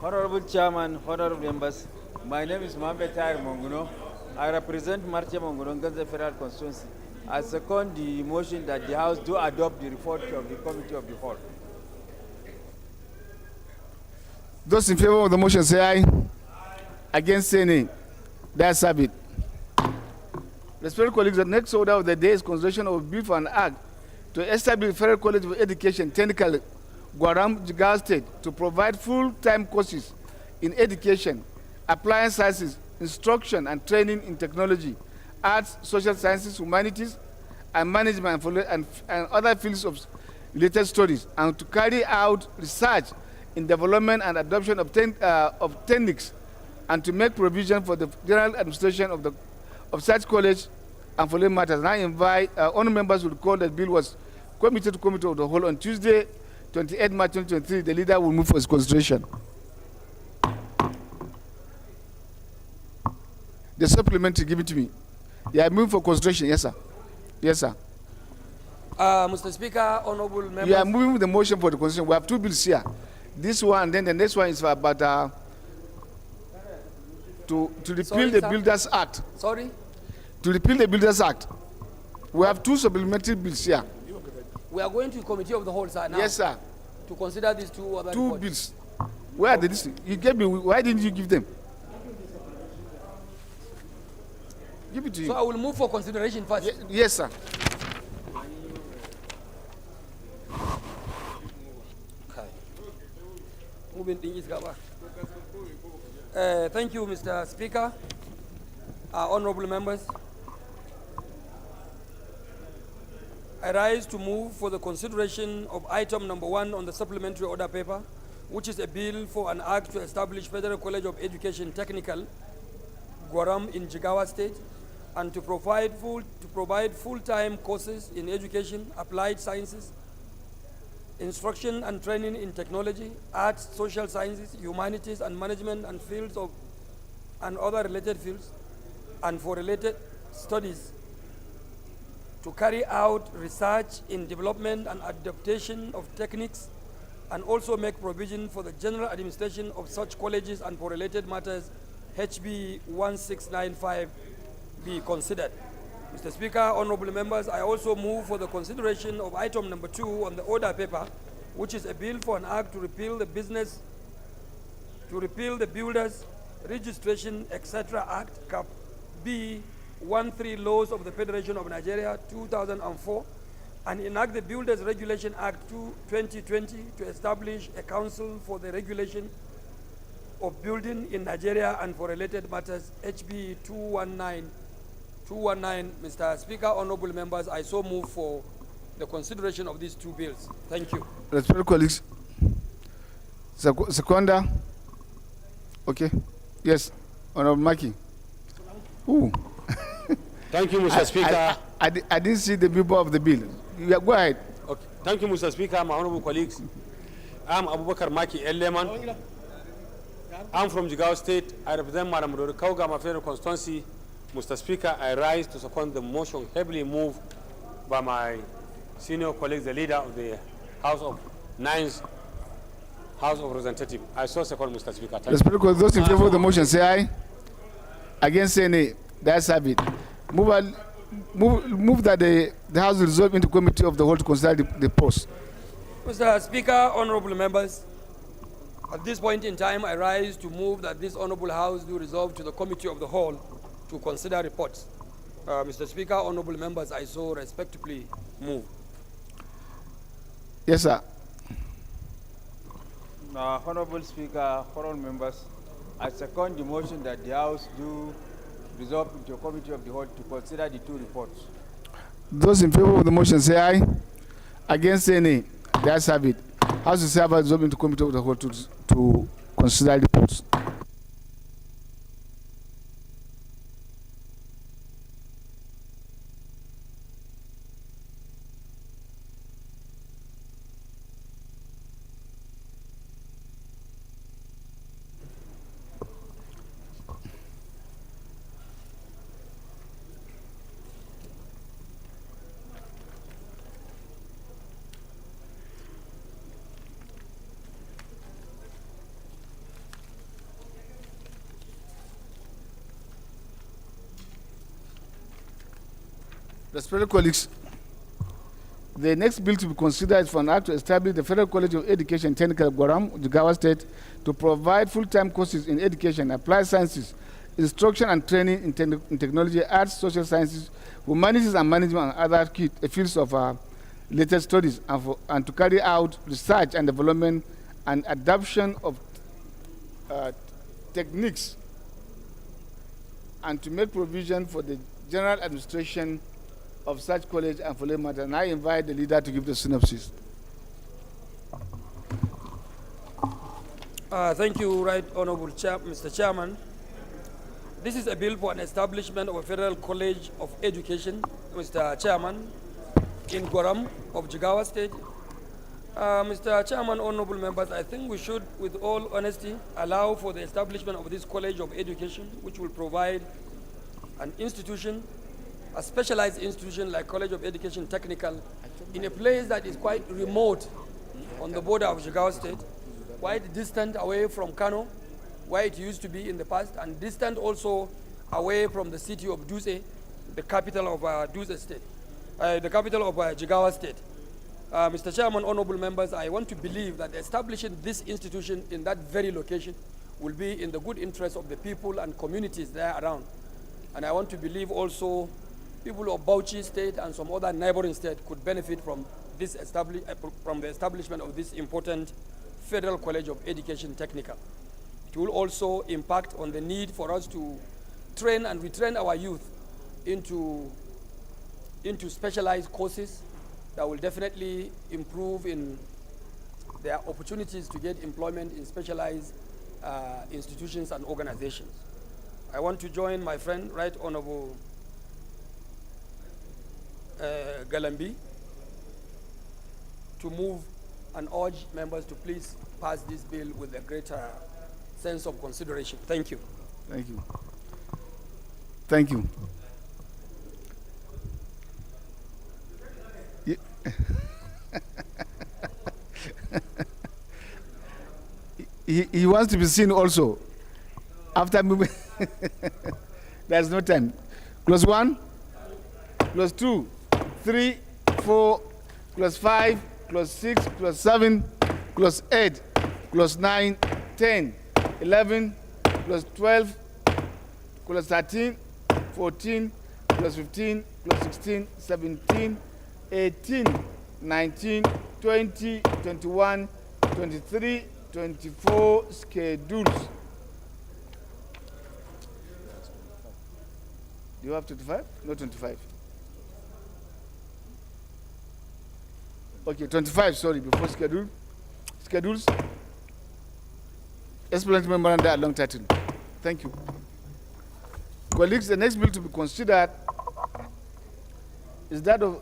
Honorable Chairman, honorable members, my name is Mohamed Tahir Monguno. I represent Marche Monguno, Ganze Federal Constituency. I second the motion that the House do adopt the report of the Committee of the Whole. Those in favor of the motion say aye. Against say nay. That's it. Respected colleagues, the next order of the day is consideration of a bill for an act to establish Federal College of Education, Technical, Guaram, Jigawa State, to provide full-time courses in education, applied sciences, instruction and training in technology, arts, social sciences, humanities, and management and other fields of related studies, and to carry out research in development and adoption of techniques, and to make provision for the general administration of such college and for matters. And I invite honourable members who recall that bill was committed to Committee of the Whole on Tuesday, 28 March 2023. The leader will move for its consideration. The supplementary, give it to me. Yeah, I move for consideration. Yes, sir. Yes, sir. Mr. Speaker, honorable members. You are moving the motion for the consideration. We have two bills here. This one, and then the next one is about to repeal the Builders Act. Sorry? To repeal the Builders Act. We have two supplementary bills here. We are going to Committee of the Whole, sir, now. Yes, sir. To consider these two other Two reports. bills. Where are the list? You gave me. Why didn't you give them? Give it to you. So I will move for consideration first. Yes, sir. Thank you, Mr. Speaker. Honorable members, I rise to move for the consideration of item number 1 on the supplementary order paper, which is a bill for an act to establish Federal College of Education Technical, Guaram in Jigawa State, and to provide full-time courses in education, applied sciences, instruction and training in technology, arts, social sciences, humanities, and management and fields of and other related fields, and for related studies, to carry out research in development and adaptation of techniques, and also make provision for the general administration of such colleges and for related matters, HB 1695 be considered. Mr. Speaker, honorable members, I also move for the consideration of item number 2 on the order paper, which is a bill for an act to repeal the Builders Registration, etc. Act, Cap B 13 Laws of the Federation of Nigeria 2004, and enact the Builders Regulation Act 2020 to establish a council for the regulation of building in Nigeria and for related matters, HB 219. Mr. Speaker, honorable members, I so move for the consideration of these two bills. Thank you. Respected colleagues. Seconder. Okay. Yes. Honorable Maki. Ooh. Thank you, Mr. Speaker. I didn't see the people of the bill. Go ahead. Okay. Thank you, Mr. Speaker, my honorable colleagues. I'm Abubakar Maki Eleman. I'm from Jigawa State. I represent Madam Kauga, my federal constituency. Mr. Speaker, I rise to second the motion heavily moved by my senior colleague, the leader of the House of Ninth House of Representatives. I so second, Mr. Speaker. Thank you. Those in favor of the motion say aye. Against say nay. That's have it. Move that the House resolve into Committee of the Whole to consider the post. Mr. Speaker, honorable members, at this point in time, I rise to move that this honorable House do resolve to the Committee of the Whole to consider reports. Mr. Speaker, honorable members, I so respectfully move. Yes, sir. Honorable Speaker, honorable members, I second the motion that the House do resolve into a Committee of the Whole to consider the two reports. Those in favor of the motion say aye. Against say nay. That's have it. House will serve resolve into Committee of the Whole to consider reports. Respected colleagues, the next bill to be considered is for an act to establish the Federal College of Education Technical Gwaram, Jigawa State, to provide full-time courses in education, applied sciences, instruction and training in technology, arts, social sciences, humanities and management, and other key fields of related studies, and to carry out research and development and adoption of techniques, and to make provision for the general administration of such college and for that matter. And I invite the leader to give the synopsis. Thank you, Right Honorable Mr. Chairman. This is a bill for an establishment of a Federal College of Education, Mr. Chairman, in Gwaram of Jigawa State. Mr. Chairman, honorable members, I think we should, with all honesty, allow for the establishment of this College of Education, which will provide an institution, a specialized institution like College of Education Technical, in a place that is quite remote on the border of Jigawa State, quite distant away from Kano, where it used to be in the past, and distant also away from the city of Dutse, the capital of Dutse State, the capital of Jigawa State. Mr. Chairman, honorable members, I want to believe that establishing this institution in that very location will be in the good interest of the people and communities there around. And I want to believe also people of Bauchi State and some other neighboring states could benefit from this from the establishment of this important Federal College of Education Technical. It will also impact on the need for us to train and retrain our youth into specialized courses that will definitely improve in their opportunities to get employment in specialized institutions and organizations. I want to join my friend, Right Honorable Galambi, to move and urge members to please pass this bill with a greater sense of consideration. Thank you. Thank you. Thank you. He wants to be seen also. After moving, there's no time. Plus 1, plus 2, 3, 4, plus 5, plus 6, plus 7, plus 8, plus 9, 10, 11, plus 12, plus 13, 14, plus 15, plus 16, 17, 18, 19, 20, 21, 23, 24 schedules. Do you have 25? No, 25. Okay, 25, sorry, before schedules. Explanatory memoranda along title. Thank you. Colleagues, the next bill to be considered is that of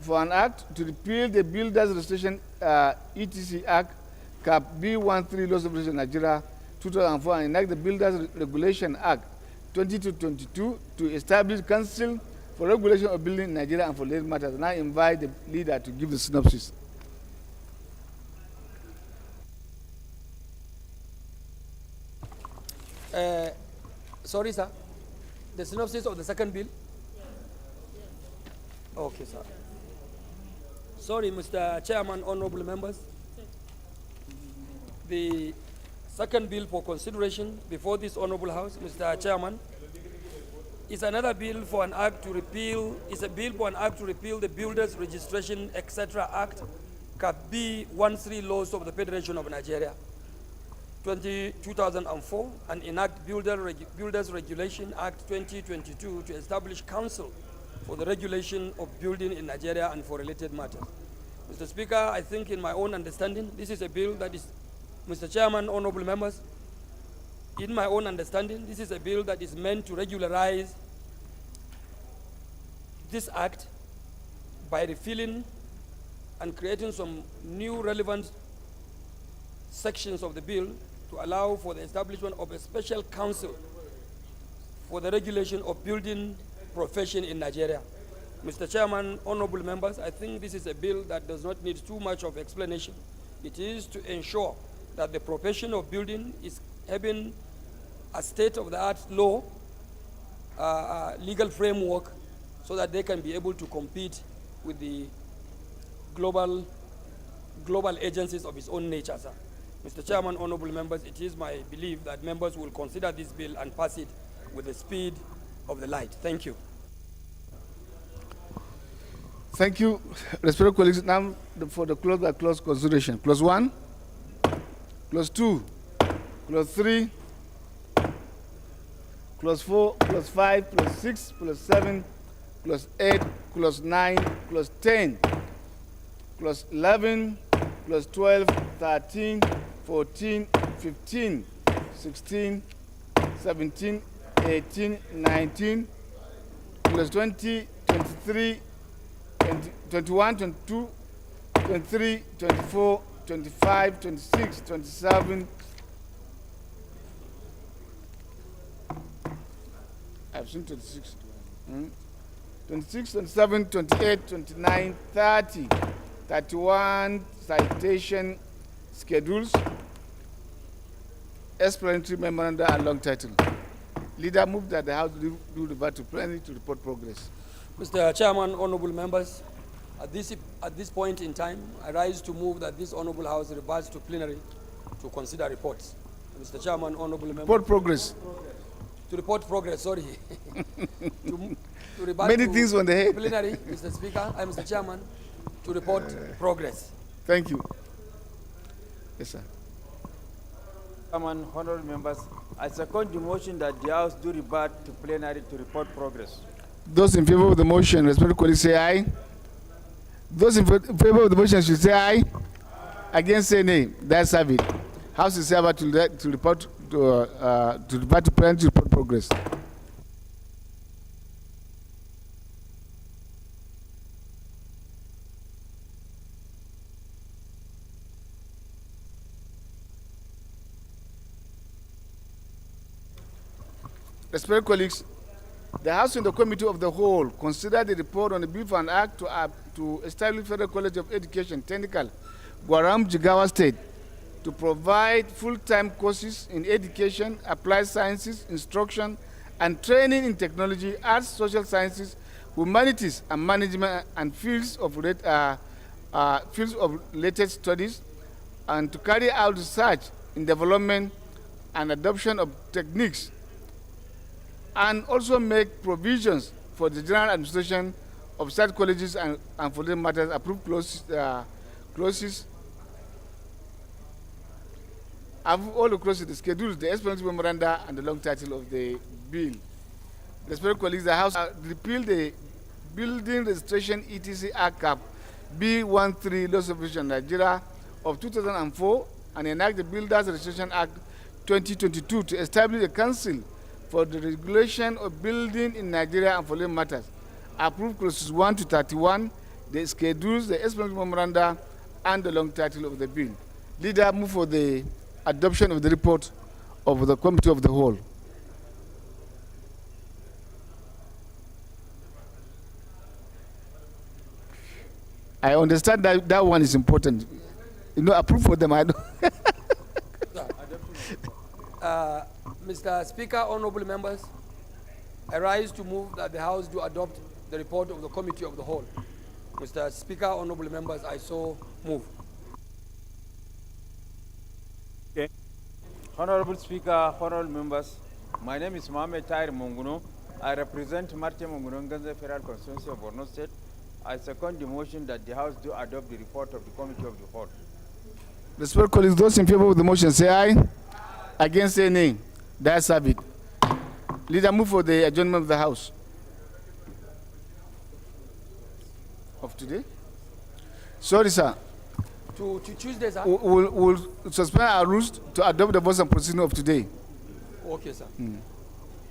for an act to repeal the Builders Registration ETC Act, Cap B13 Laws of Registration Nigeria 2004, and enact the Builders Regulation Act 2022 to establish Council for Regulation of Building in Nigeria and for related matters. And I invite the leader to give the synopsis. Sorry, sir. The synopsis of the second bill? Okay, sir. Sorry, Mr. Chairman, honorable members. The second bill for consideration before this honorable house, Mr. Chairman, is another bill for an act to repeal, the Builders Registration, etc. Act, Cap B13 Laws of the Federation of Nigeria, 2004, and enact Builders Regulation Act 2022 to establish council for the regulation of building in Nigeria and for related matters. Mr. Speaker, I think in my own understanding, this is a bill that is, Mr. Chairman, honorable members, in my own understanding, this is a bill that is meant to regularize this act by repealing and creating some new relevant sections of the bill to allow for the establishment of a special council for the regulation of building profession in Nigeria. Mr. Chairman, honorable members, I think this is a bill that does not need too much of explanation. It is to ensure that the profession of building is having a state-of-the-art law, legal framework, so that they can be able to compete with the global agencies of its own nature, sir. Mr. Chairman, honorable members, it is my belief that members will consider this bill and pass it with the speed of the light. Thank you. Thank you, respected colleagues. Now for the clause by clause consideration. Clause 1, clause 2, clause 3, clause 4, clause 5, clause 6, clause 7, clause 8, clause 9, clause 10, clause 11, clause 12, 13, 14, 15, 16, 17, 18, 19, clause 20, 23, 21, 22, 23, 24, 25, 26, 27. I've seen 26. 26, 27, 28, 29, 30, 31 citation schedules, explanatory memoranda, and long title. Leader, move that the House do revert to plenary to report progress. Mr. Chairman, honorable members, at this point in time, I rise to move that this honorable House reverts to plenary to consider reports. Mr. Chairman, honorable members. Report progress. To report progress, sorry. to revert Many to things on the head. Plenary, Mr. Speaker, Mr. Chairman, to report progress. Thank you. Yes, sir. Chairman, honorable members, I second the motion that the House do revert to plenary to report progress. Those in favor of the motion, respected colleagues, say aye. Those in favor of the motion should say aye. Against, say nay. That's have it. House is hereby to report to revert to plenary to report progress. Respected colleagues, the House and the Committee of the Whole consider the report on the bill for an act to establish Federal College of Education, Technical, Guaram, Jigawa State, to provide full-time courses in education, applied sciences, instruction, and training in technology, arts, social sciences, humanities, and management, and fields of related studies, and to carry out research in development and adoption of techniques, and also make provisions for the general administration of such colleges and for the matters approved clauses. All the clauses, the schedules, the explanatory memoranda, and the long title of the bill. Respected colleagues, the House repealed the Building Registration ETC Act Cap B13 Law Subdivision Nigeria of 2004 and enact the Builders Registration Act 2022 to establish a council for the regulation of building in Nigeria and following matters. Approved clauses 1 to 31, the schedules, the explanatory memoranda, and the long title of the bill. Leader, move for the adoption of the report of the Committee of the Whole. I understand that one is important. You know, approve for them. I don't. Mr. Speaker, honorable members, I rise to move that the House do adopt the report of the Committee of the Whole. Mr. Speaker, honorable members, I so move. Okay. Honorable Speaker, honorable members, my name is Mohamed Tahir Monguno. I represent Marte Monguno Ganze Federal Constituency of Borno State. I second the motion that the House do adopt the report of the Committee of the Whole. Respected colleagues, those in favor of the motion say aye. Against, say nay. That's have it. Leader, move for the adjournment of the House. Of today? Sorry, sir. To Tuesday, sir? We'll suspend our rules to adopt the votes and proceeding of today. Okay, sir.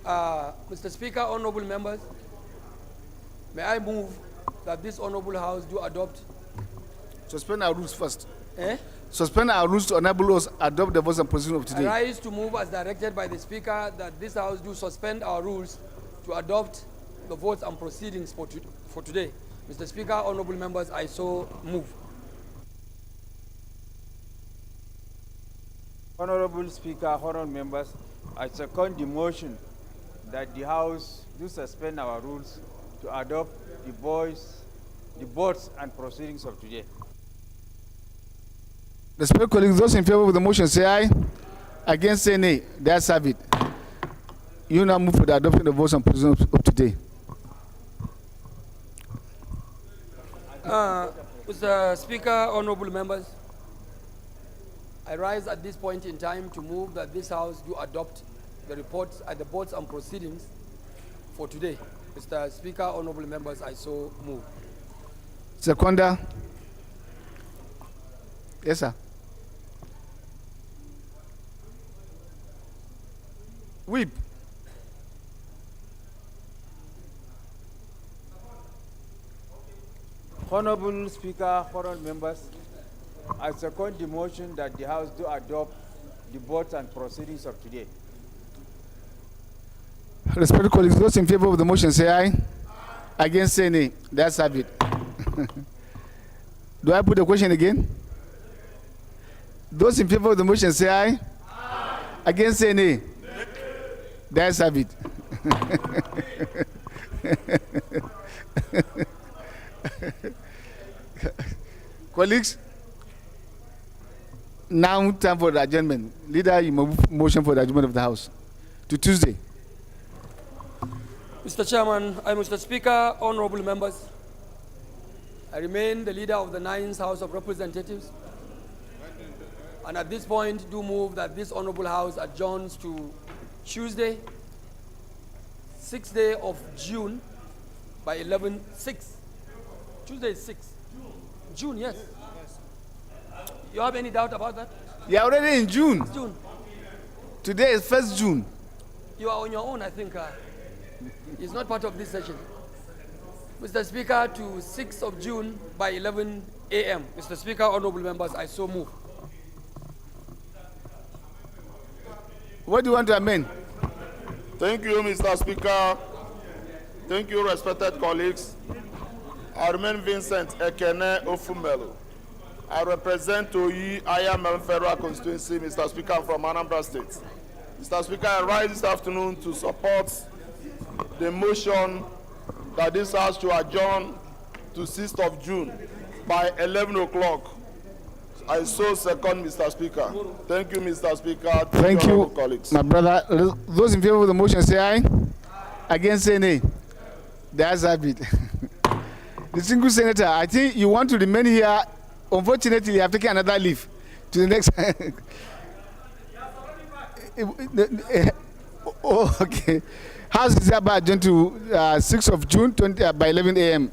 Mr. Speaker, honorable members, may I move that this honorable House do adopt. Suspend our rules first. Eh? Suspend our rules to enable us adopt the votes and proceeding of today. I rise to move as directed by the Speaker that this House do suspend our rules to adopt the votes and proceedings for today. Mr. Speaker, honorable members, I so move. Honorable Speaker, honorable members, I second the motion that the House do suspend our rules to adopt the boards and proceedings of today. Respected colleagues, those in favor of the motion say aye. Against say nay. The ayes have it. You now move for the adoption of the votes and proceedings of today. Mr. Speaker, honorable members, I rise at this point in time to move that this House do adopt the reports and the boards and proceedings for today. Mr. Speaker, honorable members, I so move. Seconder. Yes, sir. Whip. Honorable Speaker, honorable members, I second the motion that the House do adopt the boards and proceedings of today. Respected colleagues, those in favor of the motion say aye. Against say nay. The ayes have it. Do I put the question again? Those in favor of the motion say aye. Against say nay. The ayes have it. Colleagues, now time for the adjournment. Leader, you move motion for the adjournment of the House to Tuesday. Mr. Chairman, Mr. Speaker, honorable members, I remain the leader of the 9th House of Representatives, and at this point do move that this honorable House adjourns to Tuesday, 6th day of June by 11:06. Tuesday is 6th. June, yes. You have any doubt about that? You are already in June. June. Today is 1st June. You are on your own, I think. It's not part of this session. Mr. Speaker, to 6th of June by 11 a.m. Mr. Speaker, honorable members, I so move. What do you want to amend? Thank you, Mr. Speaker. Thank you, respected colleagues. I remain Vincent Ekene Ofumelu. I represent Oyi Ayamel Federal Constituency, Mr. Speaker, I'm from Anambra State. Mr. Speaker, I rise this afternoon to support the motion that this House to adjourn to 6th of June by 11 o'clock. I so second, Mr. Speaker. Thank you, Mr. Speaker. Thank you, colleagues. my brother. Those in favor of the motion say aye. Against say nay. The ayes have it. The single senator, I think you want to remain here. Unfortunately, you have taken another leave to the next. Oh, okay. House is hereby adjourned to 6th of June by 11 a.m.